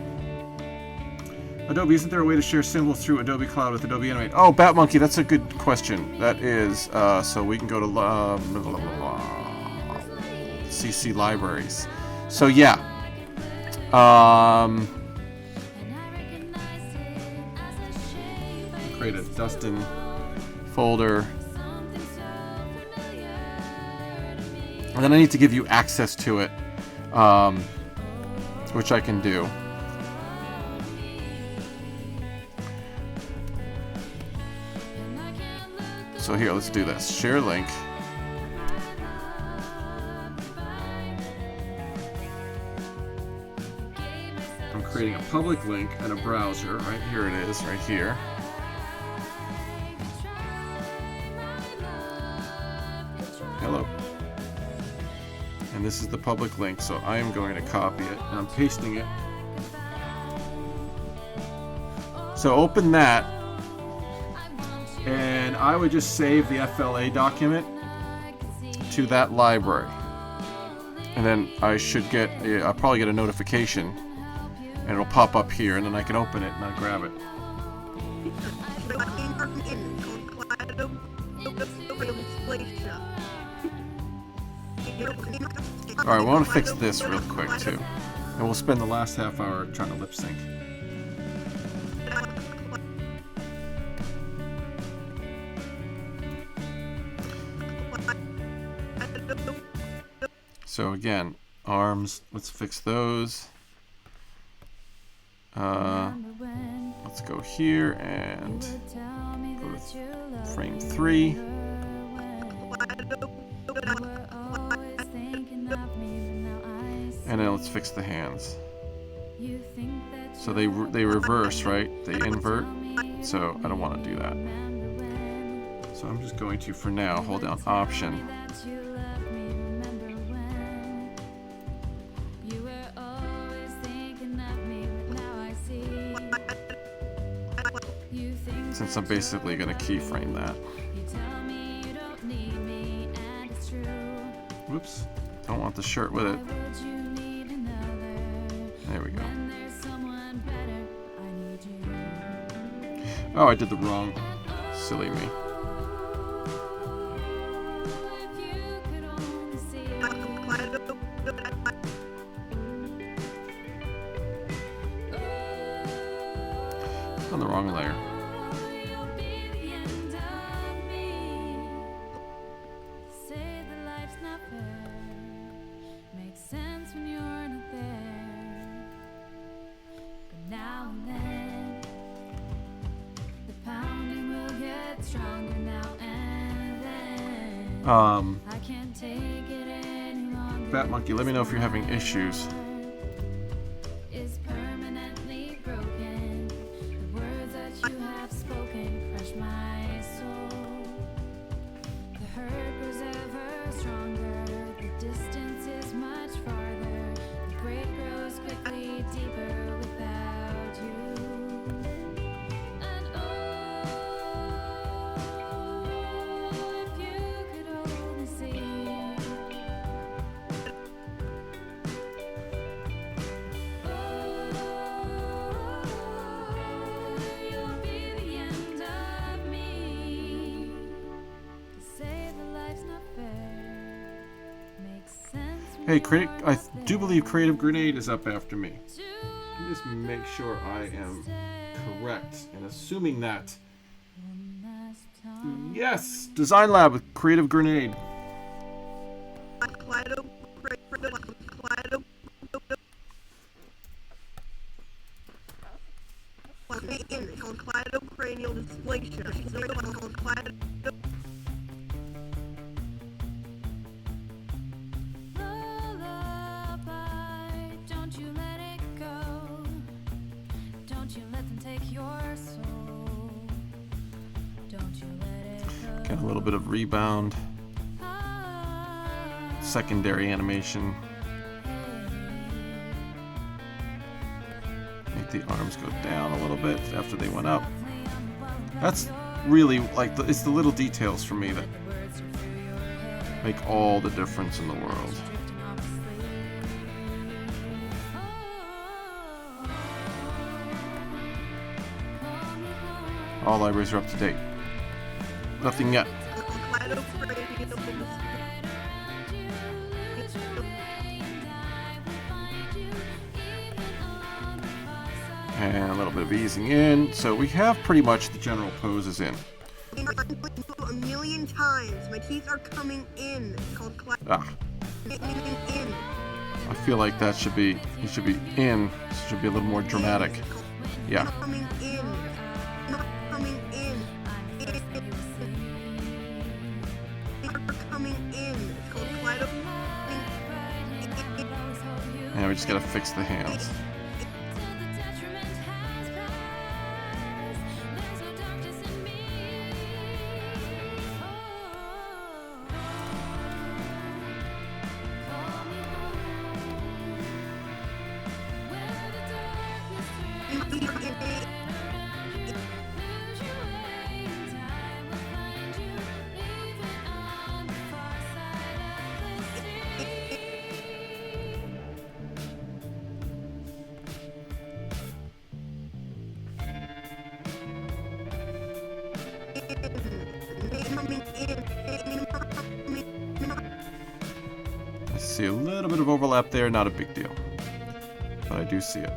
Adobe, isn't there a way to share symbols through Adobe Cloud with Adobe Animate? Oh, Batmonkey, that's a good question. That is, so we can go to CC libraries. So yeah, create a Dustin folder. And then I need to give you access to it, which I can do. So here, let's do this. Share link. I'm creating a public link and a browser. Right here it is, right here. Hello. And this is the public link, so I am going to copy it, and I'm pasting it. So open that, and I would just save the FLA document to that library. And then I should get, I'll probably get a notification, and it'll pop up here, and then I can open it and I grab it. Alright, we want to fix this real quick too. And we'll spend the last half hour trying to lip sync. So again, arms, let's fix those. Let's go here and go to frame 3. And then let's fix the hands. So they reverse, right? They invert. So I don't want to do that. So I'm just going to, for now, hold down Option. Since I'm basically going to keyframe that. Whoops. Don't want the shirt with it. There we go. Oh, I did the wrong. Silly me. On the wrong layer. Batmonkey, let me know if you're having issues. Hey, I do believe Creative Grenade is up after me. Let me just make sure I am correct in assuming that. Yes! Design Lab with Creative Grenade. Cranial dysplasia. Get a little bit of rebound. secondary animation. Make the arms go down a little bit after they went up. That's really like it's the little details for me that make all the difference in the world. All libraries are up to date. Nothing yet. And a little bit of easing in. So we have pretty much the general poses in. A million times. My teeth are coming in. It's called Ah. in. I feel like that should be, it should be in. It should be a little more dramatic. Yeah. Coming in. Not coming in. Coming in. It's called Kaleido. And we just gotta fix the hands. I see a little bit of overlap there, not a big deal. But I do see it.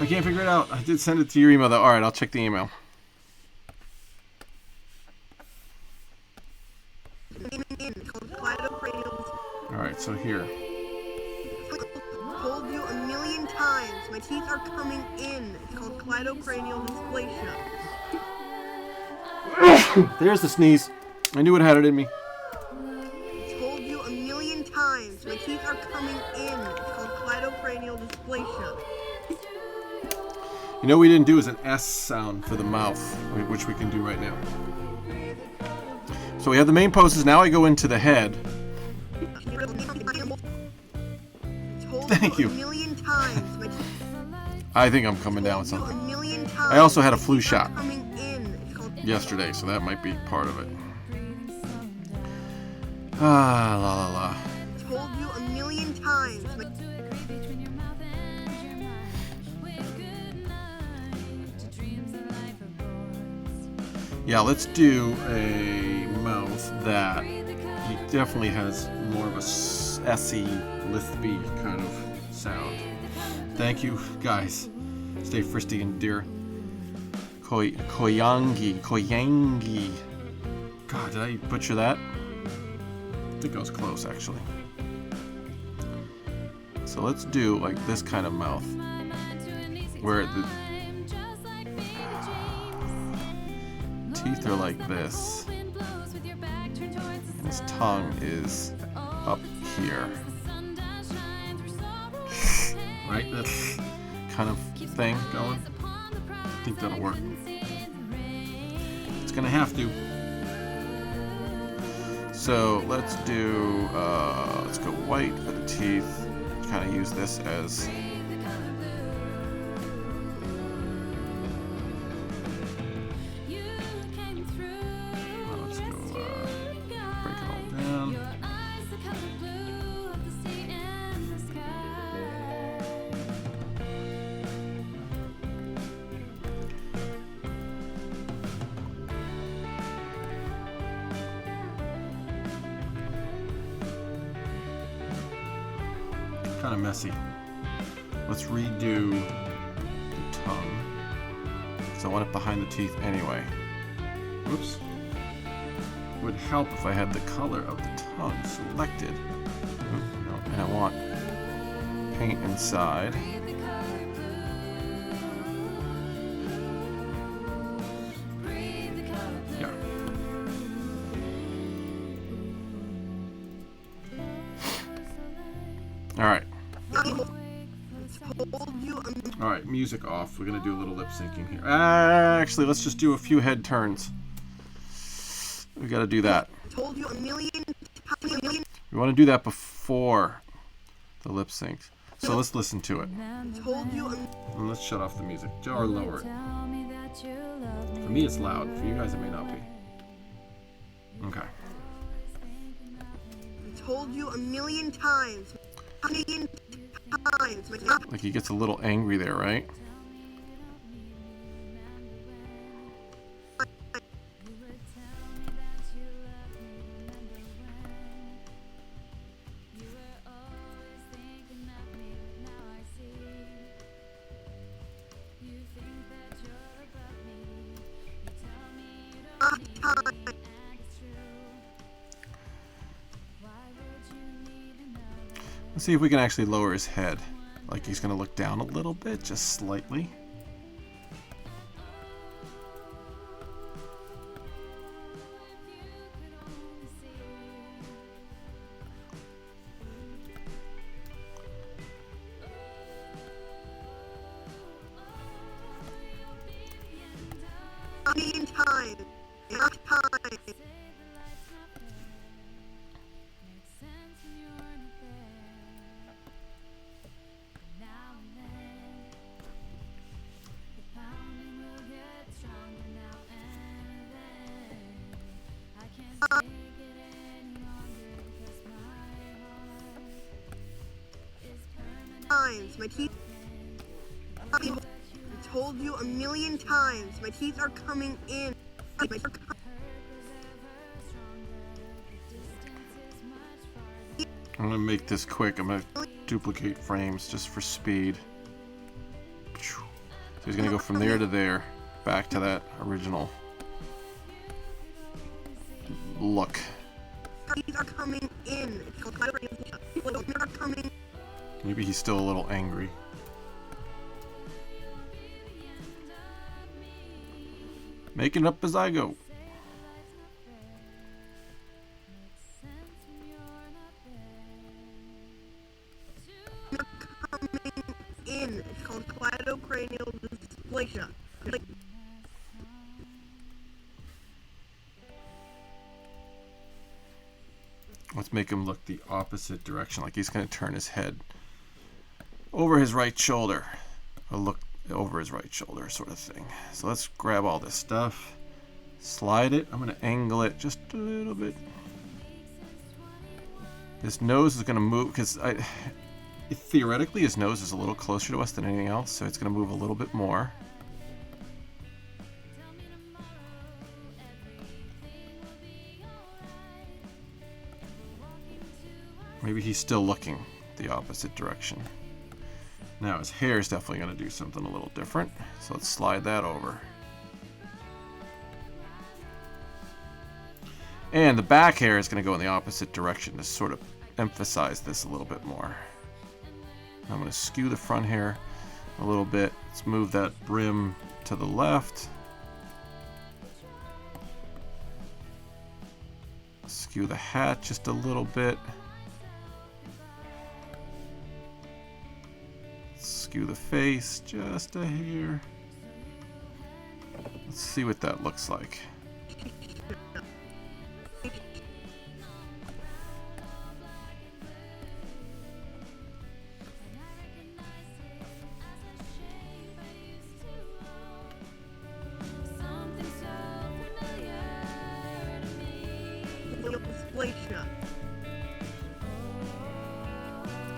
I can't figure it out. I did send it to your email though. Alright, I'll check the email. Alright, so here. Told you a million times. My teeth are coming in. It's called cleidocranial dysplasia. There's the sneeze. I knew it had it in me. Told you a million times. My teeth are coming in. It's called cleidocranial dysplasia. You know what we didn't do is an S sound for the mouth, which we can do right now. So we have the main poses. Now I go into the head. Thank you. I think I'm coming down with something. I also had a flu shot yesterday, so that might be part of it. Ah, la la la. Told you a million times. Yeah, let's do a mouth that he definitely has more of a S-y, lispy kind of sound. Thank you, guys. Stay frisky and dear. Koyangi. God, did I butcher that? I think I was close, actually. So let's do like this kind of mouth, where the teeth are like this, and his tongue is up here. Right? That's kind of thing going. I think that'll work. It's gonna have to. So let's do, let's go white for the teeth. Kind of use this as let's go break it all down. Kind of messy. Let's redo the tongue. Because I want it behind the teeth anyway. Whoops. It would help if I had the color of the tongue selected. No, and I want paint inside. Yeah. Alright. Alright, music off. We're gonna do a little lip syncing here. Actually, let's just do a few head turns. We gotta do that. Told you a million. We want to do that before the lip sync. So let's listen to it. Told you. And let's shut off the music. Or lower it. For me, it's loud. For you guys, it may not be. Okay. Told you a million times. A million times. Like he gets a little angry there, right? Let's see if we can actually lower his head. Like he's going to look down a little bit, just slightly. A million times. My teeth. I told you a million times. My teeth are coming in. I'm gonna make this quick. I'm gonna duplicate frames just for speed. So he's gonna go from there to there, back to that original look. Teeth are coming in. Are coming. Maybe he's still a little angry. Making up as I go. Coming in. It's called cleidocranial dysplasia. Let's make him look the opposite direction, like he's going to turn his head over his right shoulder, or look over his right shoulder, sort of thing. So let's grab all this stuff, slide it. I'm going to angle it just a little bit. His nose is going to move because theoretically his nose is a little closer to us than anything else, so it's going to move a little bit more. Maybe he's still looking the opposite direction. Now his hair is definitely going to do something a little different. So let's slide that over. And the back hair is going to go in the opposite direction to sort of emphasize this a little bit more. I'm going to skew the front hair a little bit. Let's move that brim to the left. Skew the hat just a little bit. Skew the face just a hair. Let's see what that looks like.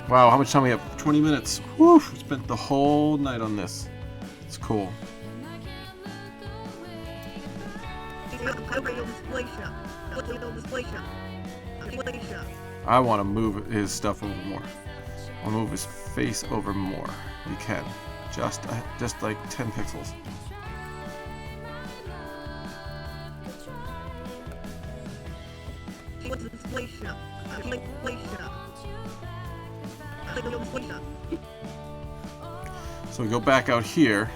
Wow, how much time we have? 20 minutes. Woo! We spent the whole night on this. It's cool. I want to move his stuff over more. I'll move his face over more. We can. Just like 10 pixels. What's the display show? Display show. Click on the display show. So we go back out here.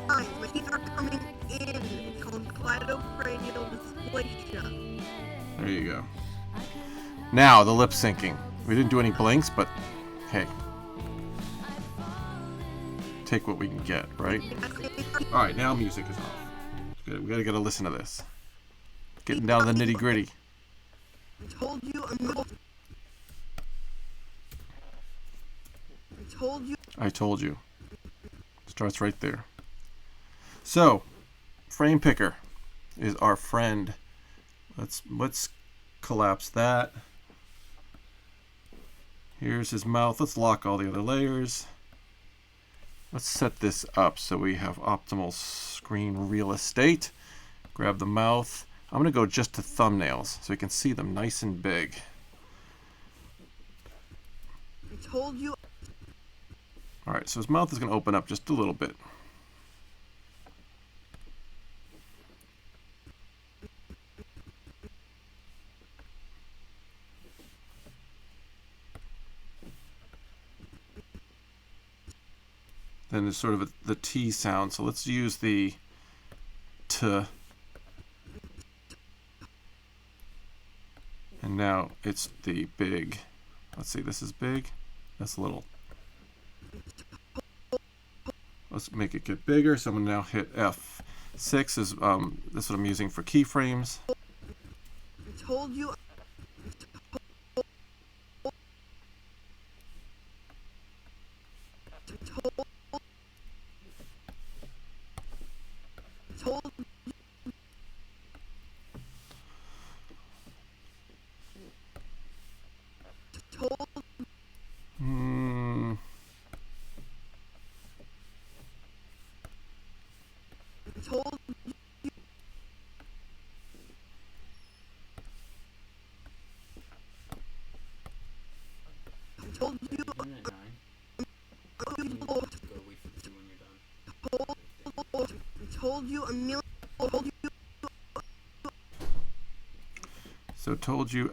My teeth are coming in. It's called cleidocranial dysplasia. There you go. Now the lip syncing. We didn't do any blinks, but hey, take what we can get, right? All right, now music is off. Good. We gotta listen to this. Getting down to the nitty gritty. I told you I told you. Starts right there. So, frame picker is our friend. Let's collapse that. Here's his mouth. Let's lock all the other layers. Let's set this up so we have optimal screen real estate. Grab the mouth. I'm going to go just to thumbnails so you can see them nice and big. I told you. Alright, so his mouth is going to open up just a little bit. Then there's sort of the T sound, so let's use the T. And now it's the big. Let's see, this is big. That's little. Let's make it get bigger. So I'm gonna now hit F6 is that's what I'm using for keyframes. I told you. So told you,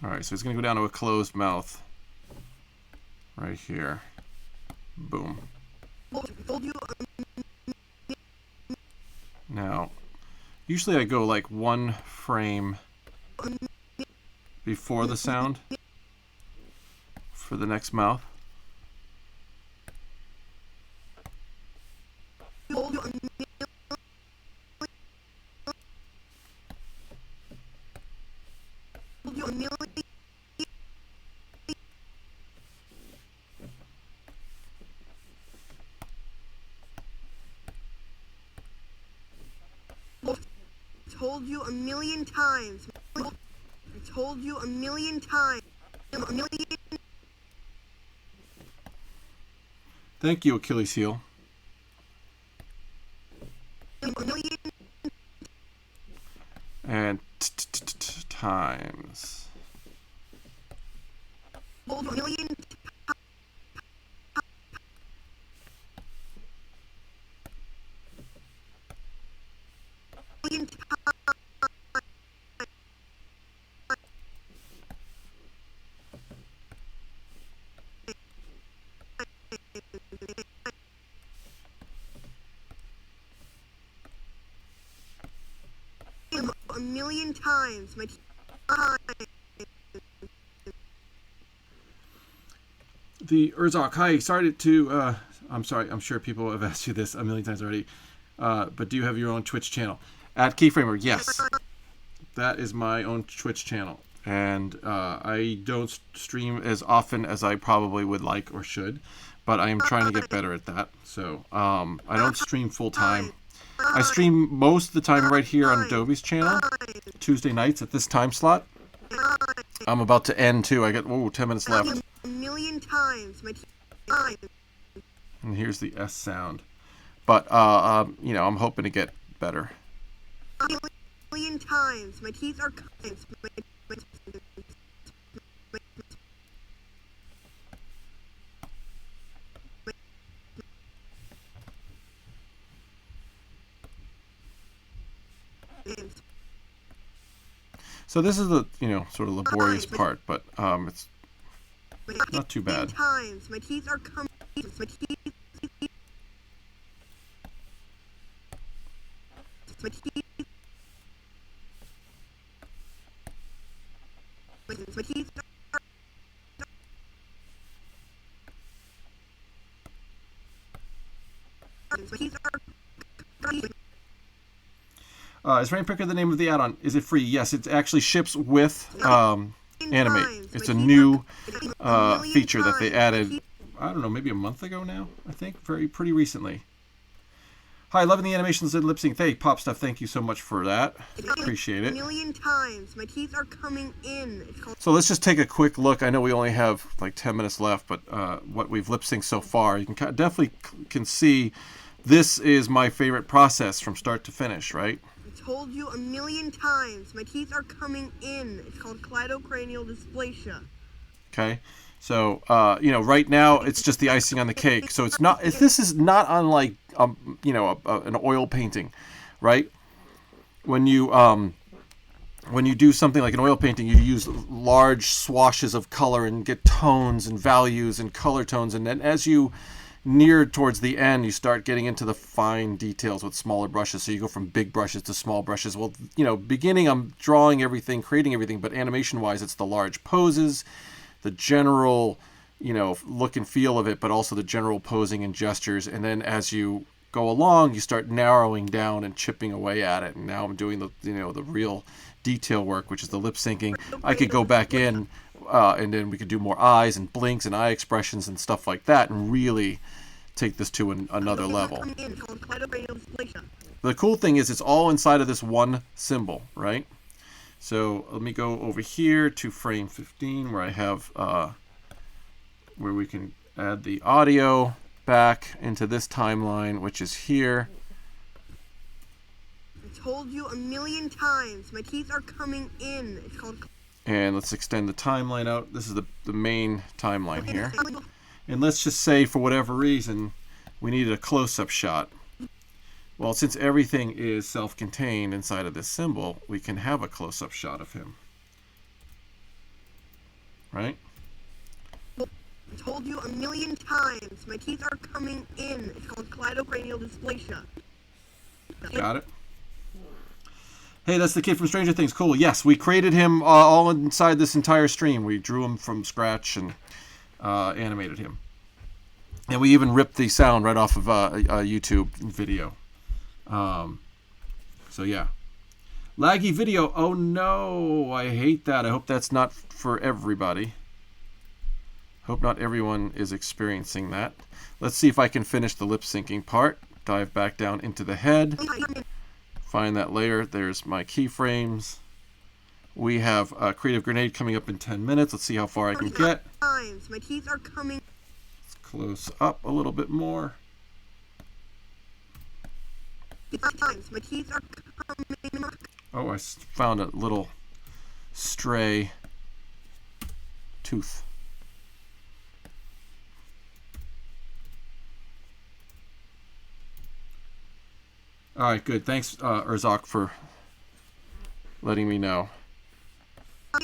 Alright, so it's going to go down to a closed mouth. Right here. Boom. Now, usually I go like one frame before the sound for the next mouth. Told you a million times. I told you a million times. A million. Thank you, Achilles heel. A million. And times. Told you a million. A million times. My The Urzok, hi, sorry to, I'm sorry, I'm sure people have asked you this a million times already, but do you have your own Twitch channel? At Keyframer, yes. That is my own Twitch channel. And I don't stream as often as I probably would like or should, but I am trying to get better at that. So I don't stream full time. I stream most of the time right here on Adobe's channel, Tuesday nights at this time slot. I'm about to end too. I got 10 minutes left. a million times. My And here's the S sound. But you know, I'm hoping to get better. million times. My teeth are coming. So this is the, sort of laborious part, but it's not too bad. Times. My teeth are coming. My teeth. My teeth. My teeth are. My teeth are. Is Rainpicker the name of the add-on? Is it free? Yes, it actually ships with Animate. It's a new feature that they added, I don't know, maybe a month ago now, I think, pretty recently. Hi, loving the animations and lip sync. Hey, Pop Stuff, thank you so much for that. Appreciate it. A million times. My teeth are coming in. So let's just take a quick look. I know we only have like 10 minutes left, but what we've lip synced so far, you can definitely can see this is my favorite process from start to finish, right? Told you a million times. My teeth are coming in. It's called cleidocranial dysplasia. Okay, so right now it's just the icing on the cake. So it's not. This is not unlike an oil painting, right? When you do something like an oil painting, you use large swashes of color and get tones and values and color tones, and then as you near towards the end, you start getting into the fine details with smaller brushes. So you go from big brushes to small brushes. Well, beginning I'm drawing everything, creating everything, but animation-wise, it's the large poses, the general, look and feel of it, but also the general posing and gestures. And then as you go along, you start narrowing down and chipping away at it. And now I'm doing the real detail work, which is the lip syncing. I could go back in, and then we could do more eyes and blinks and eye expressions and stuff like that, and really take this to another level. The cool thing is it's all inside of this one symbol, right? So let me go over here to frame 15 where I have where we can add the audio back into this timeline, which is here. I told you a million times. My teeth are coming in. It's called. And let's extend the timeline out. This is the main timeline here. And let's just say, for whatever reason, we needed a close-up shot. Well, since everything is self-contained inside of this symbol, we can have a close-up shot of him. Right? I told you a million times. My teeth are coming in. It's called cleidocranial dysplasia. Got it? Hey, that's the kid from Stranger Things. Cool. Yes, we created him all inside this entire stream. We drew him from scratch and animated him. And we even ripped the sound right off of a YouTube video. So, yeah. Laggy video. Oh, no. I hate that. I hope that's not for everybody. Hope not everyone is experiencing that. Let's see if I can finish the lip syncing part. Dive back down into the head. Find that layer. There's my keyframes. We have a Creative Grenade coming up in 10 minutes. Let's see how far I can get. My teeth are coming. Let's close up a little bit more. My teeth are coming. Oh, I found a little stray tooth. All right, good. Thanks, Urzak, for letting me know. My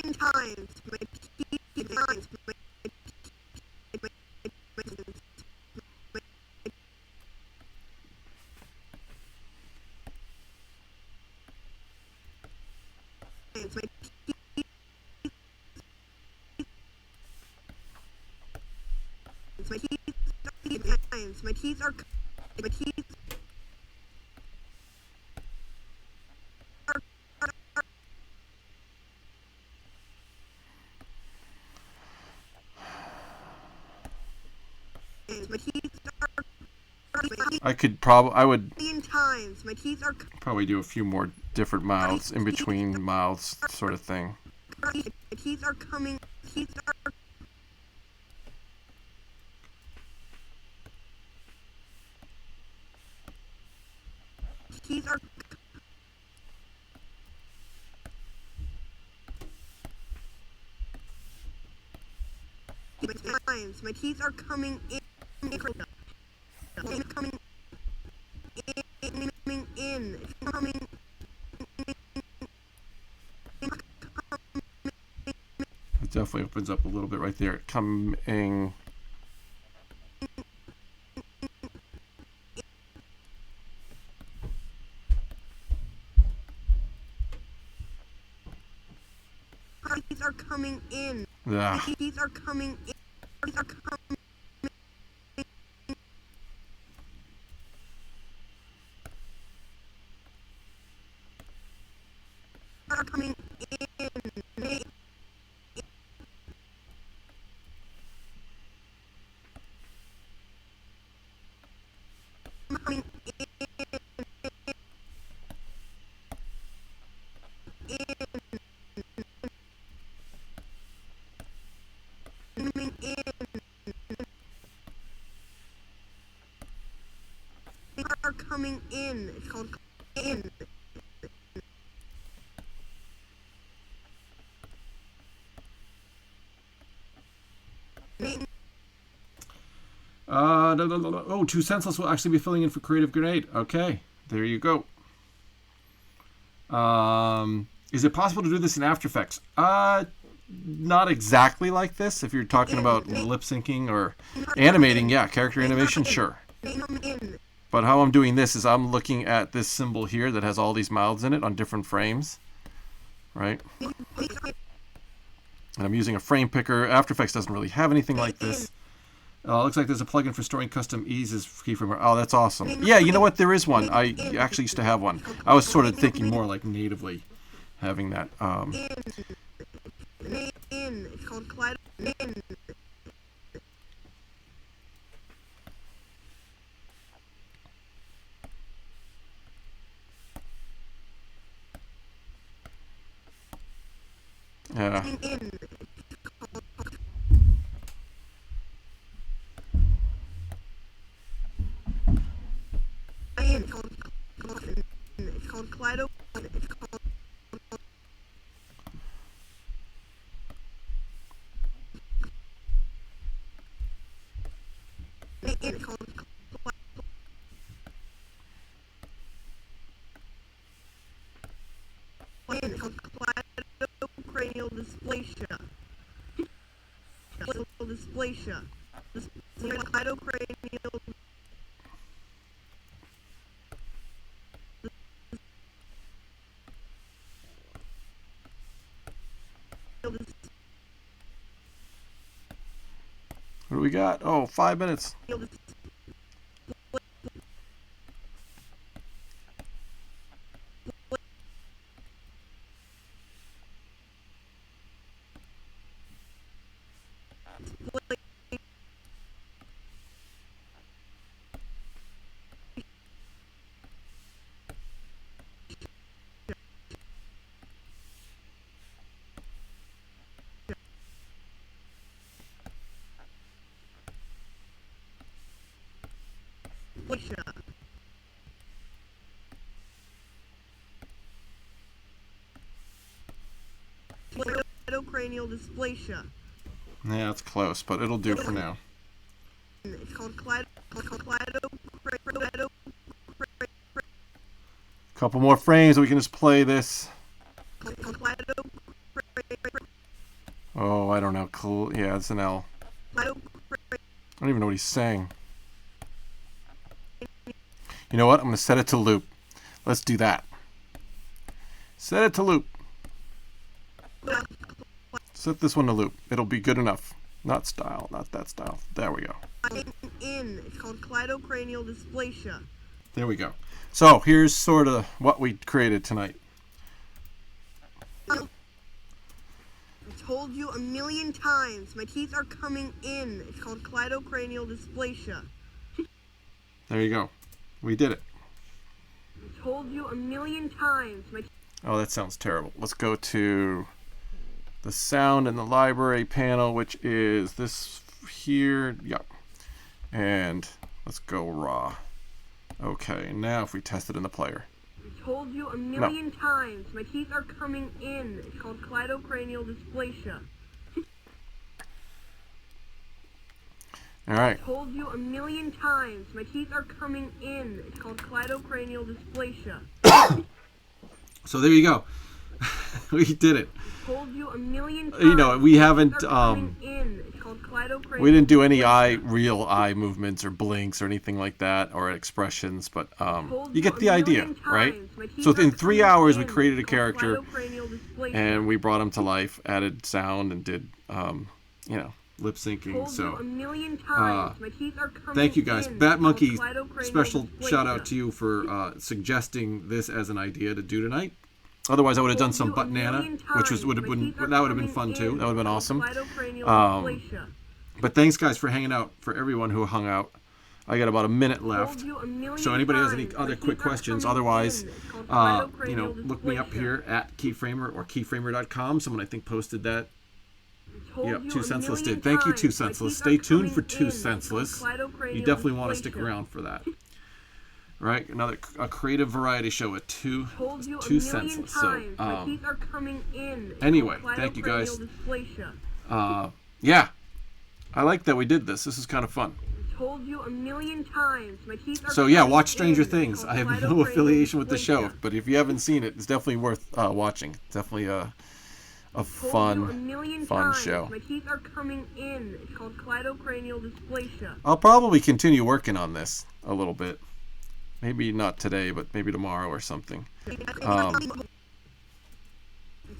teeth are. My teeth. I would times. My teeth are probably do a few more different mouths in between mouths, sort of thing. My teeth are coming. Teeth are. Teeth are. times. My teeth are coming in. Coming in. It's coming. It definitely opens up a little bit right there. Coming. Teeth are coming in. Yeah. Teeth are coming in. Teeth are coming. Are coming in. Coming in. They are coming in. It's called in. No. Oh, Two Senseless will actually be filling in for Creative Grenade. Okay, there you go. Is it possible to do this in After Effects? Not exactly like this. If you're talking about lip syncing or animating, yeah, character animation, sure. But how I'm doing this is I'm looking at this symbol here that has all these mouths in it on different frames, right? And I'm using a frame picker. After Effects doesn't really have anything like this. Looks like there's a plugin for storing custom eases keyframe. Oh, that's awesome. Yeah, you know what? There is one. I actually used to have one. I was sort of thinking more like natively having that. It's called Kaleido. Yeah. It's called Kaleido. It's called cranial dysplasia. Dysplasia. Cleidocranial. What do we got? Oh, 5 minutes. Cleidocranial dysplasia. Yeah, it's close, but it'll do for now. It's called Couple more frames, we can just play this. Oh, I don't know. Cool. Yeah, it's an L. I don't even know what he's saying. You know what? I'm going to set it to loop. Let's do that. Set it to loop. Set this one to loop. It'll be good enough. Not style. Not that style. There we go. It's called cleidocranial dysplasia. There we go. So here's sort of what we created tonight. I told you a million times. My teeth are coming in. It's called cleidocranial dysplasia. There you go. We did it. I told you a million times. Oh, that sounds terrible. Let's go to the sound in the library panel, which is this here. Yep. And let's go raw. Okay, now if we test it in the player. I told you a million times. My teeth are coming in. It's called cleidocranial dysplasia. All right. I told you a million times. My teeth are coming in. It's called cleidocranial dysplasia. So there you go. We did it. I told you a million times. You know, we My haven't teeth are coming in. It's called cleidocranial we didn't do any dysplasia. real eye movements or blinks or anything like that, or expressions, but Told you get a the idea, million right? times. My teeth So are in 3 coming hours, we in. created a It's called character, cleidocranial dysplasia. and we brought him to life, added sound, and did, lip syncing. Told you So a million times. My teeth are coming thank you guys. in. Bat It's Monkey, called cleidocranial special dysplasia. shout out to you for suggesting this as an idea to do tonight. Otherwise, I would have done some Told you a Buttonana, million which times. would have My been teeth are that would have been coming fun too. in. That would have been It's called awesome. cleidocranial dysplasia. But thanks, guys, for hanging out. For everyone who hung out, I got about a minute left. Told you a million So anybody has any times. other My quick teeth are questions, coming otherwise, in. It's called cleidocranial look me up dysplasia. here at Keyframer or keyframer.com. Someone I think posted that. Told Yep, you Two a Senseless million did. Thank you, times. Two My Senseless. teeth Stay are tuned for coming Two in. It's called Senseless. cleidocranial You definitely want to stick dysplasia. around for that. Right? A creative variety show with two Told you a Two million Senseless. times. My So, teeth are coming in. It's anyway, called thank you, guys. cleidocranial dysplasia. Yeah. I like that we did this. This is kind of fun. Told you a million times. My teeth are So yeah, coming watch Stranger in. It's Things. called I have no cleidocranial affiliation with the show, dysplasia. but if you haven't seen it, it's definitely worth watching. Definitely a Told you a fun million fun times. show. My teeth are coming in. It's called cleidocranial dysplasia. I'll probably continue working on this a little bit. Maybe not today, but maybe tomorrow or something. I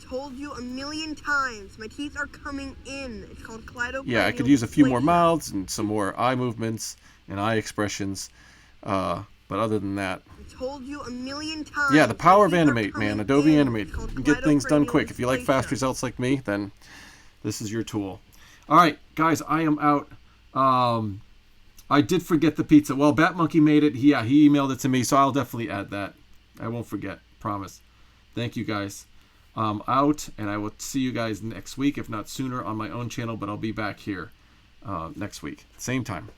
told you a million times. My teeth are coming in. It's called cleidocranial Yeah, I could use a few more dysplasia. mouths and some more eye movements and eye expressions. But other than that, I told you a million times. yeah, the power of My teeth are Animate, man. coming Adobe in. Animate. It's called You can get things done cleidocranial quick. If you like fast dysplasia. results like me, then this is your tool. All right, guys, I am out. I did forget the pizza. Well, Bat Monkey made it. He emailed it to me, so I'll definitely add that. I won't forget. Promise. Thank you, guys. Out, and I will see you guys next week, if not sooner, on my own channel, but I'll be back here next week. Same time.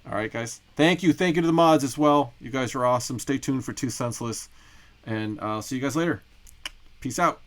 All right, guys. Thank you. Thank you to the mods as well. You guys are awesome. Stay tuned for Two Senseless, and I'll see you guys later. Peace out.